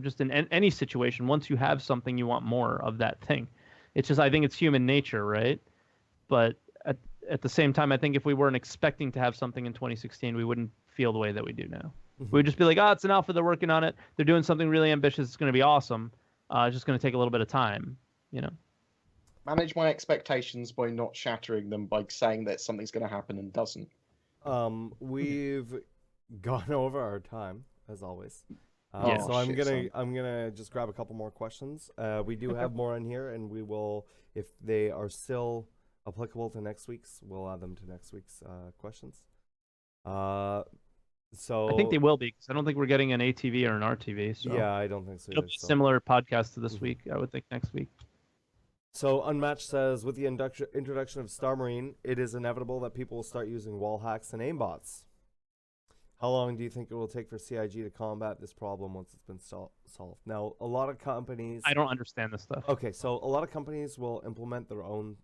just in any situation, once you have something, you want more of that thing. It's just, I think it's human nature, right? But at the same time, I think if we weren't expecting to have something in 2016, we wouldn't feel the way that we do now. We'd just be like, it's an alpha, they're working on it, they're doing something really ambitious, it's going to be awesome. It's just going to take a little bit of time, Manage my expectations by not shattering them by saying that something's going to happen and doesn't. We've gone over our time, as always. So I'm gonna just grab a couple more questions. We do have more in here, and we will, if they are still applicable to next week's, we'll add them to next week's questions. So I think they will be, because I don't think we're getting an ATV or an RTV. So yeah, I don't think so. It'll be similar podcast to this week, I would think, next week. So Unmatched says, with the introduction of Star Marine, it is inevitable that people will start using wall hacks and aimbots. How long do you think it will take for CIG to combat this problem once it's been solved? Now, a lot of companies... I don't understand this stuff. Okay, so a lot of companies will implement their own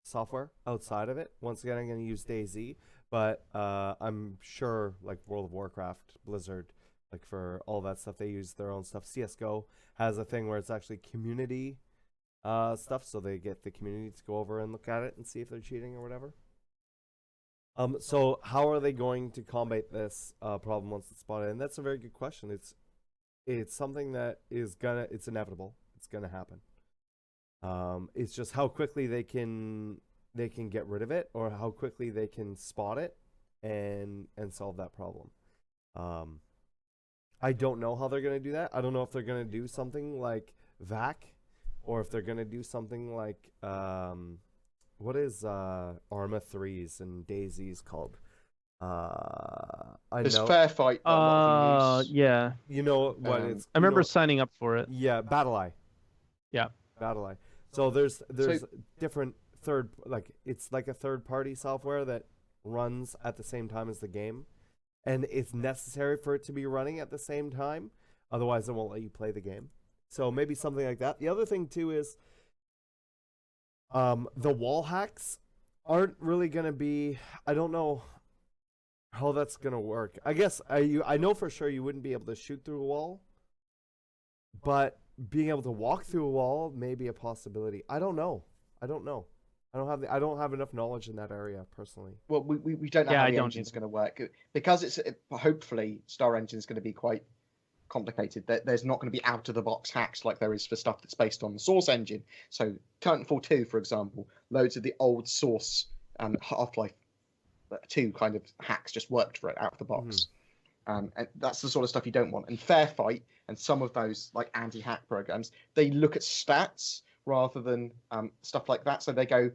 software outside of it. Once again, I'm going to use DayZ, but I'm sure, like World of Warcraft, Blizzard, like for all that stuff, they use their own stuff. CSGO has a thing where it's actually community stuff, so they get the community to go over and look at it and see if they're cheating or whatever. So how are they going to combat this problem once it's spotted? And that's a very good question. It's something that is it's inevitable. It's gonna happen. It's just how quickly they can get rid of it, or how quickly they can spot it and solve that problem. I don't know how they're gonna do that. I don't know if they're gonna do something like VAC, or if they're gonna do something like what is Arma 3s and Daisies called? There's Fair Fight. That a lot of them use. Yeah. You know what it's? I remember signing up for it. Yeah, BattleEye. Yeah. BattleEye. So there's different it's like a third party software that runs at the same time as the game, and it's necessary for it to be running at the same time, otherwise it won't let you play the game. So maybe something like that. The other thing too is the wall hacks aren't really gonna be, I don't know how that's gonna work. I guess I know for sure you wouldn't be able to shoot through a wall, but being able to walk through a wall may be a possibility. I don't know. I don't have enough knowledge in that area personally. Well, we don't know how the engine's going to work, because it's hopefully StarEngine is going to be quite complicated. There's not going to be out of the box hacks like there is for stuff that's based on the source engine. So Titanfall 2, for example, loads of the old source Half-Life 2 kind of hacks just worked for it out of the box. And that's the sort of stuff you don't want. And Fair Fight and some of those like anti-hack programs, they look at stats rather than stuff like that. So they go,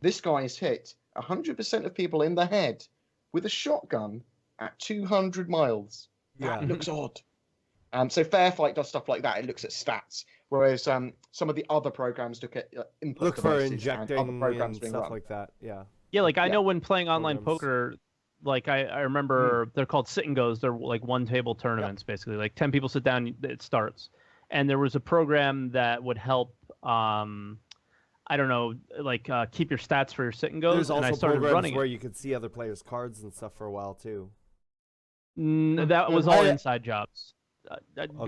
this guy has hit 100% of people in the head with a shotgun at 200 miles. That looks odd. So Fair Fight does stuff like that. It looks at stats. Whereas some of the other programs look at input for devices injecting and other programs and being stuff run. like that. Yeah. Yeah, like I know when playing online Programs. poker, like I remember they're called sit and goes. They're like one table tournaments basically. Like 10 people sit down, it starts. And there was a program that would help I don't know, like keep your stats for your sit and goes. There's also and I started programs running where you could see other players' cards and stuff for a while too. That was all inside jobs.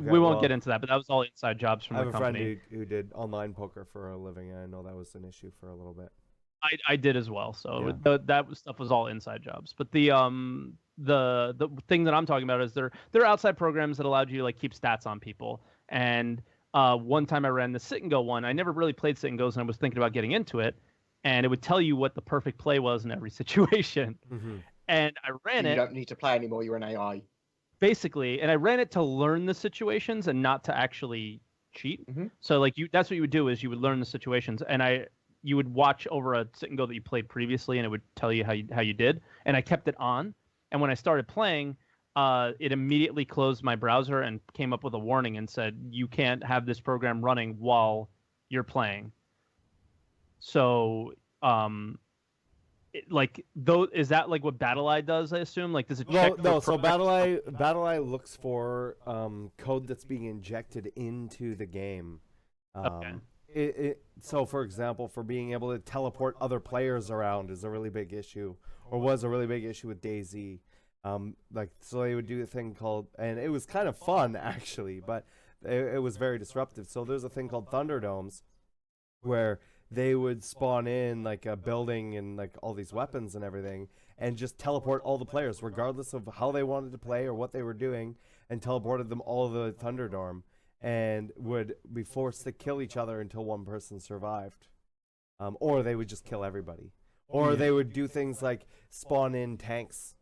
We won't get into that, but that was all inside jobs from I have the a company. friend who did online poker for a living, and I know that was an issue for a little bit. I did as well. So Yeah. that stuff was all inside jobs. But the thing that I'm talking about is they're outside programs that allowed you to like keep stats on people. And one time I ran the sit and go one. I never really played sit and goes, and I was thinking about getting into it. And it would tell you what the perfect play was in every situation. And I ran it. You don't need to play anymore. You're an AI. Basically, and I ran it to learn the situations and not to actually cheat. So like that's what you would do is you would learn the situations, and you would watch over a sit and go that you played previously, and it would tell you how you did. And I kept it on, and when I started playing, it immediately closed my browser and came up with a warning and said you can't have this program running while you're playing. So is that like what BattleEye does? I assume like does it check? No. So BattleEye looks for code that's being injected into the game. So for example, for being able to teleport other players around is a really big issue, or was a really big issue with DayZ. So they would do a thing called, and it was kind of fun actually, but it was very disruptive. So there's a thing called Thunderdomes, where they would spawn in like a building and like all these weapons and everything, and just teleport all the players, regardless of how they wanted to play or what they were doing, and teleported them all to the Thunderdome, and would be forced to kill each other until one person survived, or they would just kill everybody, or they would do things like spawn in tanks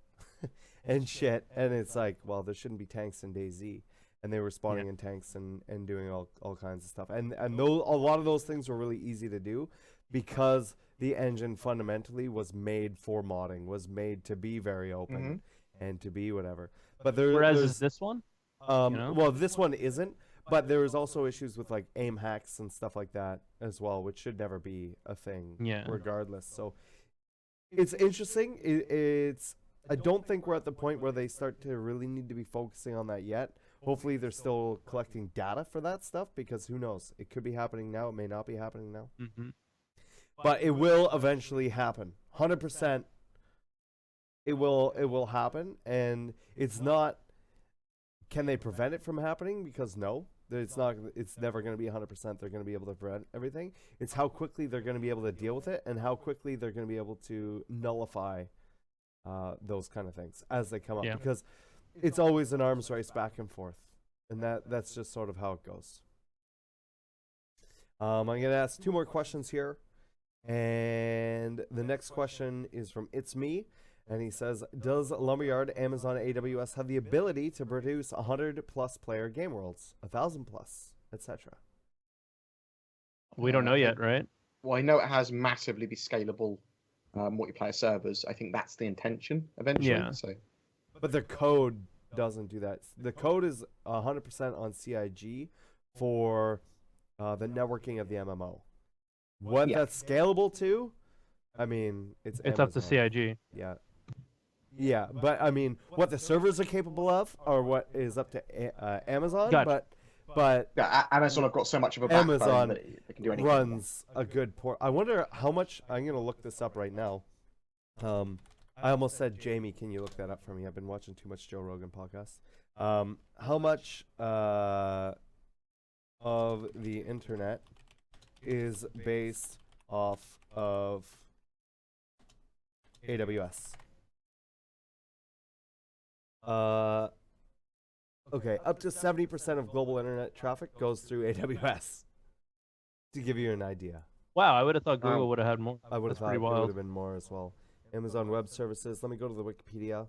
and shit, and it's like, well, there shouldn't be tanks in DayZ. And they were spawning in tanks and doing all kinds of stuff. And a lot of those things were really easy to do because the engine fundamentally was made for modding, was made to be very open and to be whatever. But whereas is this one? Well, this one isn't, but there was also issues with like aim hacks and stuff like that as well, which should never be a thing regardless. So it's interesting. I don't think we're at the point where they start to really need to be focusing on that yet. Hopefully they're still collecting data for that stuff, because who knows? It could be happening now. It may not be happening now. But it will eventually happen. 100%. It will happen, and it's not. Can they prevent it from happening? Because no, it's not. It's never going to be 100%. They're going to be able to prevent everything. It's how quickly they're going to be able to deal with it, and how quickly they're going to be able to nullify those kind of things as they come up. Because it's always an arms race back and forth, and that's just sort of how it goes. I'm going to ask 2 more questions here. And the next question is from It's Me. And he says, does Lumberyard, Amazon, AWS have the ability to produce 100+ player game worlds, 1,000+, etc.? We don't know yet, right? Well, I know it has massively be scalable multiplayer servers. I think that's the intention eventually. Yeah. So, But their code doesn't do that. The code is 100% on CIG for the networking of the MMO. What that's scalable to, I mean, it's up to Amazon. CIG. Yeah. Yeah, but I mean, what the servers are capable of, or what is up to Amazon, Gotcha. yeah, Amazon have got so much of a backbone Amazon that they can do anything. runs a good port. I wonder how much. I'm gonna look this up right now. I almost said, Jamie, can you look that up for me? I've been watching too much Joe Rogan podcasts. How much of the internet is based off of AWS? Okay, up to 70% of global internet traffic goes through AWS. To give you an idea. Wow, I would have thought Google would have had more. I would have That's thought pretty it would wild. have been more as well. Amazon Web Services. Let me go to the Wikipedia.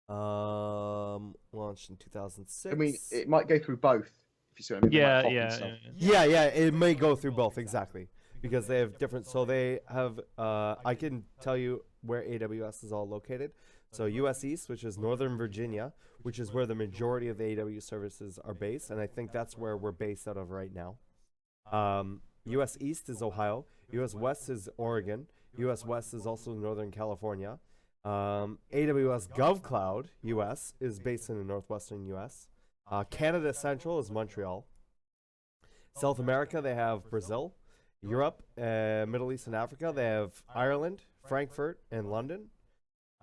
Launched in 2006. I mean, it might go through both. If you see what I mean. They might hop and stuff. Yeah, it may go through both, exactly. Because they have different, so they have, I can tell you where AWS is all located. So US East, which is Northern Virginia, which is where the majority of the AWS services are based, and I think that's where we're based out of right now. US East is Ohio, US West is Oregon, US West is also Northern California. AWS GovCloud US is based in the northwestern US. Canada Central is Montreal. South America, they have Brazil. Europe, Middle East and Africa, they have Ireland, Frankfurt, and London.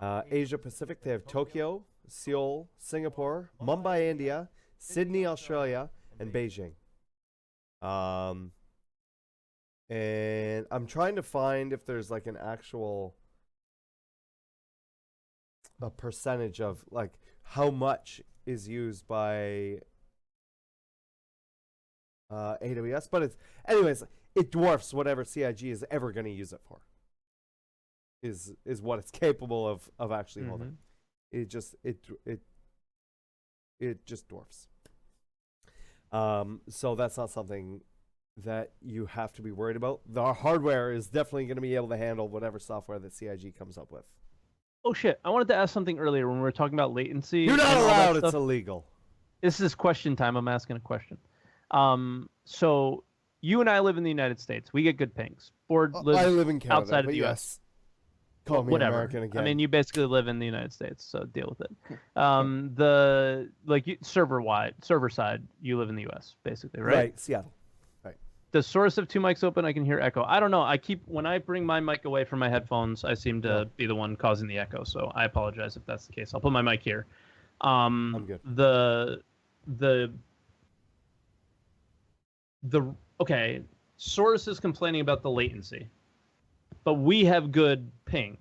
Asia Pacific, they have Tokyo, Seoul, Singapore, Mumbai, India, Sydney, Australia, and Beijing. And I'm trying to find if there's like an actual a percentage of like how much is used by AWS, but it's anyways, it dwarfs whatever CIG is ever going to use it for. Is what it's capable of actually holding. It just dwarfs. So that's not something that you have to be worried about. The hardware is definitely going to be able to handle whatever software that CIG comes up with. Oh shit! I wanted to ask something earlier when we were talking about latency. You're not and all that allowed. stuff. It's illegal. This is question time. I'm asking a question. So you and I live in the United States. We get good pings. Bored lives I live in Canada, outside of but the yes. US. Call me Whatever. American again. I mean, you basically live in the United States, so deal with it. Server side, you live in the US, basically, right? Right, Seattle. Right. Does Source have 2 mics open? I can hear echo. I don't know. When I bring my mic away from my headphones, I seem to be the one causing the echo. So I apologize if that's the case. I'll put my mic here. I'm good. Okay. Source is complaining about the latency, but we have good ping.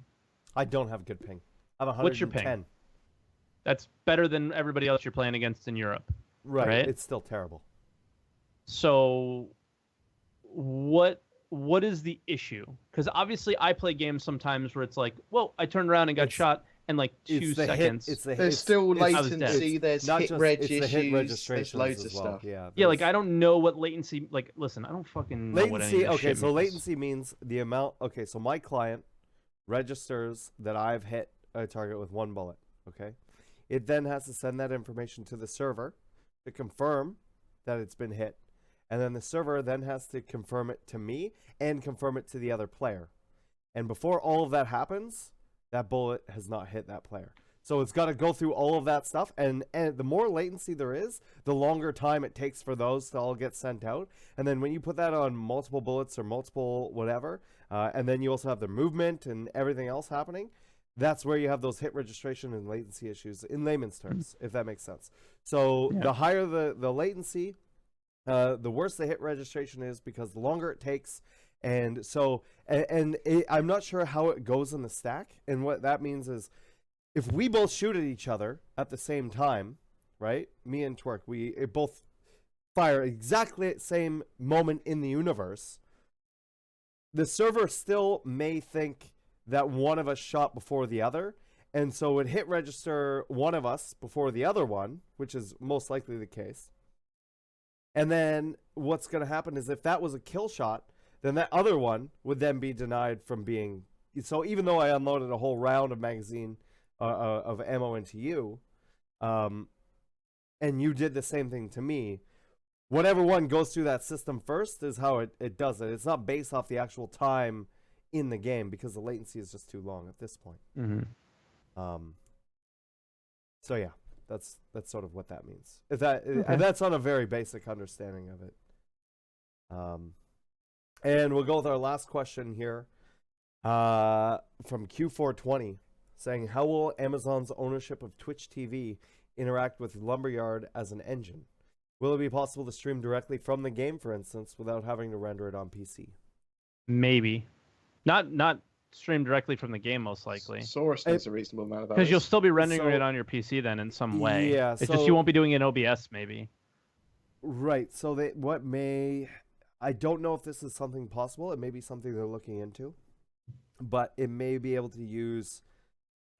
I don't have good ping. I have 110. What's your ping? That's better than everybody else you're playing against in Europe. Right. It's still terrible. So what is the issue? Because obviously I play games sometimes where it's like, well, I turned around and got shot in like 2 seconds. There's still latency. There's not hit just, reg it's the issues. hit registrations There's loads of as well. stuff. Yeah, like I don't know what latency. Like, listen, I don't fucking know what any latency. of this Okay, shit so means. latency means the amount. Okay, so my client registers that I've hit a target with 1 bullet. Okay, it then has to send that information to the server to confirm that it's been hit, and then the server then has to confirm it to me and confirm it to the other player. And before all of that happens, that bullet has not hit that player. So it's got to go through all of that stuff, and the more latency there is, the longer time it takes for those to all get sent out. And then when you put that on multiple bullets or multiple whatever, and then you also have the movement and everything else happening, that's where you have those hit registration and latency issues in layman's terms, if that makes sense. So the higher the latency, the worse the hit registration is, because the longer it takes. And so, I'm not sure how it goes in the stack. And what that means is, if we both shoot at each other at the same time, right? Me and Twerk, we both fire exactly the same moment in the universe, the server still may think that one of us shot before the other, and so it hit register one of us before the other one, which is most likely the case. And then what's going to happen is if that was a kill shot, then that other one would then be denied from being. So even though I unloaded a whole round of magazine of ammo into you, and you did the same thing to me, whatever one goes through that system first is how it does it. It's not based off the actual time in the game because the latency is just too long at this point. So yeah, that's sort of what that means. And that's on a very basic understanding of it. And we'll go with our last question here from Q420 saying, how will Amazon's ownership of Twitch TV interact with Lumberyard as an engine? Will it be possible to stream directly from the game, for instance, without having to render it on PC? Maybe. Not stream directly from the game, most likely. Saurus needs a reasonable amount of hours. Because you'll still be rendering it on your PC then in some way. Yeah, it's just you won't be doing it in OBS, maybe. Right. So I don't know if this is something possible. It may be something they're looking into. But it may be able to use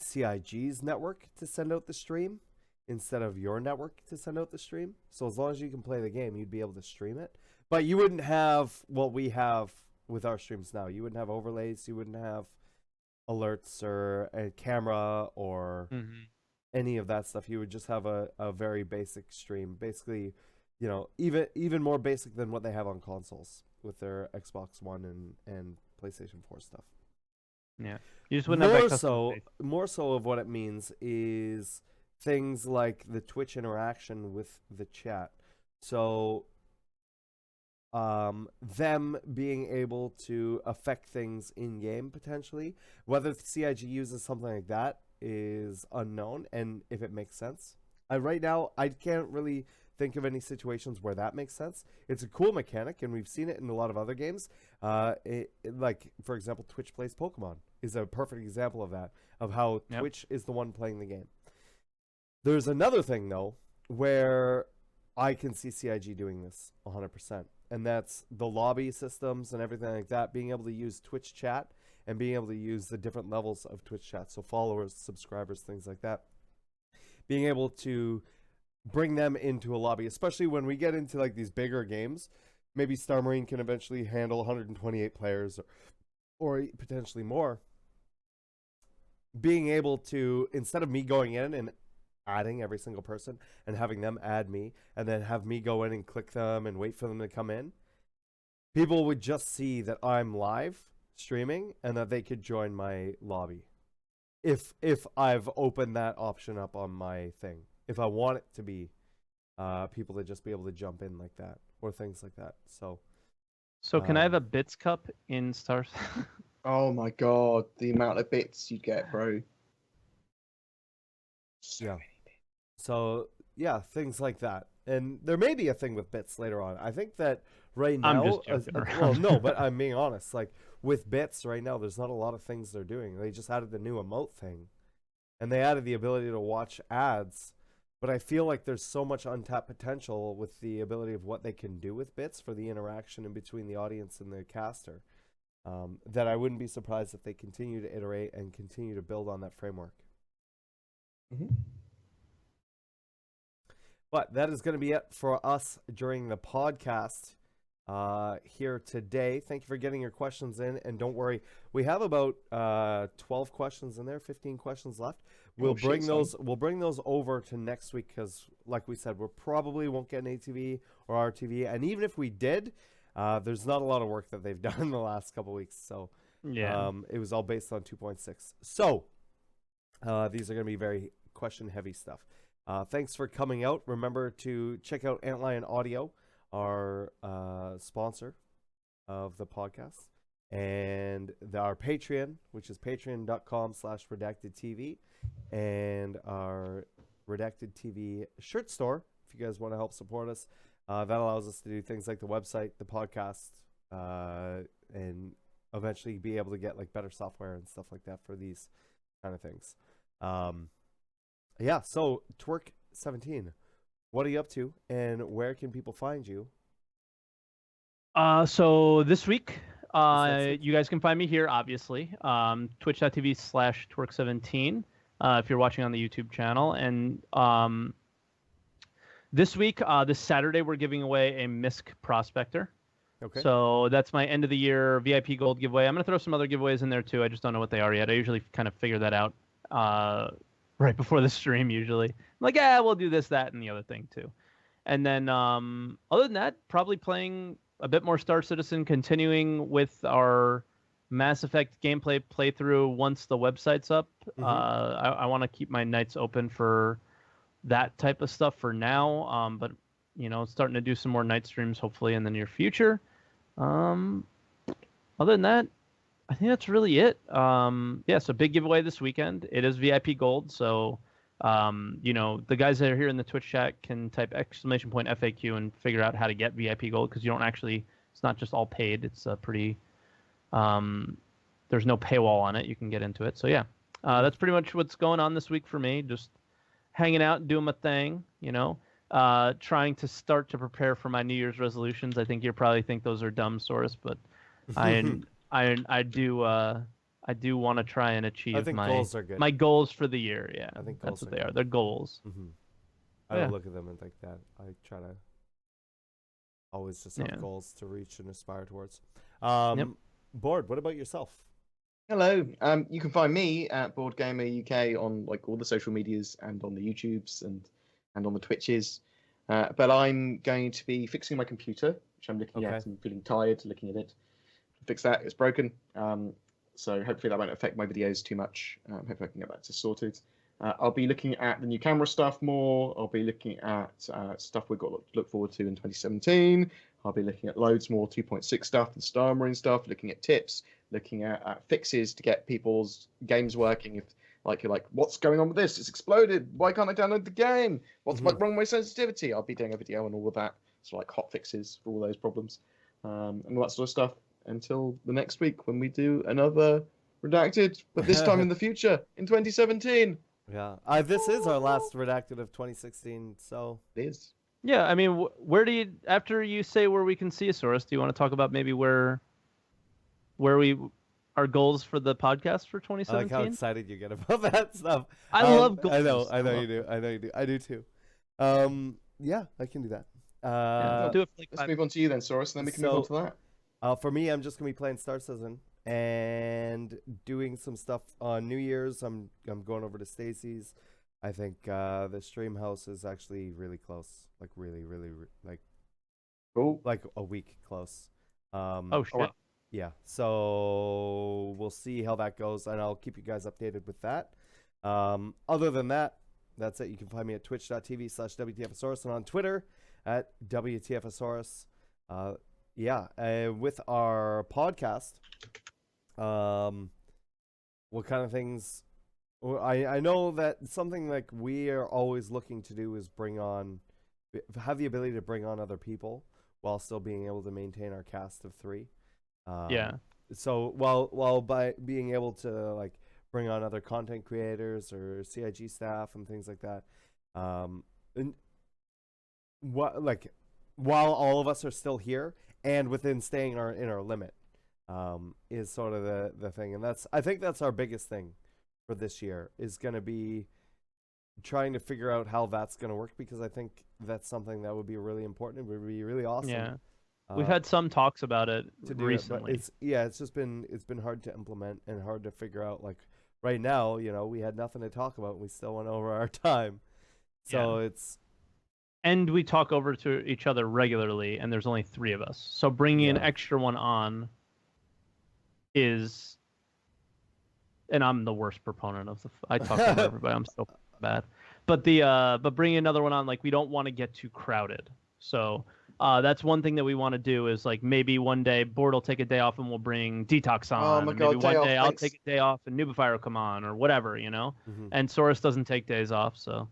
CIG's network to send out the stream instead of your network to send out the stream. So as long as you can play the game, you'd be able to stream it. But you wouldn't have what we have with our streams now. You wouldn't have overlays. You wouldn't have alerts or a camera or any of that stuff. You would just have a very basic stream. Basically, you know, even more basic than what they have on consoles with their Xbox One and PlayStation 4 stuff. Yeah. You just wouldn't have more so of what it means is things like the Twitch interaction with the chat. So them being able to affect things in game potentially. Whether CIG uses something like that is unknown, and if it makes sense. Right now, I can't really think of any situations where that makes sense. It's a cool mechanic, and we've seen it in a lot of other games. Like, for example, Twitch Plays Pokemon is a perfect example of that, of how Twitch is the one playing the game. There's another thing, though, where I can see CIG doing this 100%. And that's the lobby systems and everything like that, being able to use Twitch chat and being able to use the different levels of Twitch chat. So followers, subscribers, things like that. Being able to bring them into a lobby, especially when we get into like these bigger games. Maybe Star Marine can eventually handle 128 players or potentially more. Being able to, instead of me going in and adding every single person and having them add me and then have me go in and click them and wait for them to come in, people would just see that I'm live streaming and that they could join my lobby if I've opened that option up on my thing. If I want it to be people to just be able to jump in like that or things like that. So can I have a bits cup in Stars? Oh my god, the amount of bits you'd get, bro. Yeah. So, yeah, things like that. And there may be a thing with bits later on. I think that right now... I'm just joking around. Well, no, but I'm being honest. Like, with bits right now, there's not a lot of things they're doing. They just added the new emote thing. And they added the ability to watch ads. But I feel like there's so much untapped potential with the ability of what they can do with bits for the interaction in between the audience and the caster. That I wouldn't be surprised if they continue to iterate and continue to build on that framework. But that is going to be it for us during the podcast here today. Thank you for getting your questions in. And don't worry, we have about 12 questions in there, 15 questions left. We'll bring those over to next week because, like we said, we probably won't get an ATV or RTV. And even if we did, there's not a lot of work that they've done in the last couple weeks. So it was all based on 2.6. So these are going to be very question-heavy stuff. Thanks for coming out. Remember to check out Antlion Audio, our sponsor of the podcast, and our Patreon, which is patreon.com/redactedtv, and our Redacted TV shirt store. If you guys want to help support us, that allows us to do things like the website, the podcast, and eventually be able to get like better software and stuff like that for these kind of things. Yeah, so Twerk17, what are you up to, and where can people find you? So this week, next week? you guys can find me here, obviously. Twitch.tv/Twerk17. If you're watching on the YouTube channel, and this week, this Saturday, we're giving away a MISC Prospector. Okay. So that's my end of the year VIP Gold giveaway. I'm gonna throw some other giveaways in there too. I just don't know what they are yet. I usually kind of figure that out right before the stream. Usually, I'm like, yeah, we'll do this, that, and the other thing too. And then other than that, probably playing a bit more Star Citizen, continuing with our Mass Effect gameplay playthrough once the website's up. I want to keep my nights open for that type of stuff for now. But starting to do some more night streams hopefully in the near future. Other than that, I think that's really it. Yeah, so big giveaway this weekend. It is VIP Gold, so the guys that are here in the Twitch chat can type !FAQ and figure out how to get VIP Gold, because you don't actually, it's not just all paid. It's a pretty, there's no paywall on it. You can get into it. So yeah, that's pretty much what's going on this week for me. Just hanging out and doing my thing, trying to start to prepare for my New Year's resolutions. I think you probably think those are dumb, Saurus, but I do want to try and achieve goals are good. my goals for the year. Yeah, I think that's goals what they good. are. They're goals. I don't look at them and think that. I try to always just have goals to reach and aspire towards. Bored, what about yourself? Hello. You can find me at BoredGamerUK on like all the social medias and on the YouTubes and on the Twitches. But I'm going to be fixing my computer, which I'm looking at and feeling tired looking at it. Fix that. It's broken. So hopefully that won't affect my videos too much. Hopefully I can get that sorted. I'll be looking at the new camera stuff more. I'll be looking at stuff we've got to look forward to in 2017. I'll be looking at loads more 2.6 stuff and Star Marine stuff, looking at tips, looking at fixes to get people's games working. If you're like, what's going on with this? It's exploded. Why can't I download the game? What's wrong with my sensitivity? I'll be doing a video on all of that. So like hot fixes for all those problems and all that sort of stuff until the next week when we do another Redacted, but this time in the future in 2017. Yeah, this is our last Redacted of 2016, so it is. Yeah, I mean, where do you, after you say where we can see a Saurus, do you want to talk about maybe where our goals for the podcast for 2017? I like how excited you get about that stuff. I love goals. I know you do. I do too. Yeah, I can do that. I'll do it for like let's move on to you then, Saurus, and then we can move on to that. For me, I'm just gonna be playing Star Citizen and doing some stuff on New Year's. I'm going over to Stacy's. I think the stream house is actually really close, like really like cool, like a week close. Oh shit. Yeah, so we'll see how that goes, and I'll keep you guys updated with that. Other than that, that's it. You can find me at twitch.tv/WTFOSAURUS and on Twitter at WTFOSAURUS. With our podcast, what kind of things? I know that something like we are always looking to do is have the ability to bring on other people while still being able to maintain our cast of 3. So while by being able to like bring on other content creators or CIG staff and things like that, and while all of us are still here and within staying in our limit, is sort of the thing, and I think that's our biggest thing for this year is going to be trying to figure out how that's going to work, because I think that's something that would be really important. It would be really awesome. Yeah. We've had some talks about it recently. It's just been hard to implement and hard to figure out. Like right now, we had nothing to talk about and we still went over our time. So and we talk over to each other regularly, and there's only 3 of us. So bringing an extra one on is, and I'm the worst proponent of I talk over everybody. I'm so bad. But but bringing another one on, like, we don't want to get too crowded. So that's one thing that we want to do is like maybe one day Bored will take a day off and we'll bring Detox on. Oh my God, maybe one day I'll take a day off and Nubifier will come on or whatever, And Saurus doesn't take days off, so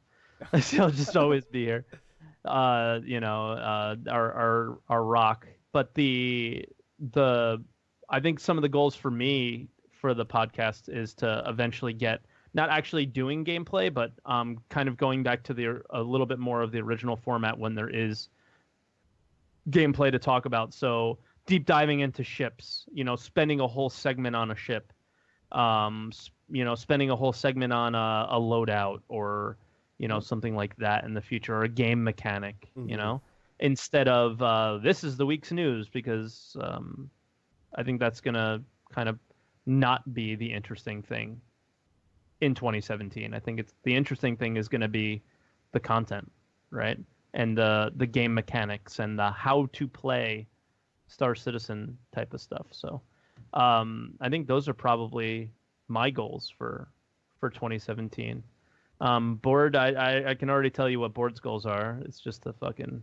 he'll just always be here. Our rock. But I think some of the goals for me for the podcast is to eventually get not actually doing gameplay, but kind of going back to a little bit more of the original format when there is gameplay to talk about. So deep diving into ships, spending a whole segment on a ship, spending a whole segment on a loadout or, something like that in the future, or a game mechanic, instead of this is the week's news, because I think that's going to kind of not be the interesting thing in 2017. I think the interesting thing is going to be the content, right? And the game mechanics and the how to play Star Citizen type of stuff. So I think those are probably my goals for 2017. Bored, I can already tell you what Bored's goals are. It's just a fucking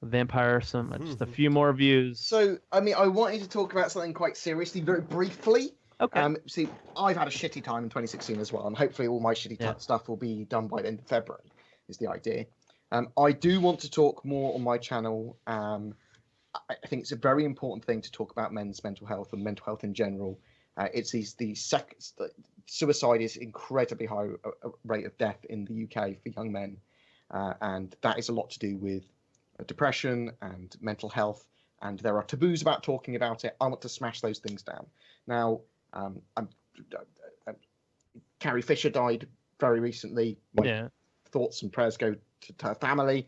vampire, just a few more views. So, I mean, I wanted to talk about something quite seriously, very briefly. Okay. See, I've had a shitty time in 2016 as well, and hopefully all my shitty stuff will be done by the end of February, is the idea. I do want to talk more on my channel. I think it's a very important thing to talk about men's mental health and mental health in general. Suicide is incredibly high rate of death in the UK for young men, and that is a lot to do with depression and mental health, and there are taboos about talking about it. I want to smash those things down. Now, Carrie Fisher died very recently. My thoughts and prayers go to her family.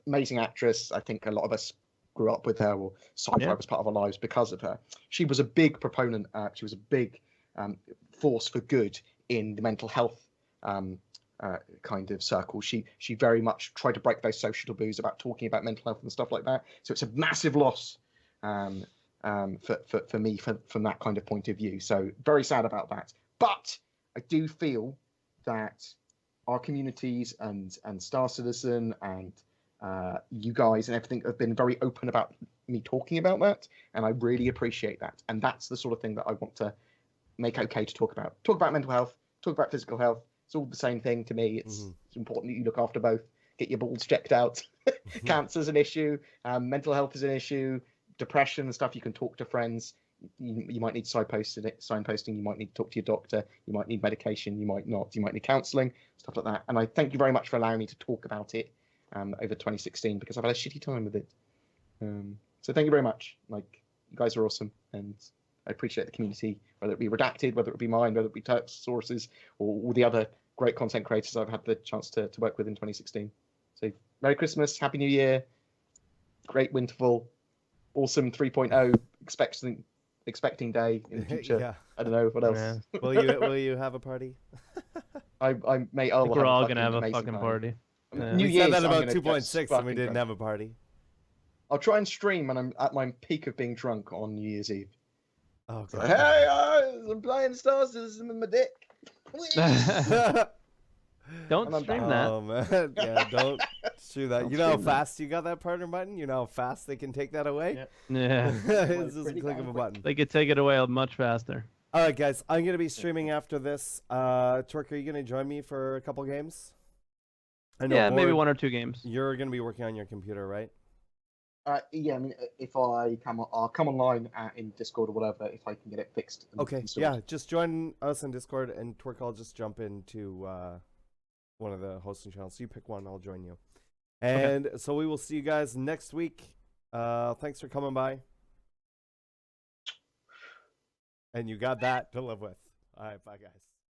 Amazing actress. I think a lot of us grew up with her, or sci-fi was part of our lives because of her. She was a big proponent. She was a big force for good in the mental health kind of circle. She very much tried to break those social taboos about talking about mental health and stuff like that. So it's a massive loss for me from that kind of point of view. So very sad about that. But I do feel that our communities and Star Citizen and you guys and everything have been very open about me talking about that, and I really appreciate that. And that's the sort of thing that I want to make okay to talk about. Talk about mental health, talk about physical health. It's all the same thing to me. It's important that you look after both. Get your balls checked out. Cancer's an issue. Mental health is an issue. Depression and stuff. You can talk to friends. You might need signposting. You might need to talk to your doctor. You might need medication. You might not. You might need counselling, stuff like that. And I thank you very much for allowing me to talk about it over 2016, because I've had a shitty time with it. So thank you very much. Like, you guys are awesome, and I appreciate the community, whether it be Redacted, whether it be mine, whether it be Twerk17 or all the other great content creators I've had the chance to work with in 2016. So Merry Christmas, Happy New Year, great Winterfall, awesome 3.0 expecting day in the future. I don't know what else. Yeah. Will you have a party? I may. I think we're all gonna have a fucking party. Yeah. New Year's, said that about 2.6 and we didn't have a party. I'll try and stream when I'm at my peak of being drunk on New Year's Eve. Oh, okay. Hey, I'm playing Star Citizen with my dick. Don't stream that. Oh man, yeah, don't do that. You know how fast you got that partner button? You know how fast they can take that away? Yeah. It's just a click of a button. They could take it away much faster. All right, guys, I'm gonna be streaming after this. Twerk, are you gonna join me for a couple games? I know yeah, maybe 1 or 2 games. You're gonna be working on your computer, right? Yeah, I mean, if I'll come online in Discord or whatever if I can get it fixed. Okay, yeah, just join us in Discord, and Twerk, I'll just jump into one of the hosting channels. So you pick one, I'll join you. And so we will see you guys next week. Thanks for coming by. And you got that to live with. All right, bye, guys.